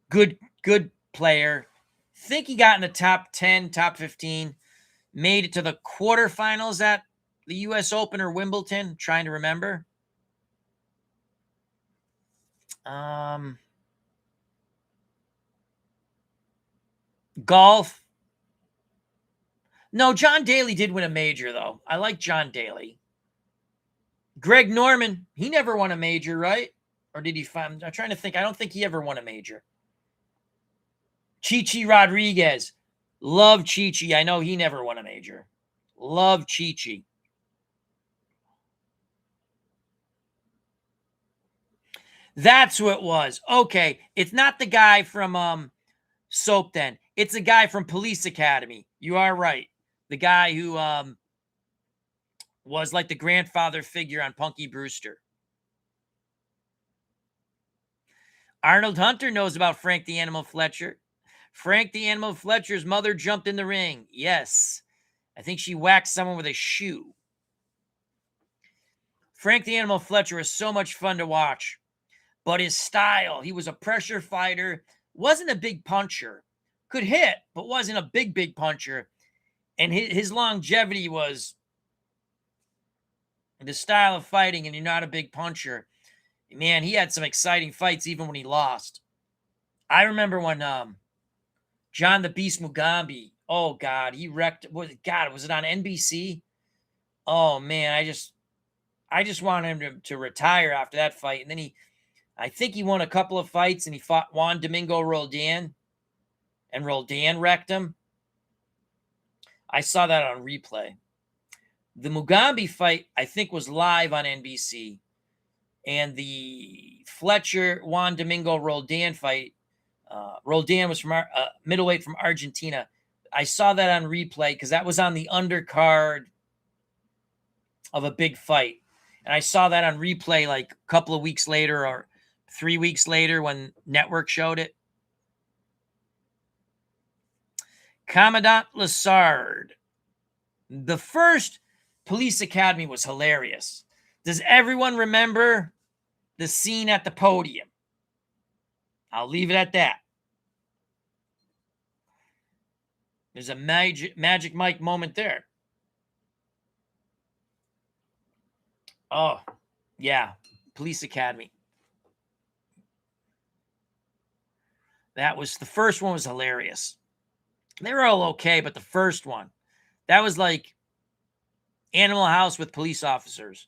Good player. Think he got in the top 10, top 15. Made it to the quarterfinals at the U.S. Open or Wimbledon. Trying to remember. Golf. No, John Daly did win a major, though. I like John Daly. Greg Norman, he never won a major, right? Or did he find? I'm trying to think. I don't think he ever won a major. Chichi Rodriguez. Love Chichi. I know he never won a major. Love Chichi. That's who it was. Okay. It's not the guy from Soap Den. It's a guy from Police Academy. You are right. The guy who was like the grandfather figure on Punky Brewster. Arnold Hunter knows about Frank the Animal Fletcher. Frank the Animal Fletcher's mother jumped in the ring. Yes. I think she whacked someone with a shoe. Frank the Animal Fletcher was so much fun to watch. But his style, he was a pressure fighter, wasn't a big puncher. Could hit, but wasn't a big puncher. And his longevity was the style of fighting, and you're not a big puncher. Man, he had some exciting fights even when he lost. I remember when John the Beast Mugambi, oh God, he wrecked. Was it on NBC? Oh man, I just wanted him to retire after that fight. And then I think he won a couple of fights, and he fought Juan Domingo Roldan, and Roldan wrecked him. I saw that on replay. The Mugambi fight, I think, was live on NBC. And the Fletcher Juan Domingo Roldan fight, Roldan was from middleweight from Argentina. I saw that on replay because that was on the undercard of a big fight. And I saw that on replay like a couple of weeks later or 3 weeks later when Network showed it. Commandant Lassard. The first Police Academy was hilarious. Does everyone remember the scene at the podium? I'll leave it at that. There's a Magic Mike moment there. Oh, yeah. Police Academy. That was, the first one was hilarious. They were all okay, but the first one, that was like Animal House with police officers.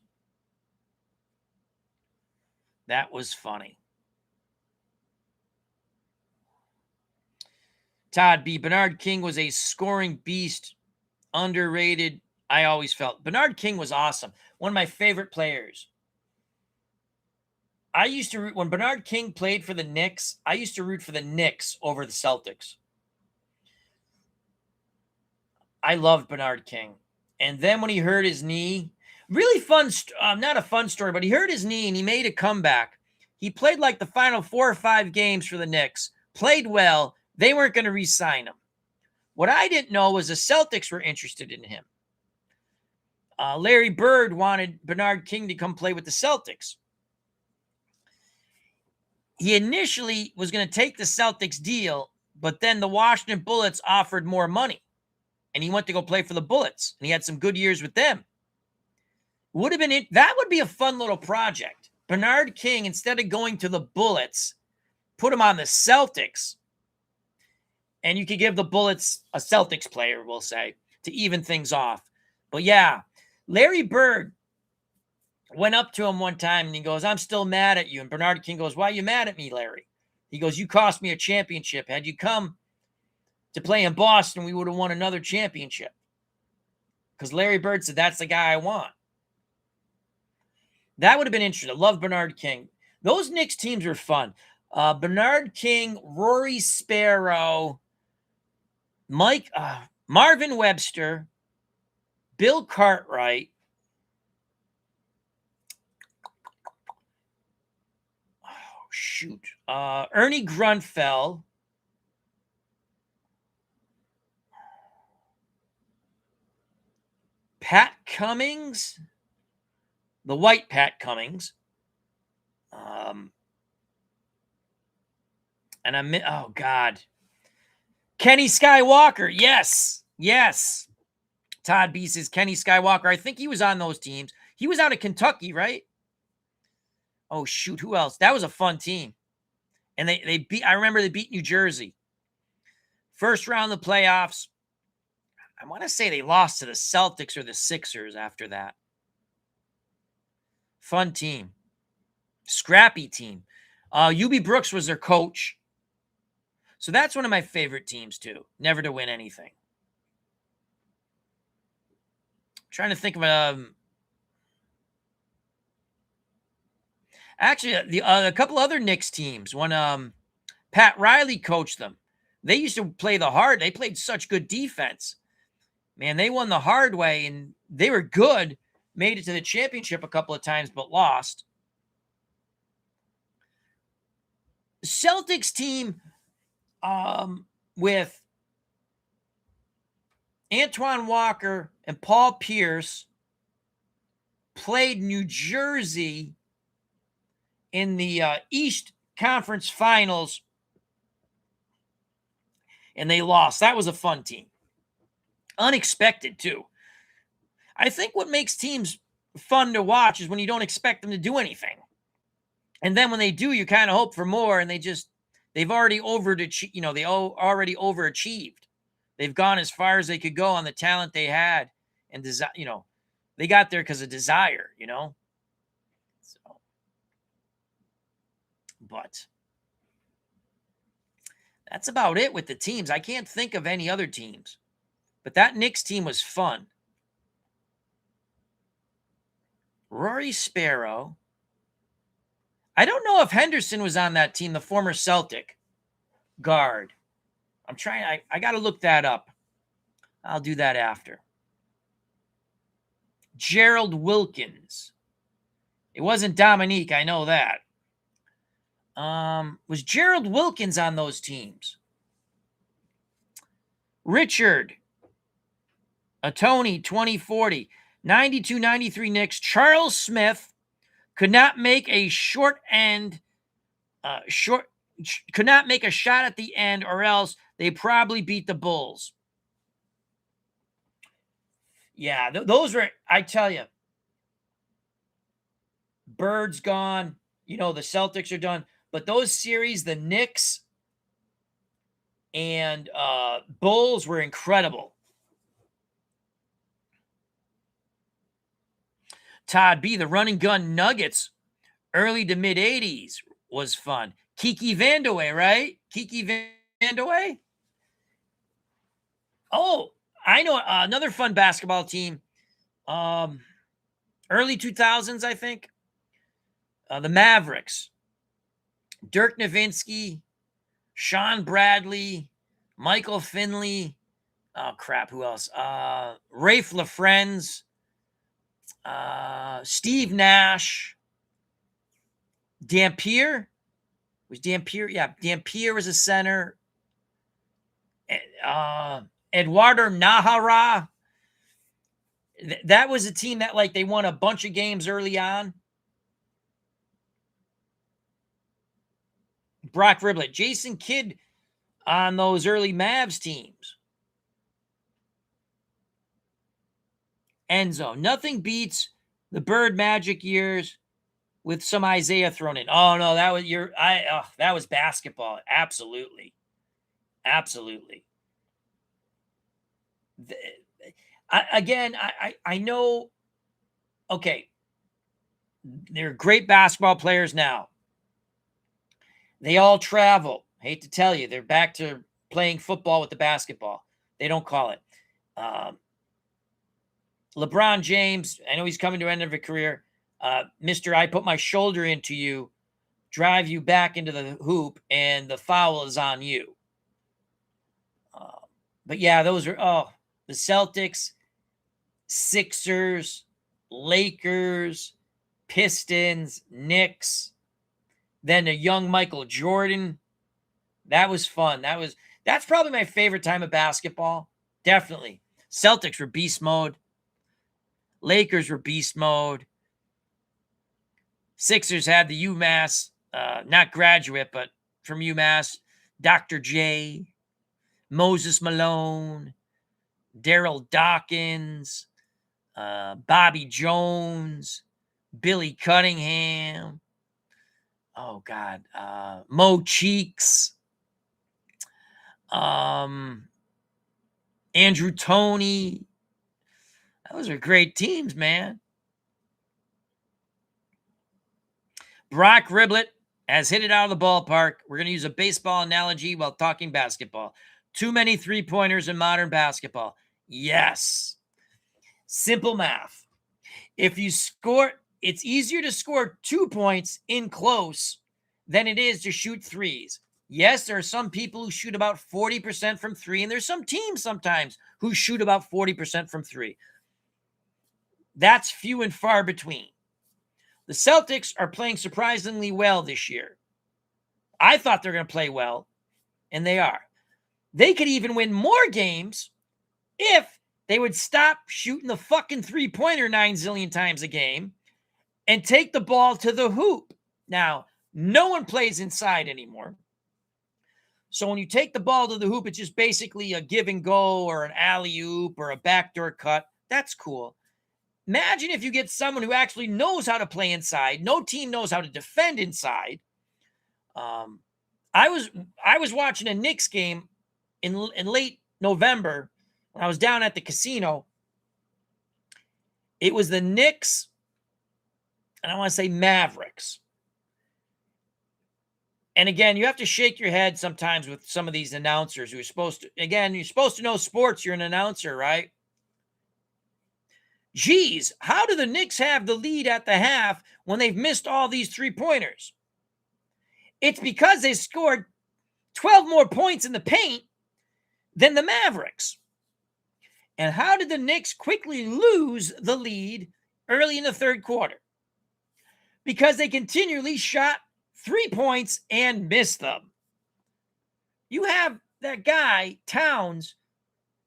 That was funny. Todd B. Bernard King was a scoring beast, underrated. I always felt Bernard King was awesome. One of my favorite players. I used to root, when Bernard King played for the Knicks, I used to root for the Knicks over the Celtics. I loved Bernard King. And then when he hurt his knee, really fun, not a fun story, but he hurt his knee and he made a comeback. He played like the final 4 or 5 games for the Knicks, played well. They weren't going to re-sign him. What I didn't know was the Celtics were interested in him. Larry Bird wanted Bernard King to come play with the Celtics. He initially was going to take the Celtics deal, but then the Washington Bullets offered more money, and he went to go play for the Bullets, and he had some good years with them. That would be a fun little project. Bernard King, instead of going to the Bullets, put him on the Celtics, and you could give the Bullets a Celtics player, we'll say, to even things off. But yeah, Larry Bird went up to him one time and he goes, "I'm still mad at you." And Bernard King goes, "Why are you mad at me, Larry?" He goes, "You cost me a championship. Had you come to play in Boston, we would have won another championship." Because Larry Bird said, "That's the guy I want." That would have been interesting. I love Bernard King. Those Knicks teams were fun. Bernard King, Rory Sparrow, Marvin Webster, Bill Cartwright. Ernie Grunfeld. Pat Cummings. The white Pat Cummings. Oh God. Kenny Skywalker. Yes. Todd B says Kenny Skywalker. I think he was on those teams. He was out of Kentucky, right? Oh, shoot. Who else? That was a fun team. And I remember they beat New Jersey. First round of the playoffs. I want to say they lost to the Celtics or the Sixers after that. Fun team. Scrappy team. UB Brooks was their coach. So that's one of my favorite teams too. Never to win anything. Trying to think of actually a couple other Knicks teams. When Pat Riley coached them, they used to play the hard. They played such good defense. Man, they won the hard way, and they were good. Made it to the championship a couple of times, but lost. Celtics team with Antoine Walker and Paul Pierce played New Jersey in the East Conference Finals, and they lost. That was a fun team. Unexpected, too. I think what makes teams fun to watch is when you don't expect them to do anything. And then when they do, you kind of hope for more, and they've already overachieved. They already overachieved. They've gone as far as they could go on the talent they had, and they got there because of desire. So, but that's about it with the teams. I can't think of any other teams, but that Knicks team was fun. Rory Sparrow. I don't know if Henderson was on that team, the former Celtic guard. I got to look that up. I'll do that after. Gerald Wilkins. It wasn't Dominique, I know that. Was Gerald Wilkins on those teams? Richard. Tony, 2040. 92-93 Knicks. Charles Smith could not make a could not make a shot at the end, or else they probably beat the Bulls. Yeah, those were, I tell you, Bird's gone. The Celtics are done. But those series, the Knicks and Bulls, were incredible. Todd B, the run and gun Nuggets, early to mid 80s was fun. Kiki Vandeweghe, right? Kiki Vandeweghe? Oh, I know another fun basketball team. Early 2000s, I think. The Mavericks. Dirk Nowitzki, Sean Bradley, Michael Finley, Oh crap, who else? Rafe LaFrenz, Steve Nash, Dampier. Was Dampier? Yeah, Dampier was a center. Eduardo Nahara. That was a team that, like, they won a bunch of games early on. Brock Riblet, Jason Kidd on those early Mavs teams. Enzo, nothing beats the Bird Magic years with some Isaiah thrown in. Oh no, that was that was basketball. Absolutely. Absolutely. I know, okay, they're great basketball players now. They all travel. Hate to tell you, they're back to playing football with the basketball. They don't call it. LeBron James, I know he's coming to the end of a career. Mr. I put my shoulder into you, drive you back into the hoop, and the foul is on you. But yeah, those are, the Celtics, Sixers, Lakers, Pistons, Knicks, then a young Michael Jordan. That was fun. That's probably my favorite time of basketball. Definitely. Celtics were beast mode. Lakers were beast mode. Sixers had the UMass, not graduate, but from UMass, Dr. J, Moses Malone, Daryl Dawkins, Bobby Jones, Billy Cunningham. Oh God, Mo Cheeks, Andrew Toney. Those are great teams, man. Brock Riblet has hit it out of the ballpark. We're going to use a baseball analogy while talking basketball. Too many three-pointers in modern basketball. Yes. Simple math. If you score, it's easier to score 2 points in close than it is to shoot threes. Yes, there are some people who shoot about 40% from three, and there's some teams sometimes who shoot about 40% from three. That's few and far between. The Celtics are playing surprisingly well this year. I thought they're going to play well, and they are. They could even win more games if they would stop shooting the fucking three-pointer 9 zillion times a game and take the ball to the hoop. Now, no one plays inside anymore. So when you take the ball to the hoop, it's just basically a give and go or an alley-oop or a backdoor cut. That's cool. Imagine if you get someone who actually knows how to play inside. No team knows how to defend inside. I was watching a Knicks game in late November when I was down at the casino. It was the Knicks, and I want to say Mavericks. And again, you have to shake your head sometimes with some of these announcers who are supposed to, again, you're supposed to know sports. You're an announcer, right? Geez, how do the Knicks have the lead at the half when they've missed all these three-pointers? It's because they scored 12 more points in the paint than the Mavericks. And how did the Knicks quickly lose the lead early in the third quarter? Because they continually shot 3 points and missed them. You have that guy, Towns,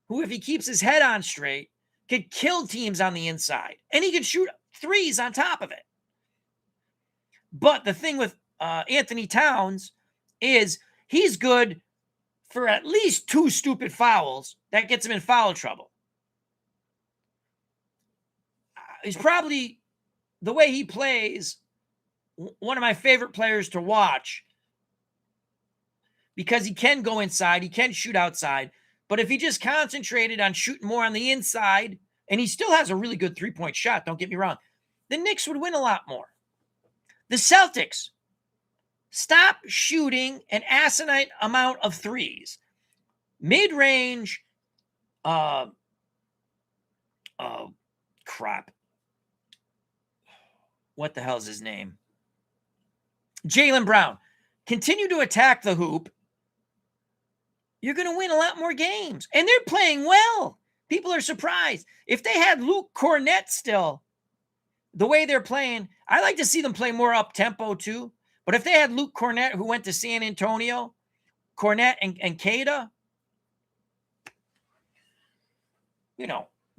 who, if he keeps his head on straight, could kill teams on the inside. And he could shoot threes on top of it. But the thing with Anthony Towns is he's good for at least 2 stupid fouls that gets him in foul trouble. He's probably, the way he plays, one of my favorite players to watch because he can go inside, he can shoot outside, but if he just concentrated on shooting more on the inside, and he still has a really good three-point shot, don't get me wrong, the Knicks would win a lot more. The Celtics, stop shooting an asinine amount of threes. Mid-range, crap. What the hell is his name? Jaylen Brown. Continue to attack the hoop you're going to win a lot more games. And they're playing well. People are surprised. If they had Luke Cornett still, the way they're playing, I like to see them play more up-tempo too. But if they had Luke Cornett, who went to San Antonio, Cornett and Cada,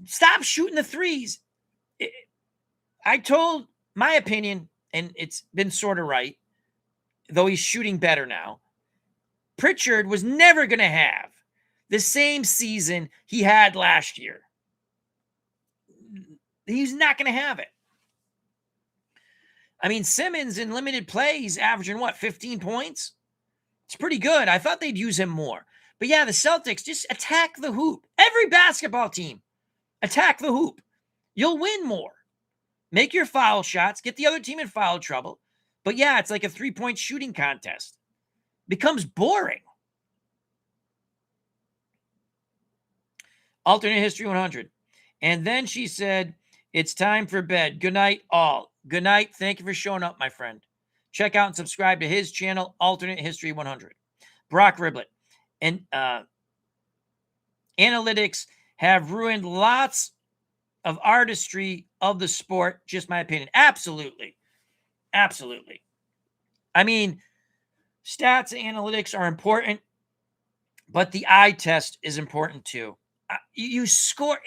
stop shooting the threes. I told my opinion, and it's been sort of right, though he's shooting better now. Pritchard was never going to have the same season he had last year. He's not going to have it. I mean, Simmons in limited play, he's averaging 15 points? It's pretty good. I thought they'd use him more. But yeah, the Celtics, just attack the hoop. Every basketball team, attack the hoop. You'll win more. Make your foul shots, get the other team in foul trouble. But yeah, it's like a three-point shooting contest. Becomes boring. Alternate History 100. And then she said, it's time for bed. Good night, all. Good night. Thank you for showing up, my friend. Check out and subscribe to his channel, Alternate History 100. Brock Riblet. And analytics have ruined lots of artistry of the sport. Just my opinion. Absolutely. Absolutely. I mean, stats and analytics are important, but the eye test is important too. You score.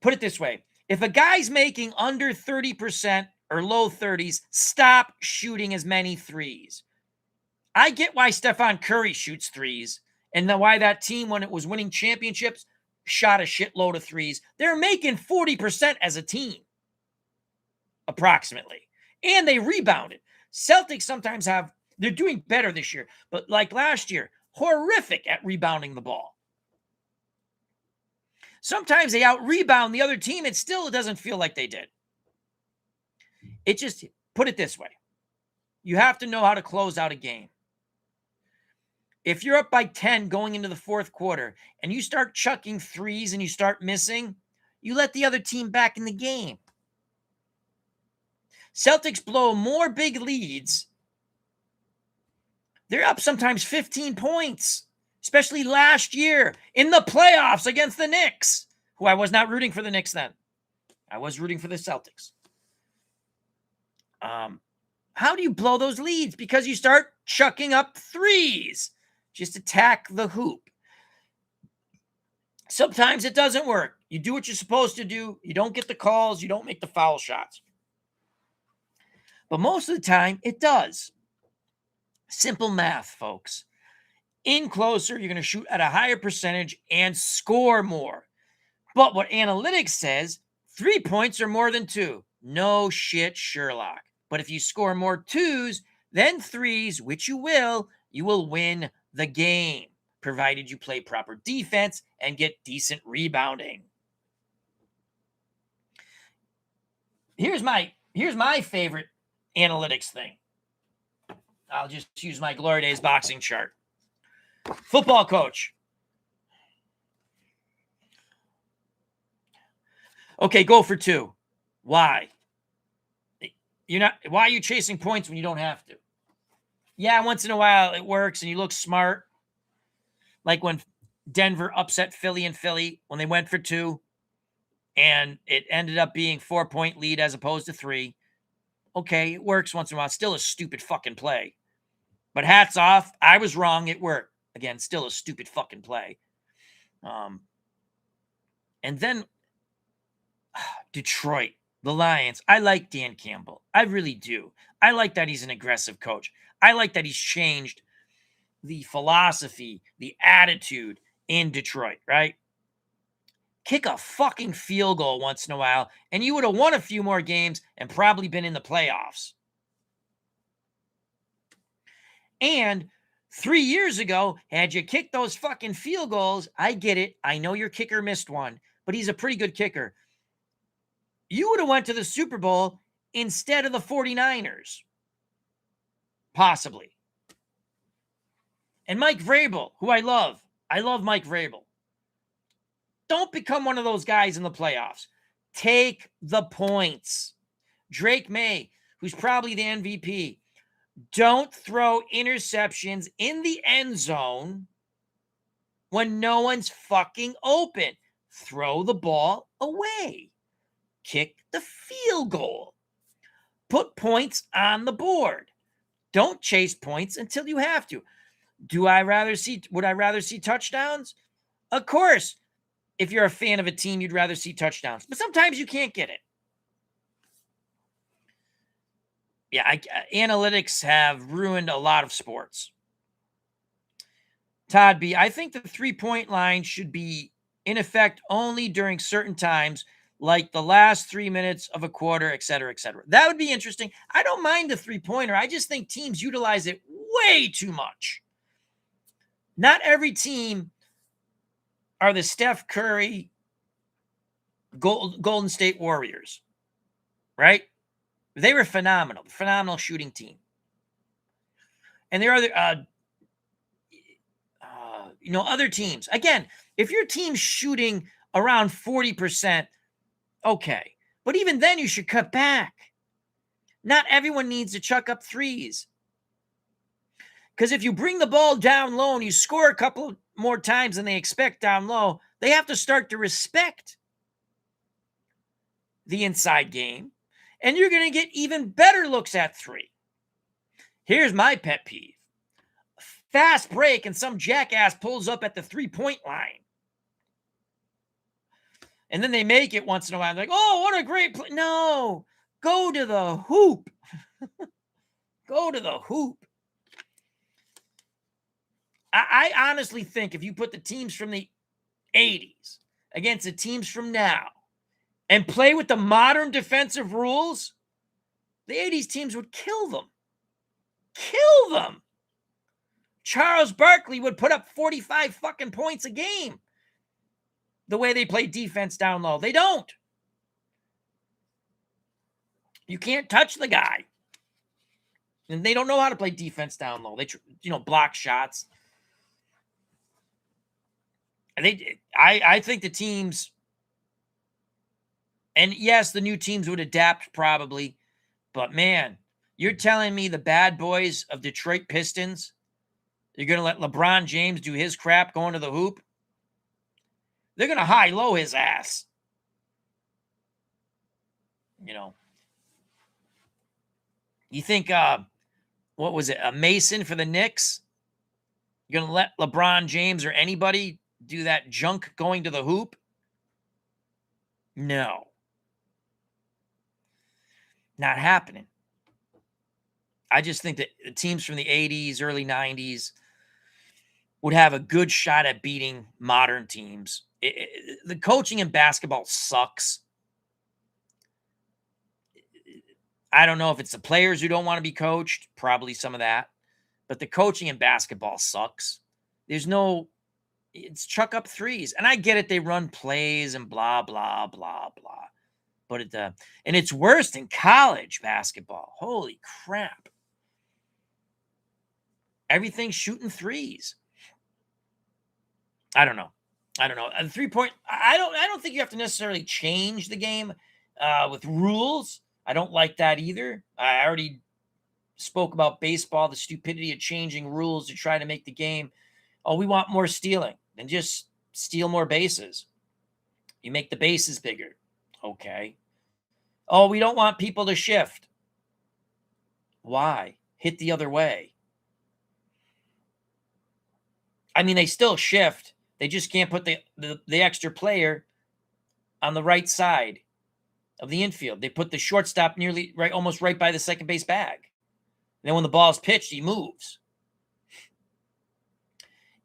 Put it this way. If a guy's making under 30% or low 30s, stop shooting as many threes. I get why Stephen Curry shoots threes and why that team, when it was winning championships, shot a shitload of threes. They're making 40% as a team, approximately. And they rebounded. Celtics sometimes they're doing better this year, but like last year, horrific at rebounding the ball. Sometimes they out-rebound the other team, and still it doesn't feel like they did. Put it this way. You have to know how to close out a game. If you're up by 10 going into the fourth quarter, and you start chucking threes and you start missing, you let the other team back in the game. Celtics blow more big leads. They're up sometimes 15 points. Especially last year in the playoffs against the Knicks, who I was not rooting for the Knicks then. I was rooting for the Celtics. How do you blow those leads? Because you start chucking up threes. Just attack the hoop. Sometimes it doesn't work. You do what you're supposed to do. You don't get the calls. You don't make the foul shots. But most of the time, it does. Simple math, folks. In closer, you're going to shoot at a higher percentage and score more. But what analytics says, 3 points are more than 2. No shit, Sherlock. But if you score more 2s than 3s, which you will win the game, provided you play proper defense and get decent rebounding. Here's my favorite analytics thing. I'll just use my Glory Days boxing chart. Football coach. Okay, go for 2. Why? Why are you chasing points when you don't have to? Yeah, once in a while it works and you look smart. Like when Denver upset Philly in Philly when they went for 2 and it ended up being 4-point lead as opposed to 3. Okay, it works once in a while. Still a stupid fucking play. But hats off. I was wrong. It worked. Again, still a stupid fucking play. And then Detroit, the Lions. I like Dan Campbell. I really do. I like that he's an aggressive coach. I like that he's changed the philosophy, the attitude in Detroit, right? Kick a fucking field goal once in a while, and you would have won a few more games and probably been in the playoffs. And 3 years ago, had you kicked those fucking field goals, I get it. I know your kicker missed one, but he's a pretty good kicker. You would have went to the Super Bowl instead of the 49ers. Possibly. And Mike Vrabel, who I love Mike Vrabel. Don't become one of those guys in the playoffs. Take the points. Drake May, who's probably the MVP. Don't throw interceptions in the end zone when no one's fucking open. Throw the ball away. Kick the field goal. Put points on the board. Don't chase points until you have to. Would I rather see touchdowns? Of course. If you're a fan of a team, you'd rather see touchdowns. But sometimes you can't get it. Yeah, analytics have ruined a lot of sports. Todd B., I think the 3-point line should be in effect only during certain times, like the last 3 minutes of a quarter, et cetera, et cetera. That would be interesting. I don't mind the 3-pointer. I just think teams utilize it way too much. Not every team are the Steph Curry Golden State Warriors, right? They were phenomenal shooting team. And there are other teams. Again, if your team's shooting around 40%, okay. But even then, you should cut back. Not everyone needs to chuck up threes. Because if you bring the ball down low and you score a couple more times than they expect down low, they have to start to respect the inside game. And you're going to get even better looks at three. Here's my pet peeve. Fast break and some jackass pulls up at the 3-point line. And then they make it once in a while. They're like, oh, what a great play. No, go to the hoop. Go to the hoop. I honestly think if you put the teams from the 80s against the teams from now and play with the modern defensive rules, the 80s teams would kill them. Kill them. Charles Barkley would put up 45 fucking points a game the way they play defense down low. They don't. You can't touch the guy. And they don't know how to play defense down low. They, block shots. And I think the teams, and yes, the new teams would adapt probably, but man, you're telling me the bad boys of Detroit Pistons, you're going to let LeBron James do his crap going to the hoop? They're going to high-low his ass. You think, what was it, a Mason for the Knicks? You're going to let LeBron James or anybody do that junk going to the hoop? No. Not happening. I just think that the teams from the 80s, early 90s would have a good shot at beating modern teams. The coaching in basketball sucks. I don't know if it's the players who don't want to be coached, probably some of that, but the coaching in basketball sucks. It's chuck up threes. And I get it. They run plays and blah, blah, blah, blah. But and it's worse in college basketball. Holy crap. Everything's shooting threes. I don't know. A 3-point, I don't think you have to necessarily change the game with rules. I don't like that either. I already spoke about baseball, the stupidity of changing rules to try to make the game. Oh, we want more stealing. Then just steal more bases. You make the bases bigger. Okay. Oh, we don't want people to shift. Why? Hit the other way. I mean, they still shift. They just can't put the extra player on the right side of the infield. They put the shortstop almost right by the second base bag. And then when the ball's pitched, he moves.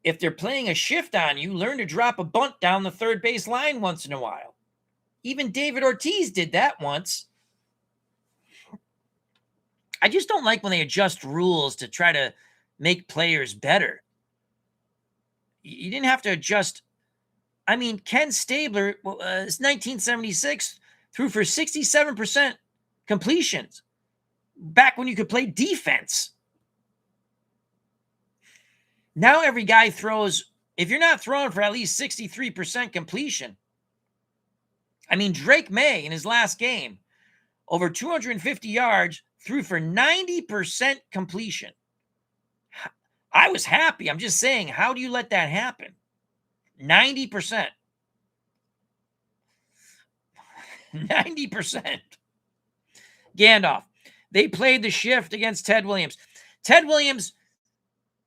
If they're playing a shift on you, learn to drop a bunt down the third base line once in a while. Even David Ortiz did that once. I just don't like when they adjust rules to try to make players better. You didn't have to adjust. I mean, Ken Stabler, it's 1976, threw for 67% completions back when you could play defense. Now every guy throws, if you're not throwing for at least 63% completion. I mean, Drake May in his last game, over 250 yards, threw for 90% completion. I was happy. I'm just saying, how do you let that happen? 90%. 90%. Gandalf. They played the shift against Ted Williams. Ted Williams,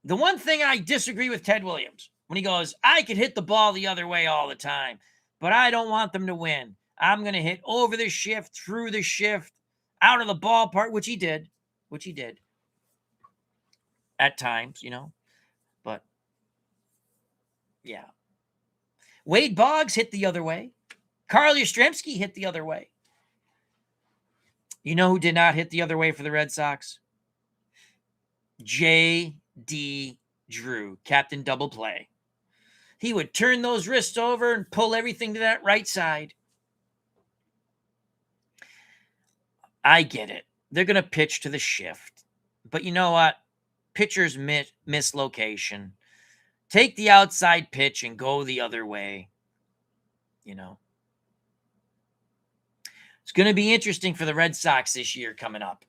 the one thing I disagree with Ted Williams, when he goes, I could hit the ball the other way all the time, but I don't want them to win. I'm going to hit over the shift, through the shift, out of the ballpark, which he did at times, but yeah. Wade Boggs hit the other way. Carl Yastrzemski hit the other way. You know who did not hit the other way for the Red Sox? J.D. Drew, Captain Double Play. He would turn those wrists over and pull everything to that right side. I get it. They're going to pitch to the shift. But you know what? Pitchers miss location. Take the outside pitch and go the other way. It's going to be interesting for the Red Sox this year coming up.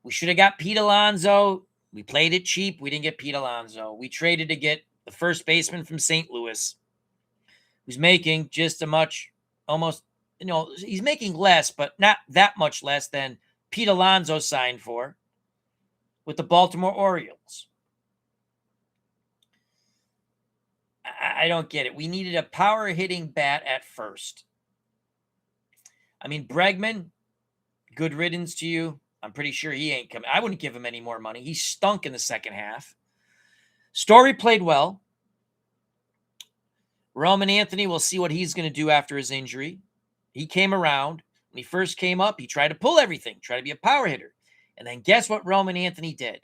We should have got Pete Alonso. We played it cheap. We didn't get Pete Alonso. We traded to get the first baseman from St. Louis, who's making just he's making less, but not that much less than Pete Alonso signed for with the Baltimore Orioles. I don't get it. We needed a power hitting bat at first. I mean, Bregman, good riddance to you. I'm pretty sure he ain't coming. I wouldn't give him any more money. He stunk in the second half. Story played well. Roman Anthony, we'll see what he's going to do after his injury. He came around. When he first came up, he tried to pull everything, try to be a power hitter. And then guess what Roman Anthony did?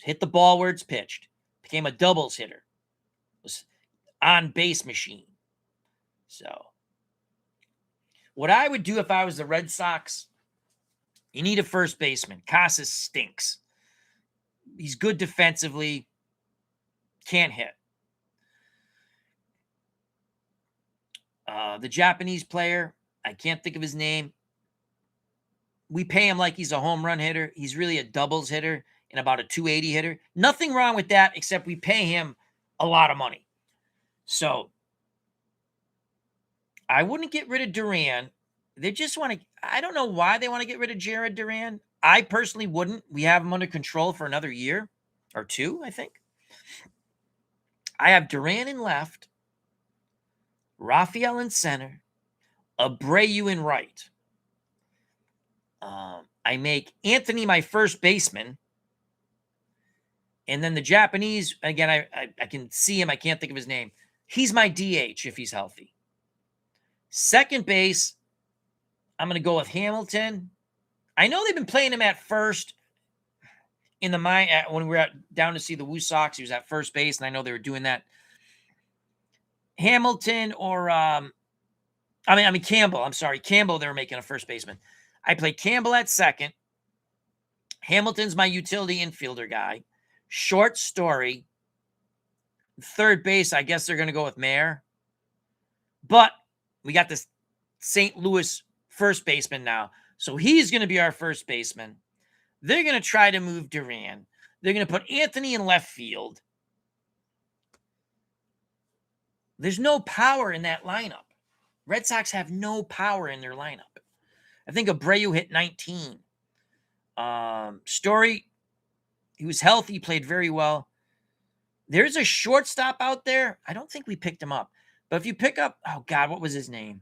Hit the ball where it's pitched. Became a doubles hitter. Was on base machine. So what I would do if I was the Red Sox, you need a first baseman. Casas stinks. He's good defensively. Can't hit. The Japanese player, I can't think of his name. We pay him like he's a home run hitter. He's really a doubles hitter and about a 280 hitter. Nothing wrong with that, except we pay him a lot of money. So I wouldn't get rid of Duran. They just want to, I don't know why they want to get rid of Jared Duran. I personally wouldn't. We have him under control for another year or two, I think. I have Duran in left, Raphael in center, Abreu in right. I make Anthony my first baseman. And then the Japanese, again, I can see him. I can't think of his name. He's my DH if he's healthy. Second base, I'm going to go with Hamilton. I know they've been playing him at first in the when we were down to see the Woo Sox. He was at first base, and I know they were doing that. Hamilton or Campbell. I'm sorry, Campbell. They were making a first baseman. I play Campbell at second. Hamilton's my utility infielder guy. Short Story. Third base, I guess they're going to go with Mayer. But we got this St. Louis first baseman now. So he's going to be our first baseman. They're going to try to move Duran. They're going to put Anthony in left field. There's no power in that lineup. Red Sox have no power in their lineup. I think Abreu hit 19. Story, he was healthy, he played very well. There's a shortstop out there. I don't think we picked him up. But if you pick up, oh God, what was his name?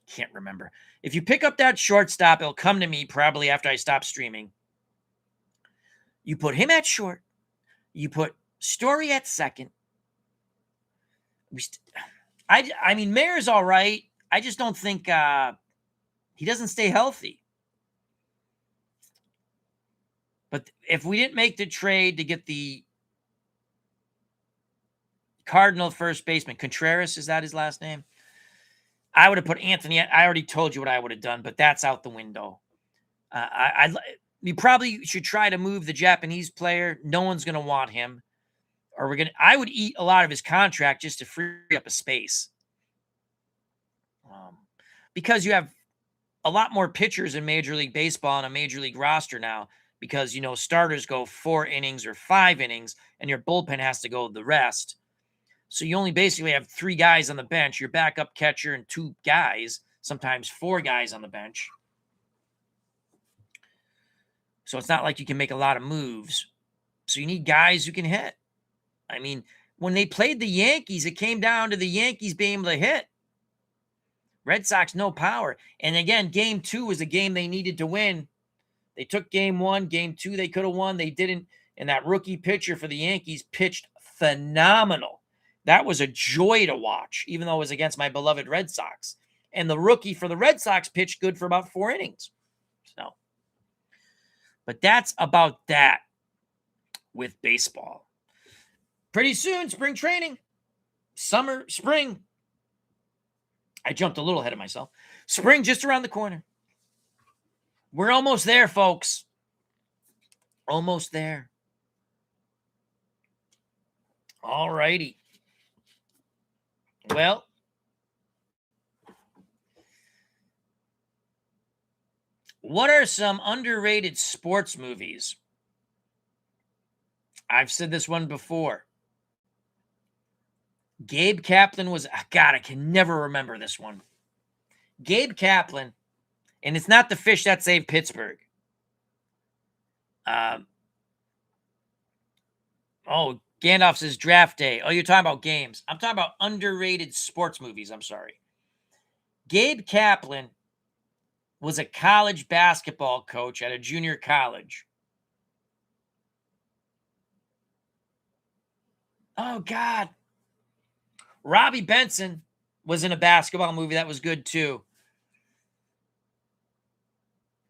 Can't remember. If you pick up that shortstop, it'll come to me probably after I stop streaming. You put him at short. You put Story at second. I mean, Mayer's all right. I just don't think he doesn't stay healthy. But if we didn't make the trade to get the Cardinal first baseman, Contreras, is that his last name? I would have put Anthony. I already told you what I would have done, but that's out the window. We probably should try to move the Japanese player. No one's going to want him. Or I would eat a lot of his contract just to free up a space. Because you have a lot more pitchers in Major League Baseball on a Major League roster now because, starters go 4 innings or 5 innings, and your bullpen has to go the rest. So you only basically have 3 guys on the bench, your backup catcher and 2 guys, sometimes 4 guys on the bench. So it's not like you can make a lot of moves. So you need guys who can hit. I mean, when they played the Yankees, it came down to the Yankees being able to hit. Red Sox, no power. And again, game 2 was a game they needed to win. They took game 1. Game 2, they could have won. They didn't. And that rookie pitcher for the Yankees pitched phenomenal. That was a joy to watch, even though it was against my beloved Red Sox. And the rookie for the Red Sox pitched good for about 4 innings. So, but that's about that with baseball. Pretty soon, spring training, summer, spring. I jumped a little ahead of myself. Spring just around the corner. We're almost there, folks. Almost there. All righty. Well, what are some underrated sports movies? I've said this one before. Gabe Kaplan was, God, I can never remember this one. Gabe Kaplan, and it's not the fish that saved Pittsburgh. Gandalf says Draft Day. Oh, you're talking about games. I'm talking about underrated sports movies. I'm sorry. Gabe Kaplan was a college basketball coach at a junior college. Oh, God. Robbie Benson was in a basketball movie that was good, too.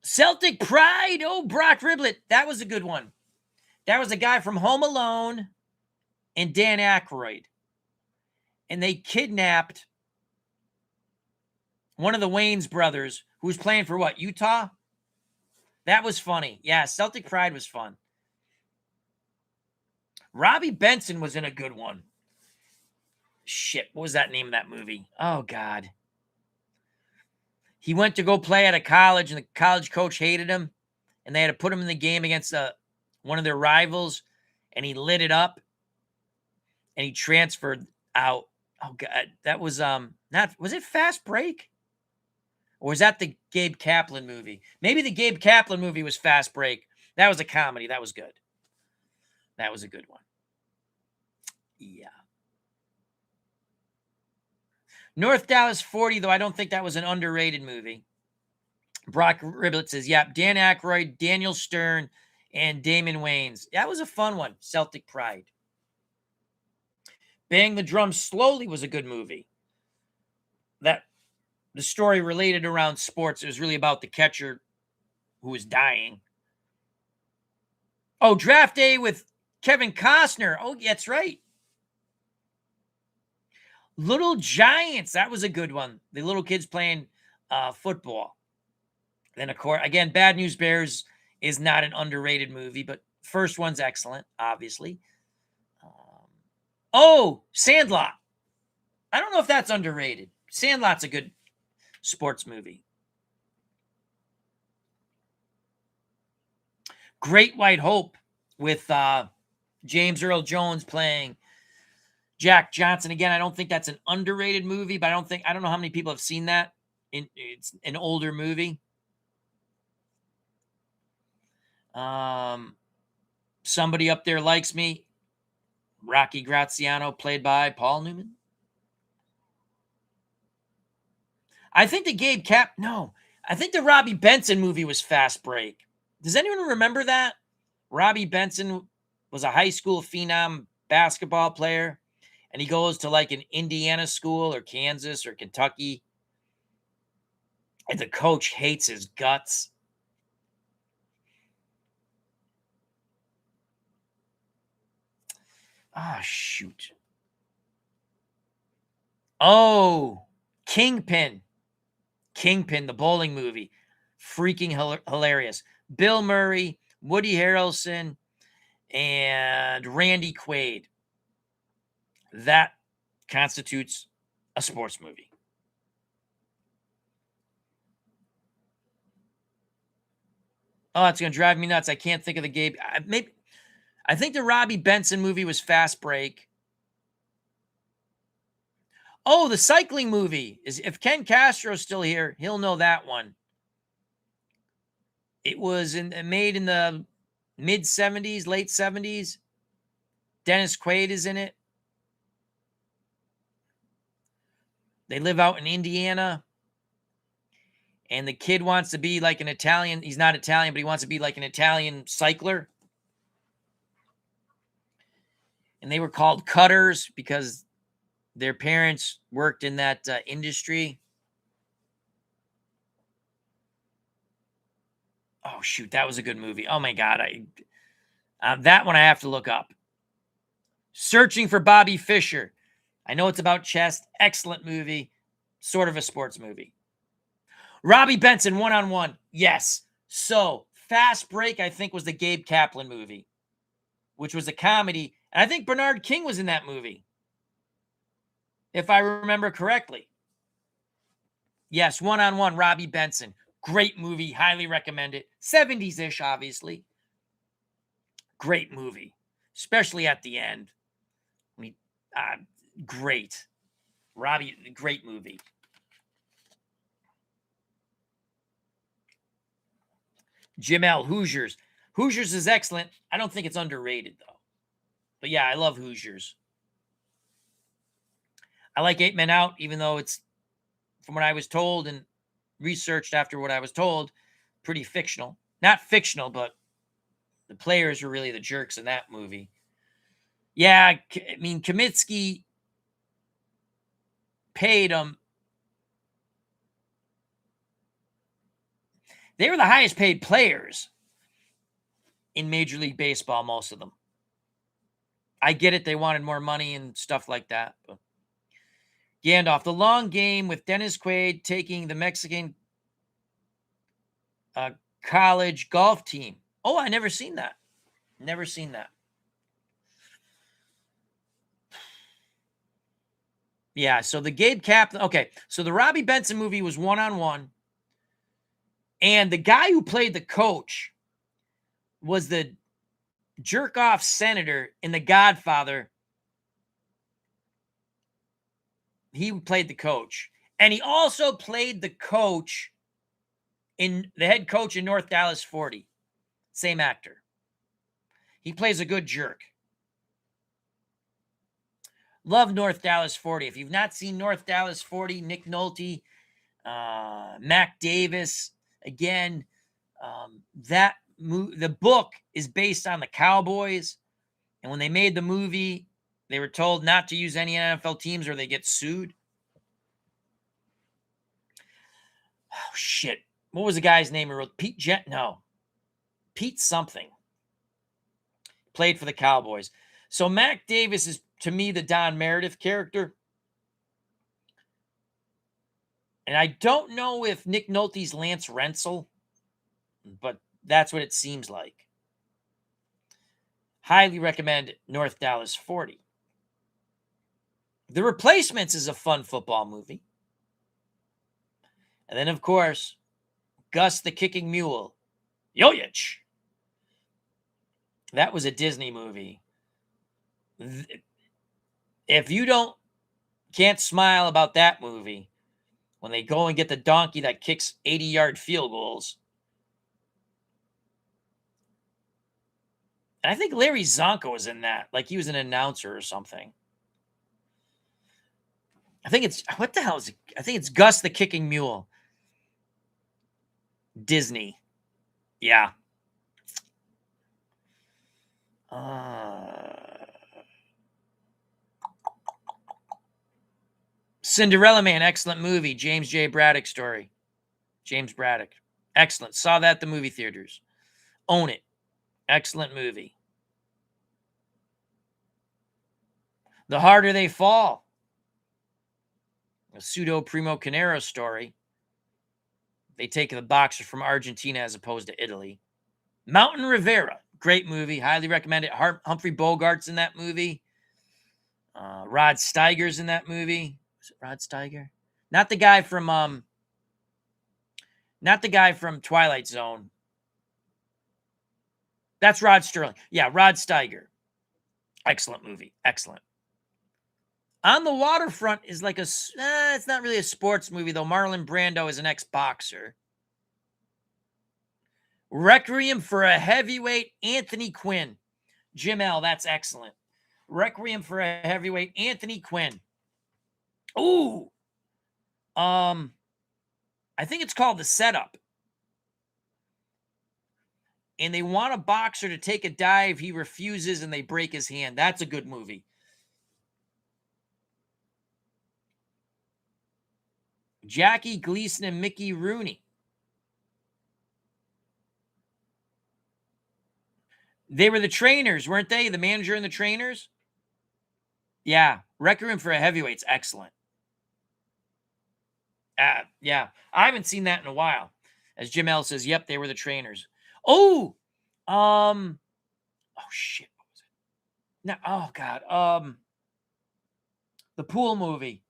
Celtic Pride. Oh, Brock Riblet. That was a good one. That was a guy from Home Alone and Dan Aykroyd. And they kidnapped one of the Wayans brothers who was playing for what, Utah? That was funny. Yeah, Celtic Pride was fun. Robbie Benson was in a good one. Shit, what was that name of that movie? Oh, God. He went to go play at a college, and the college coach hated him, and they had to put him in the game against one of their rivals, and he lit it up, and he transferred out. Oh, God. That was, was it Fast Break? Or was that the Gabe Kaplan movie? Maybe the Gabe Kaplan movie was Fast Break. That was a comedy. That was good. That was a good one. Yeah. North Dallas 40, though, I don't think that was an underrated movie. Brock Riblet says, yep, Dan Aykroyd, Daniel Stern, and Damon Wayans. That was a fun one. Celtic Pride. Bang the Drum Slowly was a good movie. The story related around sports. It was really about the catcher who was dying. Oh, Draft Day with Kevin Costner. Oh, that's right. Little Giants. That was a good one. The little kids playing football. Then, of course, again, Bad News Bears is not an underrated movie, but first one's excellent, obviously. Sandlot. I don't know if that's underrated. Sandlot's a good sports movie. Great White Hope with James Earl Jones playing Jack Johnson. Again, I don't think that's an underrated movie, but I don't know how many people have seen that. It's an older movie. Somebody Up There Likes Me. Rocky Graziano, played by Paul Newman. I think I think the Robbie Benson movie was Fast Break. Does anyone remember that? Robbie Benson was a high school phenom basketball player, and he goes to like an Indiana school or Kansas or Kentucky, and the coach hates his guts. Ah, shoot. Oh, Kingpin, the bowling movie. Freaking hilarious. Bill Murray, Woody Harrelson, and Randy Quaid. That constitutes a sports movie. Oh, it's going to drive me nuts. I can't think of the Gabe. I think the Robbie Benson movie was Fast Break. Oh, the cycling movie is, if Ken Castro's still here, he'll know that one. It was made in the mid 70s, late 70s. Dennis Quaid is in it. They live out in Indiana. And the kid wants to be like an Italian. He's not Italian, but he wants to be like an Italian cycler. And they were called cutters because their parents worked in that industry. Oh, shoot. That was a good movie. Oh, my God. That one I have to look up. Searching for Bobby Fischer. I know it's about chess. Excellent movie. Sort of a sports movie. Robbie Benson, one-on-one. Yes. So, Fast Break, I think, was the Gabe Kaplan movie, which was a comedy. And I think Bernard King was in that movie, if I remember correctly. Yes, one-on-one, Robbie Benson. Great movie. Highly recommend it. 70s-ish, obviously. Great movie, especially at the end. Great. Robbie, great movie. Jim L. Hoosiers. Hoosiers is excellent. I don't think it's underrated, though. But yeah, I love Hoosiers. I like 8 Men Out, even though it's, from what I was told and researched after what I was told, pretty fictional. Not fictional, but the players were really the jerks in that movie. Yeah, I mean, Comiskey paid them. They were the highest paid players in Major League Baseball, most of them. I get it. They wanted more money and stuff like that. But Gandalf, The Long Game with Dennis Quaid taking the Mexican college golf team. Oh, I never seen that. Never seen that. Yeah, so the Gabe Kaplan. Okay, so the Robbie Benson movie was one-on-one. And the guy who played the coach was the jerk-off senator in The Godfather. He played the coach. And he also played the coach in the head coach in North Dallas 40. Same actor. He plays a good jerk. Love North Dallas 40. If you've not seen North Dallas 40, Nick Nolte, Mac Davis, again, the book is based on the Cowboys. And when they made the movie, they were told not to use any NFL teams or they get sued. Oh, shit. What was the guy's name who wrote? Pete something. Played for the Cowboys. So Mac Davis is, to me, the Don Meredith character. And I don't know if Nick Nolte's Lance Rensel, but that's what it seems like. Highly recommend North Dallas 40. The Replacements is a fun football movie. And then, of course, Gus the Kicking Mule. Yoyich. That was a Disney movie. If you can't smile about that movie, when they go and get the donkey that kicks 80-yard field goals. And I think Larry Zonka was in that. Like he was an announcer or something. I think it's, what the hell is it? I think it's Gus the Kicking Mule. Disney. Yeah. Cinderella Man, excellent movie. James J. Braddock story. James Braddock. Excellent. Saw that at the movie theaters. Own it. Excellent movie. The Harder They Fall. A pseudo Primo Carnera story. They take the boxer from Argentina as opposed to Italy. Mountain Rivera. Great movie. Highly recommend it. Humphrey Bogart's in that movie. Rod Steiger's in that movie. Is it Rod Steiger? Not the guy from Twilight Zone. That's Rod Sterling. Yeah, Rod Steiger. Excellent movie. Excellent. On the Waterfront is like it's not really a sports movie, though. Marlon Brando is an ex-boxer. Requiem for a Heavyweight, Anthony Quinn. Jim L., that's excellent. Requiem for a Heavyweight, Anthony Quinn. Ooh. I think it's called The Setup. And they want a boxer to take a dive. He refuses, and they break his hand. That's a good movie. Jackie Gleason and Mickey Rooney. They were the trainers, weren't they? The manager and the trainers? Yeah. Requiem for a Heavyweight's excellent. Yeah. I haven't seen that in a while. As Jim L. says, yep, they were the trainers. Oh, shit. What was it? No, oh God. The Pool movie.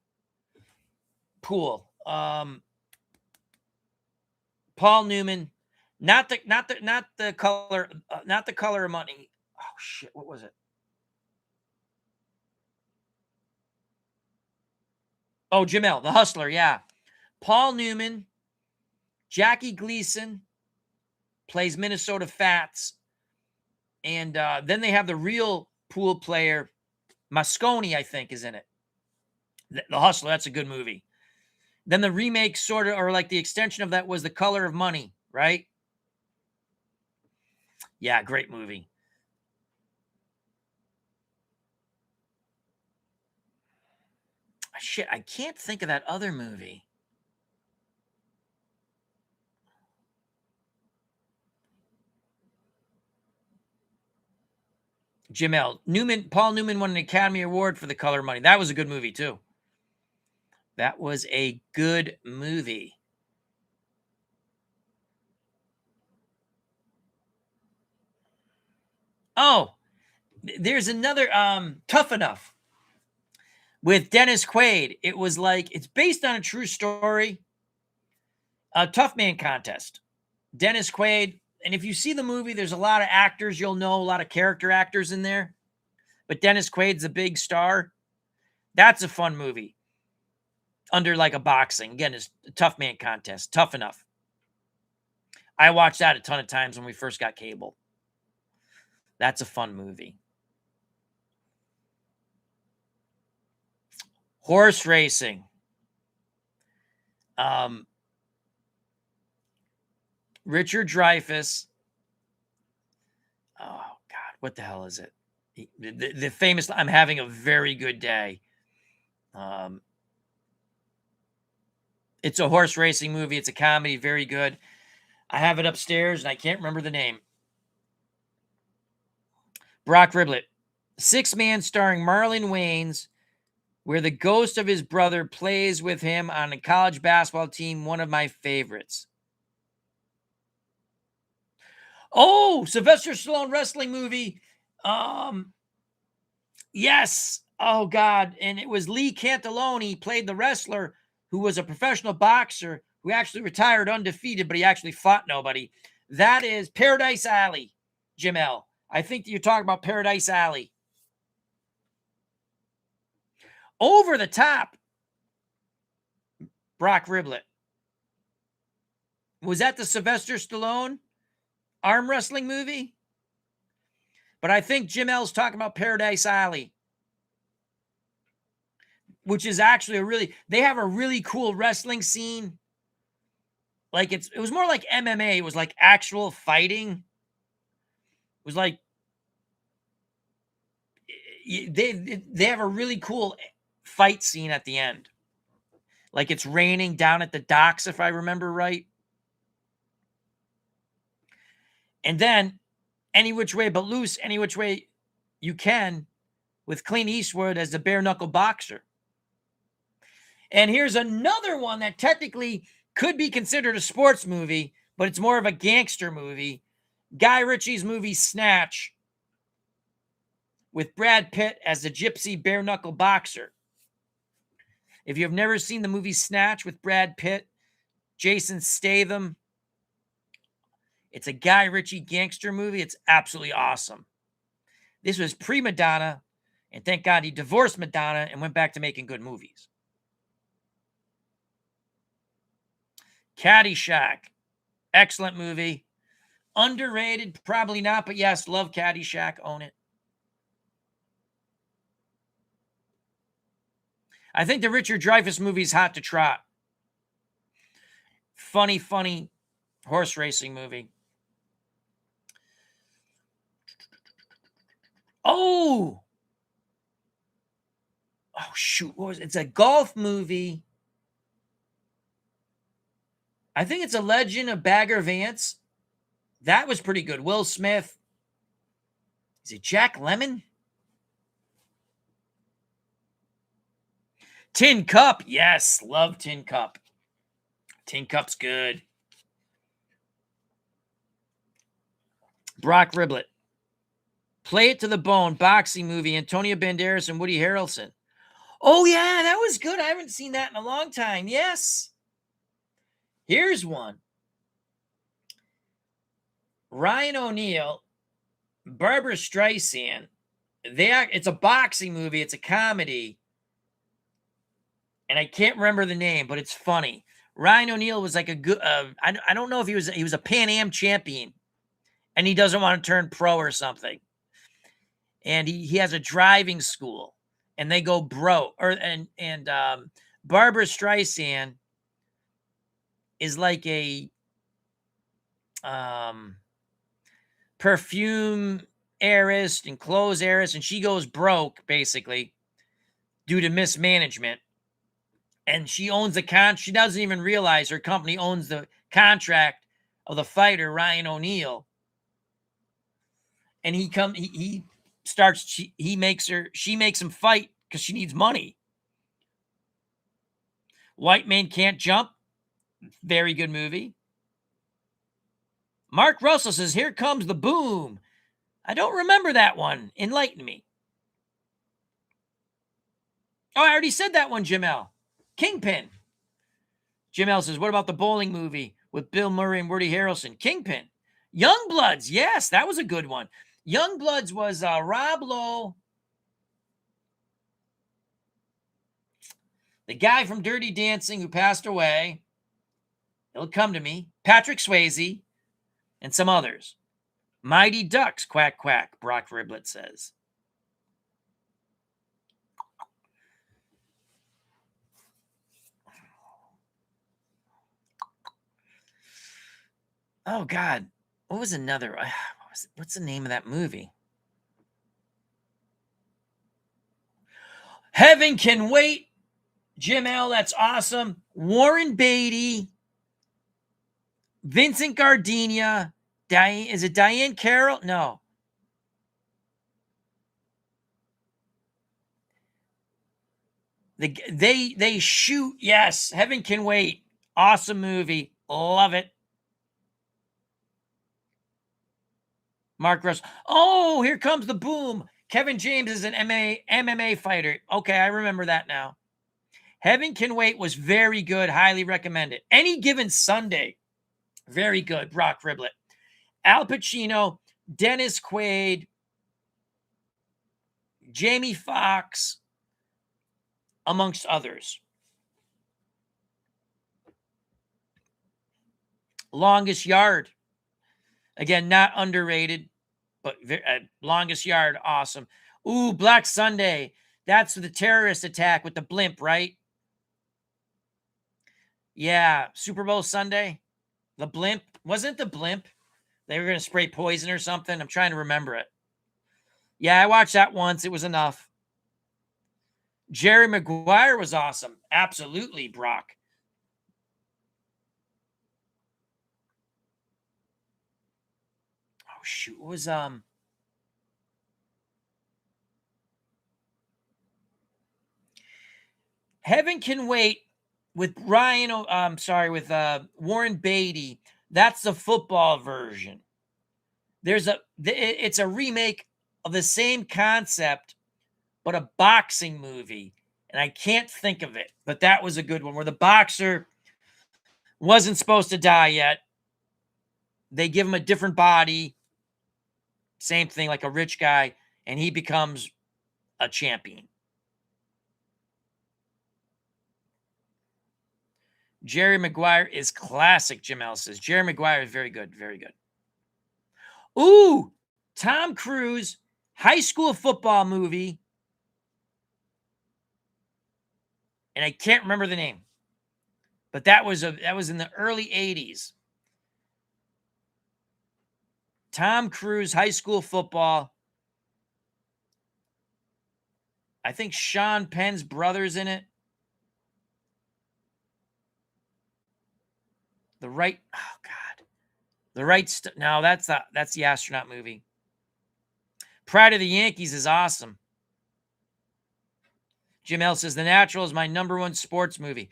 Pool. Paul Newman. Not the color, not the Color of Money. Oh shit, what was it? Oh, Jamel, The Hustler, yeah. Paul Newman, Jackie Gleason plays Minnesota Fats. And then they have the real pool player, Mosconi, I think, is in it. The Hustler, that's a good movie. Then the remake sort of, or like the extension of that was The Color of Money, right? Yeah, great movie. Shit, I can't think of that other movie. Jamel. Paul Newman won an Academy Award for The Color of Money. That was a good movie, too. That was a good movie. Oh, there's another Tough Enough with Dennis Quaid. It was like, it's based on a true story. A Tough Man Contest. Dennis Quaid. And if you see the movie, there's a lot of actors you'll know, a lot of character actors in there. But Dennis Quaid's a big star. That's a fun movie. Under like a boxing. Again, it's a Tough Man Contest. Tough Enough. I watched that a ton of times when we first got cable. That's a fun movie. Horse racing. Richard Dreyfuss. Oh, God. What the hell is it? The famous, I'm having a very good day. It's a horse racing movie. It's a comedy. Very good. I have it upstairs, and I can't remember the name. Brock Riblet. 6 Man starring Marlon Wayans, where the ghost of his brother plays with him on a college basketball team. One of my favorites. Oh, Sylvester Stallone wrestling movie. Yes. Oh, God. And it was Lee Cantalone played the wrestler who was a professional boxer who actually retired undefeated, but he actually fought nobody. That is Paradise Alley, Jim L. I think you're talking about Paradise Alley. Over the Top. Brock Riblet. Was that the Sylvester Stallone arm wrestling movie? But I think Jim L's talking about Paradise Alley, which is actually they have a really cool wrestling scene. Like it was more like MMA. It was like actual fighting. It was like they have a really cool fight scene at the end. Like it's raining down at the docks, if I remember right. And then Any Which Way But Loose, Any Which Way You Can, with Clint Eastwood as the bare knuckle boxer. And here's another one that technically could be considered a sports movie, but it's more of a gangster movie. Guy Ritchie's movie Snatch, with Brad Pitt as the gypsy bare knuckle boxer. If you have never seen the movie Snatch with Brad Pitt, Jason Statham, It's a Guy Ritchie gangster movie. It's absolutely awesome. This was pre-Madonna, and thank God he divorced Madonna and went back to making good movies. Caddyshack. Excellent movie. Underrated, probably not, but yes, love Caddyshack. Own it. I think the Richard Dreyfuss movie is Hot to Trot. Funny horse racing movie. Oh, shoot. What was it? It's a golf movie. I think it's A Legend of Bagger Vance. That was pretty good. Will Smith. Is it Jack Lemmon? Tin Cup. Yes, love Tin Cup. Tin Cup's good. Brock Riblet. Play It to the Bone, boxing movie, Antonio Banderas and Woody Harrelson. Oh, yeah, that was good. I haven't seen that in a long time. Yes. Here's one. Ryan O'Neal, Barbara Streisand. It's a boxing movie. It's a comedy. And I can't remember the name, but it's funny. Ryan O'Neal was like a good, I don't know if he was a Pan Am champion, and he doesn't want to turn pro or something. And he has a driving school, and they go broke. Barbara Streisand is like a perfume heiress and clothes heiress, and she goes broke basically due to mismanagement. And she owns she doesn't even realize her company owns the contract of the fighter Ryan O'Neal. And she makes him fight because she needs money. White Man Can't Jump. Very good movie. Mark Russell says, Here Comes the Boom. I don't remember that one. Enlighten me. Oh, I already said that one, Jamel. Kingpin. Jamel says, what about the bowling movie with Bill Murray and Woody Harrelson? Kingpin. Youngbloods. Yes, that was a good one. Youngbloods was Rob Lowe, the guy from Dirty Dancing who passed away. It'll come to me. Patrick Swayze and some others. Mighty Ducks. Quack, quack. Brock Riblet says. Oh, God. What was another? What's the name of that movie? Heaven Can Wait. Jim L. That's awesome. Warren Beatty. Vincent Gardenia. Is it Diane Carroll? No. They shoot. Yes. Heaven Can Wait. Awesome movie. Love it. Mark Russell. Oh, Here Comes the Boom. Kevin James is an MMA fighter. Okay, I remember that now. Heaven Can Wait was very good. Highly recommend it. Any Given Sunday. Very good. Brock Riblet. Al Pacino, Dennis Quaid, Jamie Foxx, amongst others. Longest Yard. Again, not underrated, but Longest Yard, awesome. Ooh, Black Sunday. That's the terrorist attack with the blimp, right? Yeah, Super Bowl Sunday. The blimp. Wasn't it the blimp? They were going to spray poison or something. I'm trying to remember it. Yeah, I watched that once. It was enough. Jerry Maguire was awesome. Absolutely, Brock. Oh, shoot. What was, Heaven Can Wait with with Warren Beatty. That's the football version. It's a remake of the same concept, but a boxing movie. And I can't think of it, but that was a good one where the boxer wasn't supposed to die yet. they give him a different body, same thing like a rich guy, and he becomes a champion. Jerry Maguire is classic, Jim L says. Jerry Maguire is very good, very good. Ooh, Tom Cruise, high school football movie. And I can't remember the name. But that was in the early 80s. Tom Cruise, high school football. I think Sean Penn's brother's in it. The right, oh God. The right, no, that's the astronaut movie. Pride of the Yankees is awesome. Jim L says, The Natural is my #1 sports movie.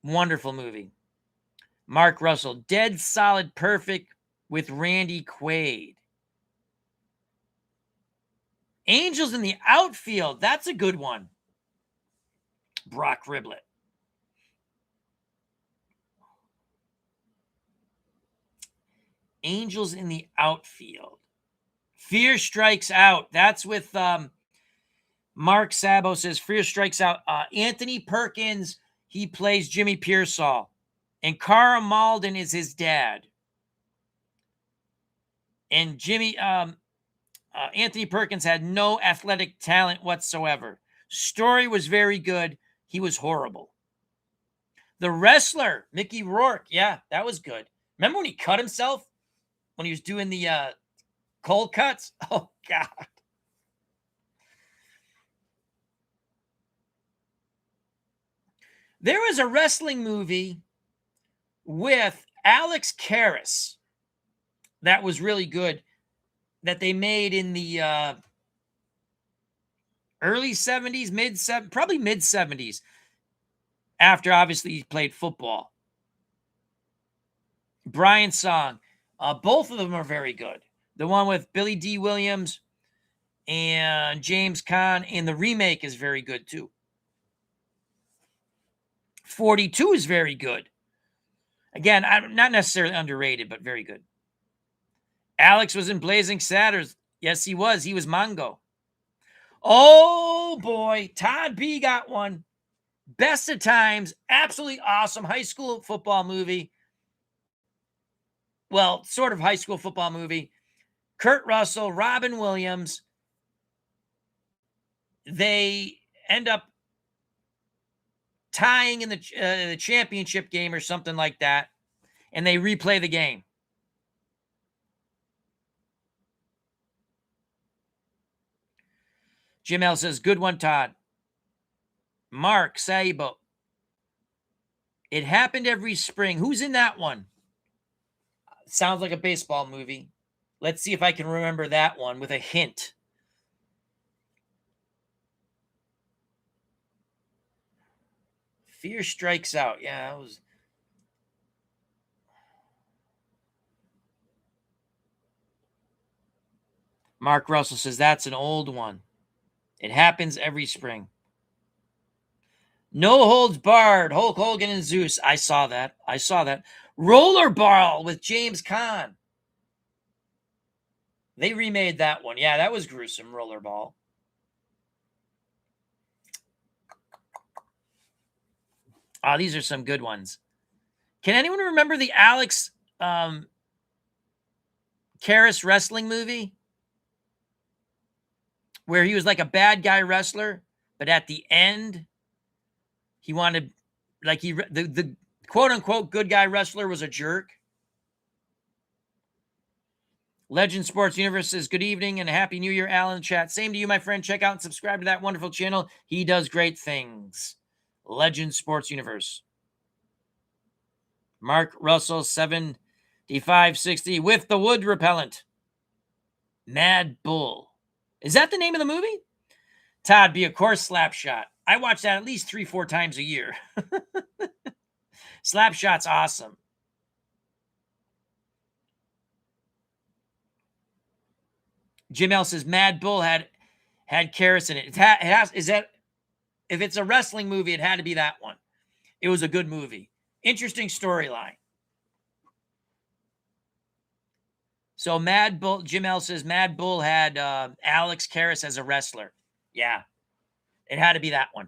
Wonderful movie. Mark Russell, Dead Solid Perfect with Randy Quaid. Angels in the Outfield. That's a good one. Brock Riblet. Angels in the Outfield. Fear Strikes Out. That's with Mark Sabo says Fear Strikes Out. Anthony Perkins, he plays Jimmy Pearsall. And Cara Malden is his dad. And Anthony Perkins had no athletic talent whatsoever. Story was very good. He was horrible. The Wrestler, Mickey Rourke. Yeah, that was good. Remember when he cut himself? When he was doing the cold cuts? Oh, God. There was a wrestling movie with Alex Karras that was really good that they made in the early 70s, probably mid 70s, after obviously he played football. Brian Song. Both of them are very good. The one with Billy D. Williams and James Caan, and the remake is very good too. 42 is very good. Again, I'm not necessarily underrated, but very good. Alex was in Blazing Saddles. Yes, he was. He was Mongo. Oh, boy. Todd B got one. Best of Times. Absolutely awesome high school football movie. Well, sort of high school football movie. Kurt Russell, Robin Williams. They end up tying in the championship game or something like that, and they replay the game. Jim L says, good one, Todd. Mark Saibo. It Happened Every Spring. Who's in that one? Sounds like a baseball movie. Let's see if I can remember that one with a hint. Fear Strikes Out. Yeah, that was... Mark Russell says that's an old one. It Happens Every Spring. No Holds Barred. Hulk Hogan and Zeus. I saw that. Rollerball with James Caan. They remade that one. Yeah, that was gruesome. Rollerball. Oh, these are some good ones. Can anyone remember the Alex Karras wrestling movie? Where he was like a bad guy wrestler, but at the end, he wanted, like, the quote unquote good guy wrestler was a jerk. Legend Sports Universe says, good evening and Happy New Year, Alan, chat. Same to you, my friend. Check out and subscribe to that wonderful channel. He does great things. Legend Sports Universe. Mark Russell, 7560 with the wood repellent. Mad Bull. Is that the name of the movie? Todd B, of course, Slapshot. I watch that at least 3-4 times a year. Slapshot's awesome. Jim L says Mad Bull had Karras in it. If it's a wrestling movie, it had to be that one. It was a good movie. Interesting storyline. So Mad Bull, Jim L says Mad Bull had Alex Karras as a wrestler. Yeah, it had to be that one.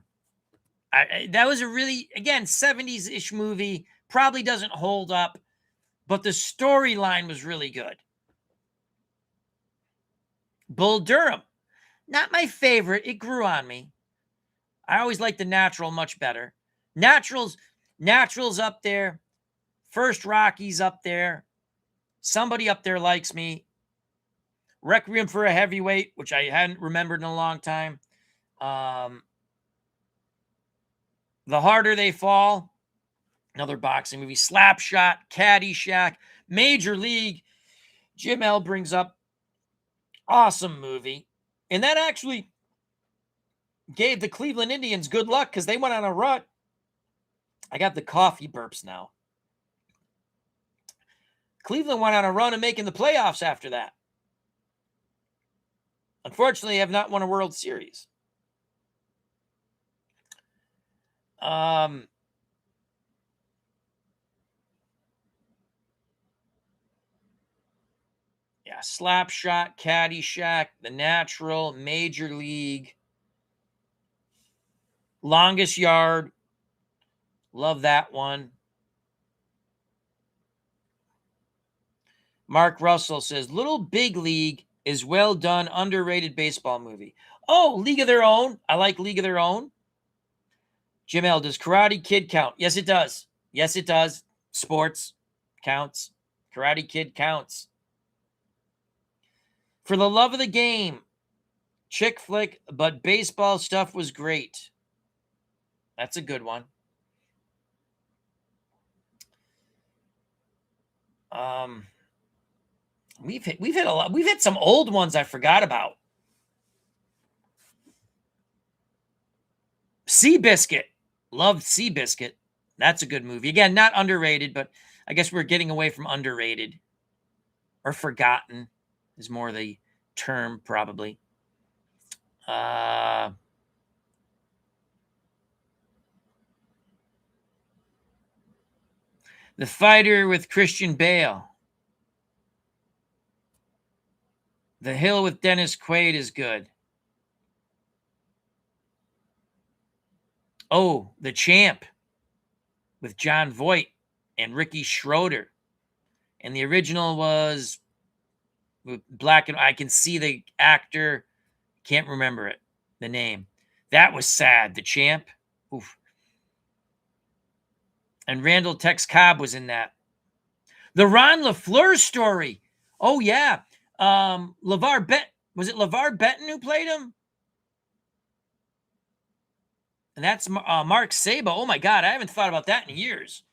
That was a really, again, 70s-ish movie. Probably doesn't hold up, but the storyline was really good. Bull Durham, not my favorite. It grew on me. I always liked The Natural much better. Natural's up there. First Rocky's up there. Somebody up there likes me. Requiem for a Heavyweight, which I hadn't remembered in a long time. The Harder They Fall, another boxing movie. Slapshot, Caddyshack, Major League. Jim L brings up awesome movie. And that actually gave the Cleveland Indians good luck because they went on a run. I got the coffee burps now. Cleveland went on a run of making the playoffs after that. Unfortunately, have not won a World Series. Yeah, Slapshot, Caddyshack, The Natural, Major League, Longest Yard. Love that one. Mark Russell says, Little Big League is well done, underrated baseball movie. Oh, League of Their Own. I like League of Their Own. Jim L, does Karate Kid count? Yes, it does. Yes, it does. Sports counts. Karate Kid counts. For the Love of the Game, chick flick, but baseball stuff was great. That's a good one. We've hit a lot. We've hit some old ones I forgot about. Seabiscuit. Loved Seabiscuit. That's a good movie. Again, not underrated, but I guess we're getting away from underrated. Or forgotten is more the term, probably. The Fighter with Christian Bale. The Hill with Dennis Quaid is good. Oh, The Champ with John Voight and Ricky Schroeder. And the original was black and I can see the actor. Can't remember it, the name. That was sad. The Champ. Oof. And Randall Tex Cobb was in that. The Ron LaFleur story. Oh, yeah. LeVar Benton. Was it LeVar Benton who played him? And that's Mark Sabo. Oh, my God. I haven't thought about that in years.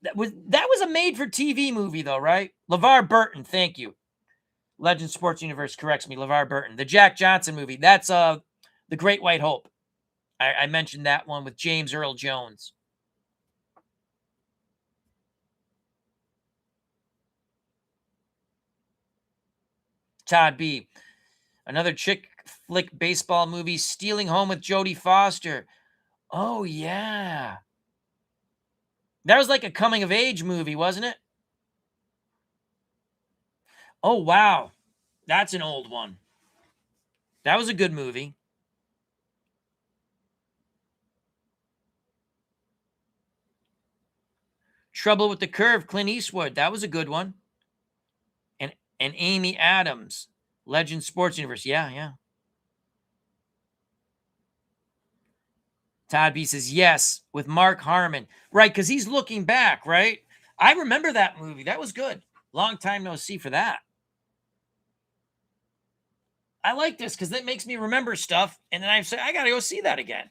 That was a made-for-TV movie, though, right? LeVar Burton. Thank you. Legend Sports Universe corrects me. LeVar Burton. The Jack Johnson movie. That's The Great White Hope. I mentioned that one with James Earl Jones. Todd B. Another chick flick baseball movie, Stealing Home with Jodie Foster. Oh, yeah. That was like a coming-of-age movie, wasn't it? Oh, wow. That's an old one. That was a good movie. Trouble with the Curve, Clint Eastwood. That was a good one. And Amy Adams, Legend Sports Universe. Yeah. Todd B says, yes, with Mark Harmon. Right, because he's looking back, right? I remember that movie. That was good. Long time no see for that. I like this because it makes me remember stuff. And then I say, I got to go see that again.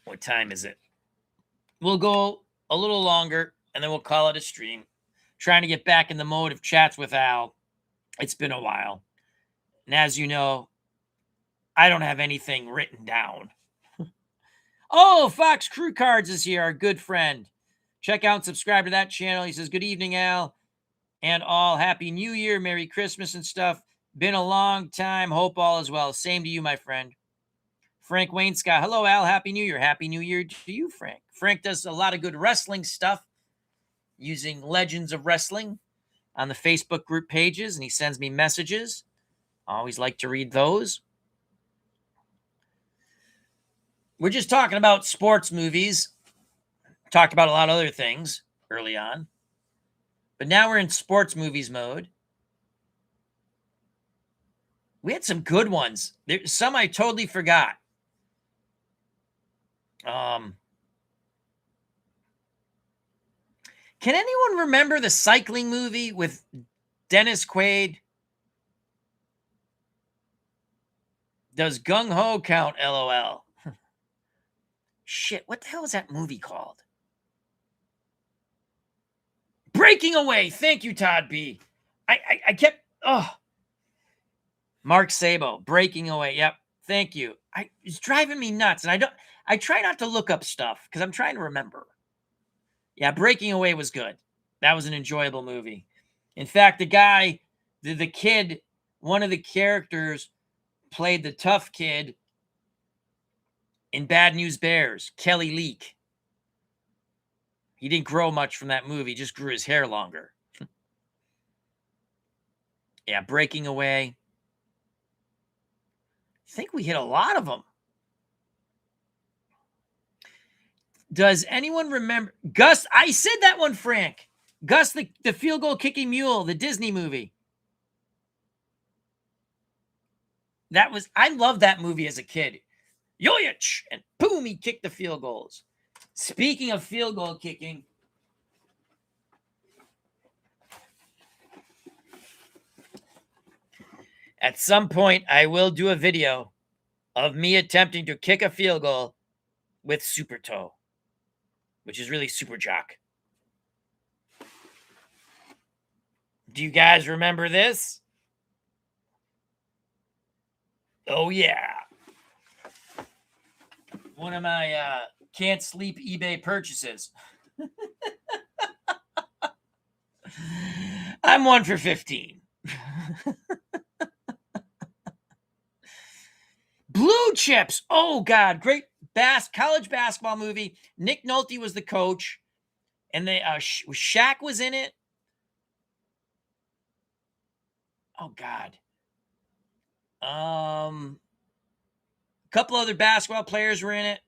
What time is it? We'll go a little longer and then we'll call it a stream. Trying to get back in the mode of chats with Al. It's been a while. And as you know, I don't have anything written down. Oh, Fox Crew Cards is here, our good friend. Check out and subscribe to that channel. He says, good evening, Al, and all. Happy New Year, Merry Christmas and stuff. Been a long time. Hope all is well. Same to you, my friend. Frank Wayne Scott. Hello, Al. Happy New Year. Happy New Year to you, Frank. Frank does a lot of good wrestling stuff. using Legends of Wrestling on the Facebook group pages, and he sends me messages. I always like to read those. We're just talking about sports movies. Talked about a lot of other things early on. But now we're in sports movies mode. We had some good ones. There's some I totally forgot. Can anyone remember the cycling movie with Dennis Quaid? Does Gung Ho count? LOL. Shit, what the hell is that movie called? Breaking Away. Thank you, Todd B. I kept, Mark Sabo, Breaking Away. Yep. Thank you. It's driving me nuts. And I try not to look up stuff because I'm trying to remember. Yeah, Breaking Away was good. That was an enjoyable movie. In fact, the guy, the kid, one of the characters played the tough kid in Bad News Bears, Kelly Leak. He didn't grow much from that movie, just grew his hair longer. Yeah, Breaking Away. I think we hit a lot of them. Does anyone remember Gus? I said that one, Frank. Gus, the field goal kicking mule, the Disney movie. I loved that movie as a kid. Yoyich! And boom, he kicked the field goals. Speaking of field goal kicking, at some point I will do a video of me attempting to kick a field goal with Super Toe, which is really Super Jock. Do you guys remember this? Oh, yeah. One of my can't sleep eBay purchases. I'm 1 for 15. Blue Chips. Oh, God. Great college basketball movie. Nick Nolte was the coach. And Shaq was in it. Oh, God. A couple other basketball players were in it.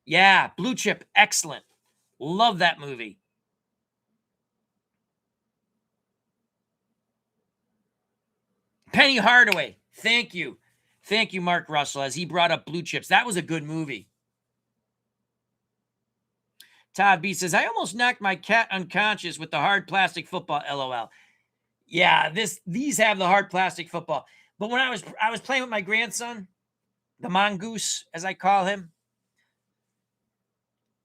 Yeah, Blue Chip. Excellent. Love that movie. Penny Hardaway. Thank you. Thank you, Mark Russell, as he brought up Blue Chips. That was a good movie. Todd B says, I almost knocked my cat unconscious with the hard plastic football, LOL. Yeah, these have the hard plastic football. But when I was playing with my grandson, the mongoose, as I call him,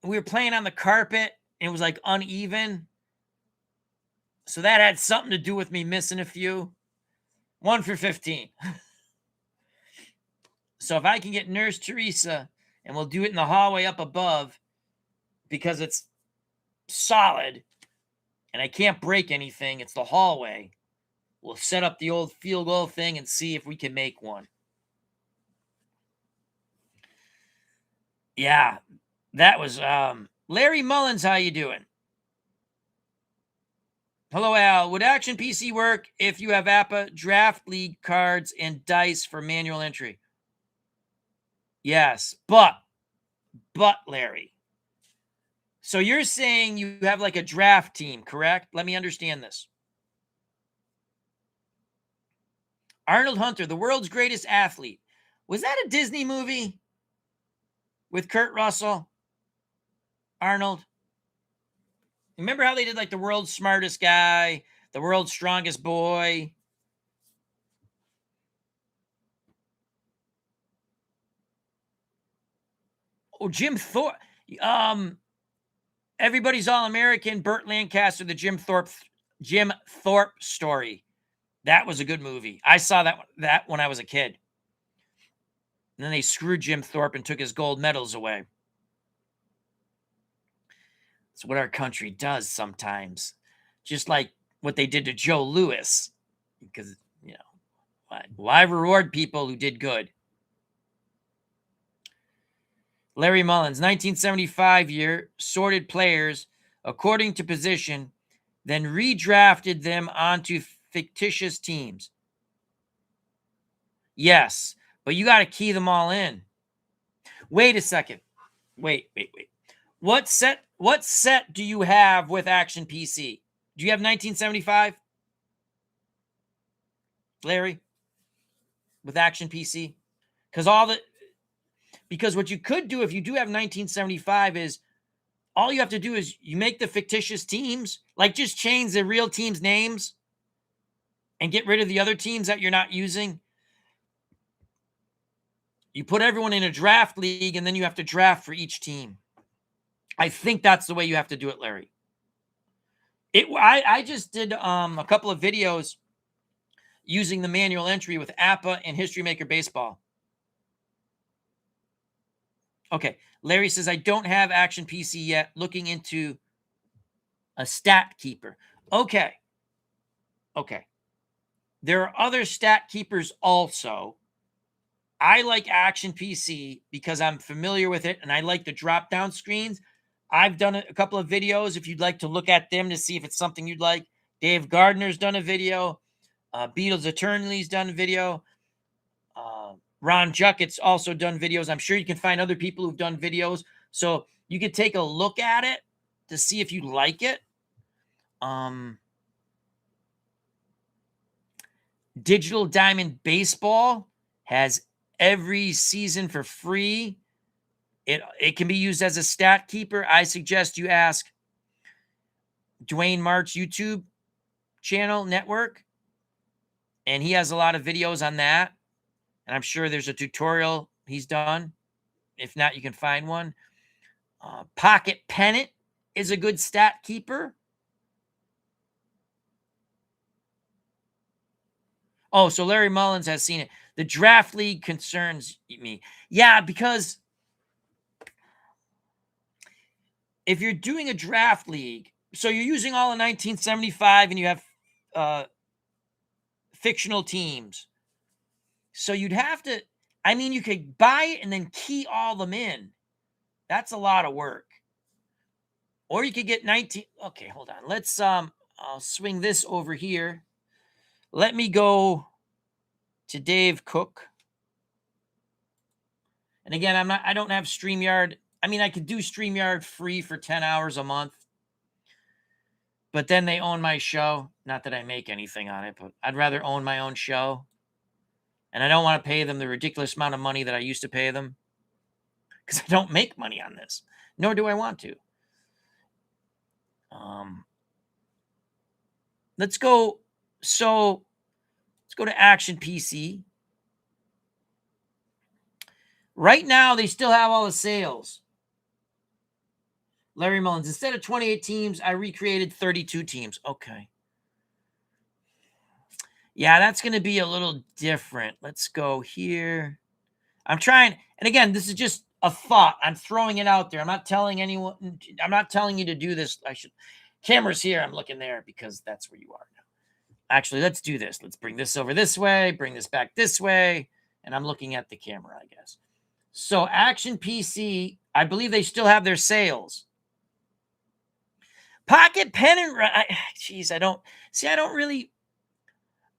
we were playing on the carpet, and it was like uneven. So that had something to do with me missing a few. 1 for 15. So if I can get Nurse Teresa, and we'll do it in the hallway up above, because it's solid, and I can't break anything, it's the hallway. We'll set up the old field goal thing and see if we can make one. Yeah, that was Larry Mullins. How you doing? Hello, Al. Would Action PC work if you have APA, draft league cards, and dice for manual entry? Yes, but Larry. So you're saying you have like a draft team, correct? Let me understand this. Arnold Hunter, the world's greatest athlete. Was that a Disney movie with Kurt Russell? Arnold? Remember how they did like the world's smartest guy, the world's strongest boy? Oh, Jim Thorpe. Everybody's All-American, Burt Lancaster, the Jim Thorpe story. That was a good movie. I saw that when I was a kid. And then they screwed Jim Thorpe and took his gold medals away. It's what our country does sometimes. Just like what they did to Joe Louis. Because, why reward people who did good? Larry Mullins, 1975 year, sorted players according to position, then redrafted them onto fictitious teams. Yes, but you got to key them all in. Wait a second. Wait. What set do you have with Action PC? Do you have 1975? Larry? With Action PC? Because what you could do if you do have 1975 is all you have to do is you make the fictitious teams, like just change the real teams' names and get rid of the other teams that you're not using. You put everyone in a draft league, and then you have to draft for each team. I think that's the way you have to do it, Larry. I just did a couple of videos using the manual entry with APA and History Maker Baseball. Okay, Larry says, I don't have Action PC yet. Looking into a stat keeper. Okay. There are other stat keepers also. I like Action PC because I'm familiar with it and I like the drop-down screens. I've done a couple of videos if you'd like to look at them to see if it's something you'd like. Dave Gardner's done a video. Beatles Eternally's done a video. Ron Jucket's also done videos. I'm sure you can find other people who've done videos. So you could take a look at it to see if you like it. Digital Diamond Baseball has every season for free. It can be used as a stat keeper. I suggest you ask Dwayne Mart's YouTube channel network, and he has a lot of videos on that. And I'm sure there's a tutorial he's done. If not, you can find one. Pocket Pennant is a good stat keeper. Oh, so Larry Mullins has seen it. The draft league concerns me. Yeah, because if you're doing a draft league, so you're using all of 1975 and you have fictional teams. So you'd have to, you could buy it and then key all them in. That's a lot of work. Or you could get 19. Okay, hold on. Let's I'll swing this over here. Let me go to Dave Cook. And again, I don't have StreamYard. I could do StreamYard free for 10 hours a month. But then they own my show. Not that I make anything on it, but I'd rather own my own show. And I don't want to pay them the ridiculous amount of money that I used to pay them. Because I don't make money on this. Nor do I want to. Let's go to Action PC. Right now, they still have all the sales. Larry Mullins, instead of 28 teams, I recreated 32 teams. Okay. Yeah, that's going to be a little different. Let's go here. I'm trying, and again, this is just a thought. I'm throwing it out there. I'm not telling anyone, I'm not telling you to do this. Camera's here. I'm looking there because that's where you are now. Actually, let's do this. Let's bring this over this way, bring this back this way, and I'm looking at the camera, I guess. So Action PC, I believe they still have their sales. Pocket Pennant, geez, I don't really,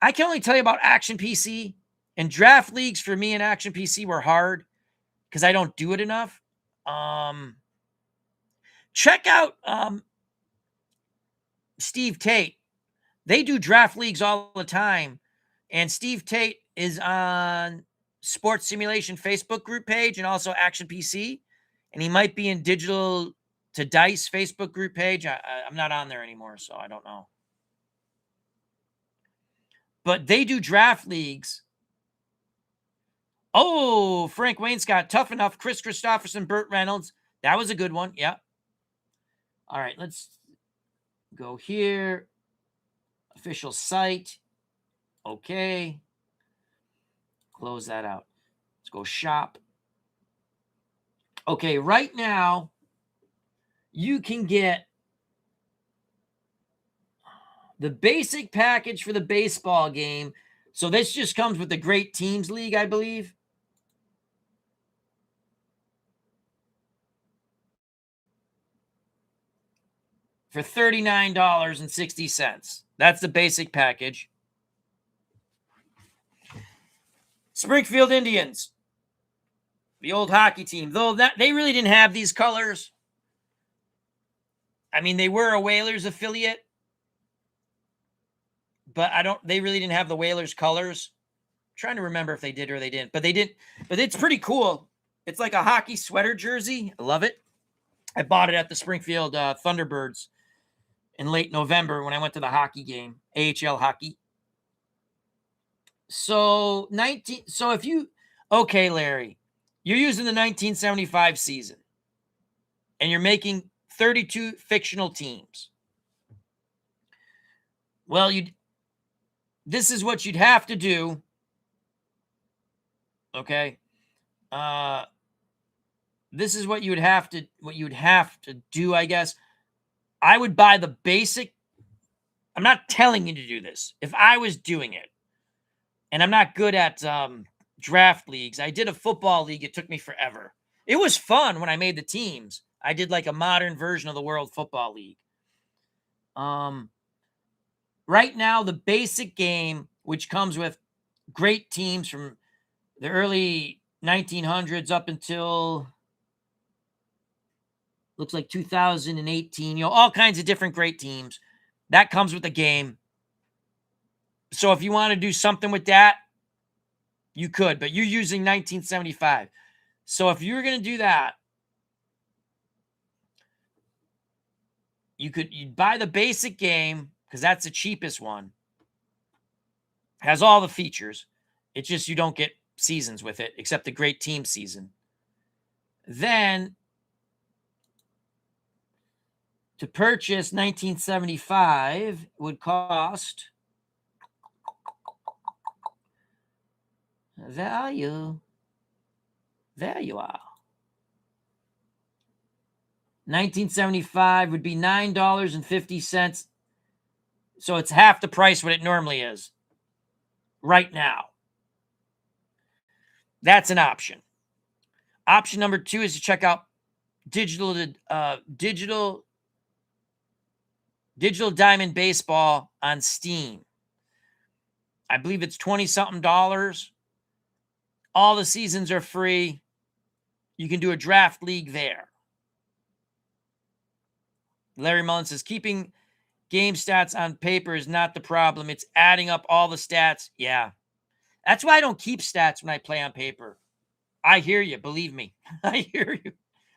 I can only tell you about Action PC, and draft leagues for me and Action PC were hard because I don't do it enough. Check out Steve Tate. They do draft leagues all the time, and Steve Tate is on Sports Simulation Facebook group page and also Action PC, and he might be in Digital to Dice Facebook group page. I'm not on there anymore, so I don't know. But they do draft leagues. Oh, Frank Wainscott, Tough Enough, Chris Christopherson, Burt Reynolds. That was a good one. Yeah. All right, let's go here. Official site. Okay. Close that out. Let's go shop. Okay, right now, you can get the basic package for the baseball game. So this just comes with the Great Teams League, I believe. for $39.60. That's the basic package. Springfield Indians, the old hockey team, though they really didn't have these colors. I mean, they were a Whalers affiliate, but they really didn't have the Whalers colors. I'm trying to remember if they did or they didn't, but they did. But it's pretty cool. It's like a hockey sweater jersey. I love it. I bought it at the Springfield Thunderbirds in late November when I went to the hockey game, AHL hockey. So okay, Larry, you're using the 1975 season and you're making 32 fictional teams. Well, this is what you'd have to do. Okay. This is what you would have to do, I guess. I would buy the basic. I'm not telling you to do this. If I was doing it, and I'm not good at draft leagues. I did a football league. It took me forever. It was fun when I made the teams. I did like a modern version of the World Football League. Right now, the basic game, which comes with great teams from the early 1900s up until looks like 2018, all kinds of different great teams. That comes with the game. So if you want to do something with that, you could, but you're using 1975. So if you're going to do that, you'd buy the basic game because that's the cheapest one. Has all the features. It's just you don't get seasons with it, except the great team season. Then to purchase 1975 would cost value. There you are. 1975 would be $9.50. So it's half the price what it normally is right now. That's an option. Option number 2 is to check out Digital Diamond Baseball on Steam. I believe it's $20-something. All the seasons are free. You can do a draft league there. Larry Mullen says, keeping game stats on paper is not the problem. It's adding up all the stats. Yeah. That's why I don't keep stats when I play on paper. I hear you. Believe me. I hear you.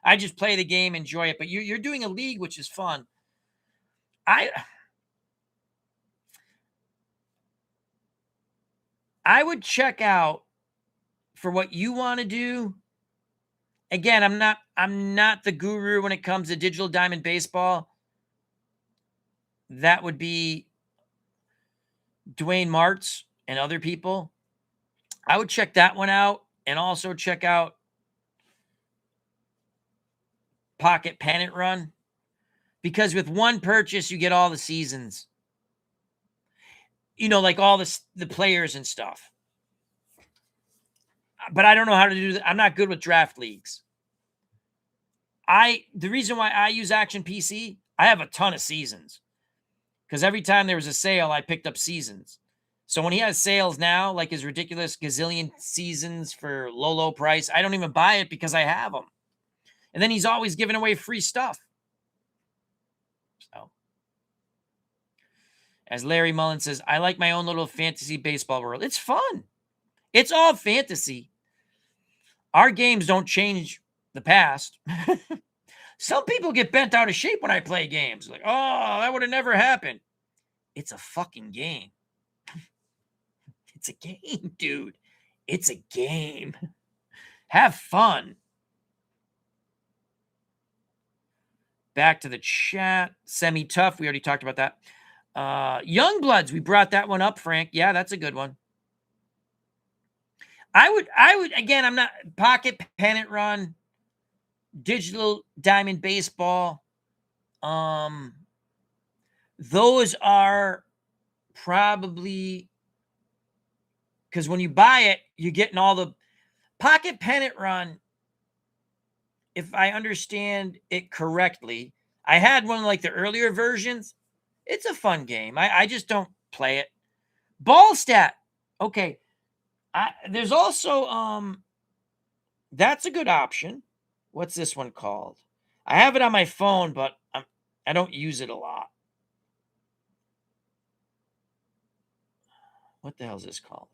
I just play the game, enjoy it. But you're doing a league, which is fun. I would check out for what you want to do. Again, I'm not the guru when it comes to Digital Diamond Baseball. That would be Dwayne Martz and other people. I would check that one out and also check out Pocket Pennant Run, because with one purchase, you get all the seasons. Like all the players and stuff. But I don't know how to do that. I'm not good with draft leagues. The reason why I use Action PC, I have a ton of seasons. Because every time there was a sale, I picked up seasons. So when he has sales now, like his ridiculous gazillion seasons for low price, I don't even buy it because I have them. And then he's always giving away free stuff. So, as Larry Mullen says, I like my own little fantasy baseball world. It's fun. It's all fantasy. Our games don't change the past. Some people get bent out of shape when I play games. Like, oh, that would have never happened. It's a fucking game. It's a game, dude. It's a game. Have fun. Back to the chat. Semi-tough. We already talked about that. Youngbloods. We brought that one up, Frank. Yeah, that's a good one. I would, again, I'm not Pocket Pennant Run, Digital Diamond Baseball. Those are probably, because when you buy it, you're getting all the Pocket Pennant Run. If I understand it correctly, I had one like the earlier versions. It's a fun game. I just don't play it. Ballstat. Okay. There's also that's a good option. What's this one called? I have it on my phone, but I don't use it a lot. What the hell is this called?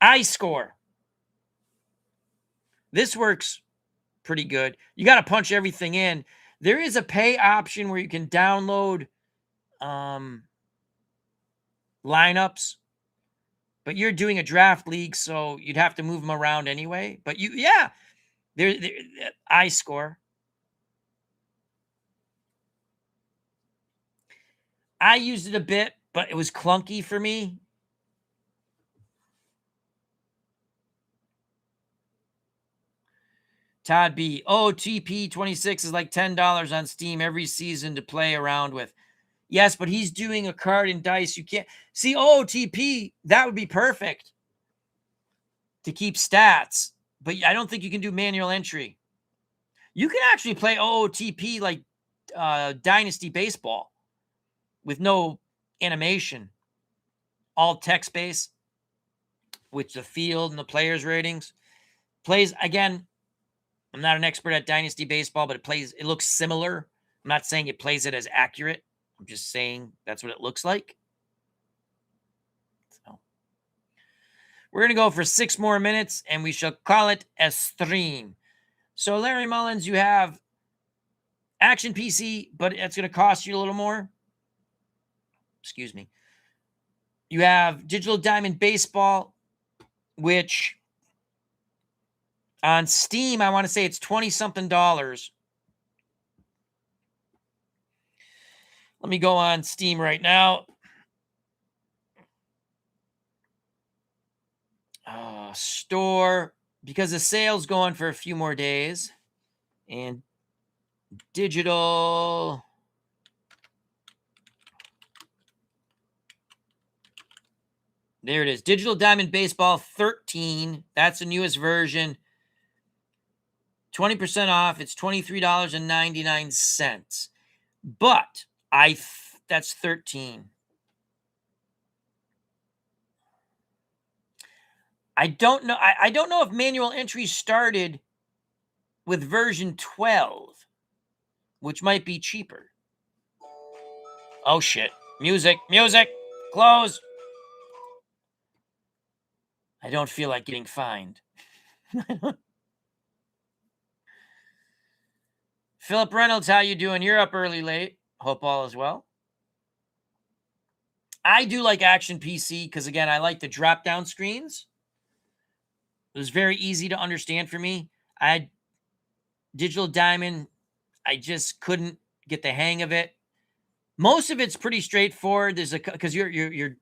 iScore. This works pretty good. You got to punch everything in. There is a pay option where you can download lineups, but you're doing a draft league, so you'd have to move them around anyway. But there iScore. I used it a bit, but it was clunky for me. Todd B. OTP 26 is like $10 on Steam every season to play around with. Yes, but he's doing a card and dice. You can't see OTP. That would be perfect to keep stats, but I don't think you can do manual entry. You can actually play OOTP like Dynasty Baseball with no animation, all text based, with the field and the players' ratings. Plays again. I'm not an expert at Dynasty Baseball, but it looks similar. I'm not saying it plays it as accurate. I'm just saying that's what it looks like. So we're going to go for 6 more minutes, and we shall call it a stream. So, Larry Mullins, you have Action PC, but it's going to cost you a little more. Excuse me. You have Digital Diamond Baseball, which on Steam, I want to say it's $20-something. Let me go on Steam right now. Store, because the sale's going for a few more days. And digital. There it is. Digital Diamond Baseball 13. That's the newest version. 20% off. It's $23.99. But that's 13. I don't know. I don't know if manual entry started with version 12, which might be cheaper. Oh shit. Music. Close. I don't feel like getting fined. Philip Reynolds, how you doing? You're up early late. Hope all is well. I do like Action PC because, again, I like the drop-down screens. It was very easy to understand for me. I had Digital Diamond. I just couldn't get the hang of it. Most of it's pretty straightforward. Because you're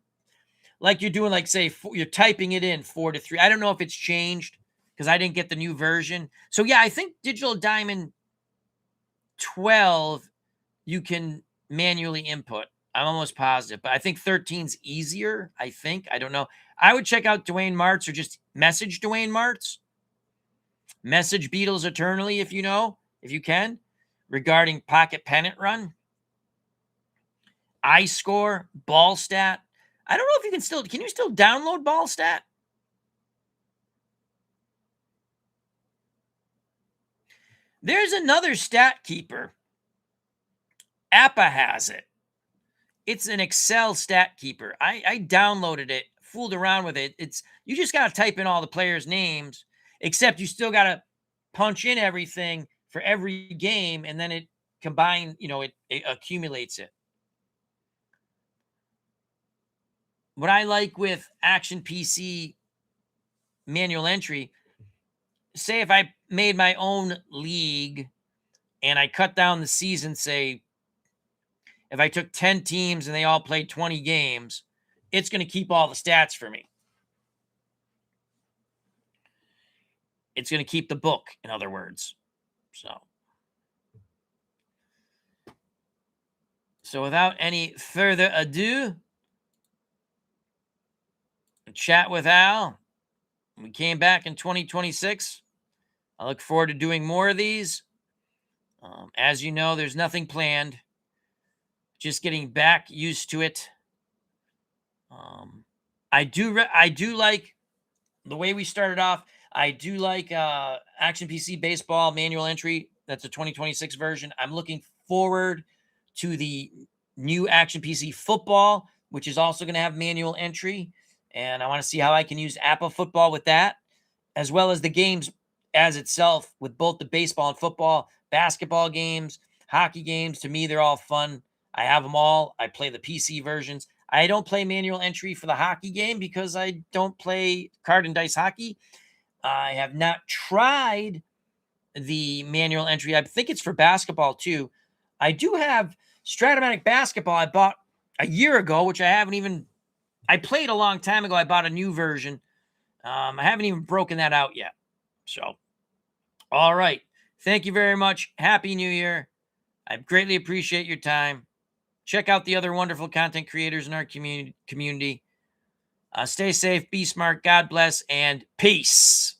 like you're doing, like, say, you're typing it in 4 to 3. I don't know if it's changed because I didn't get the new version. So yeah, I think Digital Diamond 12 you can manually input. I'm almost positive, but I think 13's easier. I don't know. I would check out Dwayne Martz or just message Dwayne Martz. Message Beatles Eternally if you can, regarding Pocket Pennant Run. iScore, Ballstat. I don't know if you can you still download Ballstat? There's another stat keeper. Appa has it. It's an Excel stat keeper. I downloaded it, fooled around with it. You just got to type in all the players' names, except you still got to punch in everything for every game, and then it it accumulates it. What I like with Action PC manual entry, say if I made my own league and I cut down the season, say if I took 10 teams and they all played 20 games, it's going to keep all the stats for me. It's going to keep the book, in other words. So without any further ado, chat with Al. We came back in 2026. I look forward to doing more of these. As you know, there's nothing planned. Just getting back used to it. I do like the way we started off. I do like Action PC Baseball manual entry. That's a 2026 version. I'm looking forward to the new Action PC Football, which is also going to have manual entry. And I want to see how I can use Apple Football with that, as well as the games as itself with both the baseball and football, basketball games, hockey games. To me, they're all fun. I have them all. I play the PC versions. I don't play manual entry for the hockey game because I don't play card and dice hockey. I have not tried the manual entry. I think it's for basketball too. I do have Stratomatic Basketball I bought a year ago, which I haven't even, I played a long time ago. I bought a new version. I haven't even broken that out yet. So, all right. Thank you very much. Happy New Year. I greatly appreciate your time. Check out the other wonderful content creators in our community. Stay safe, be smart, God bless, and peace.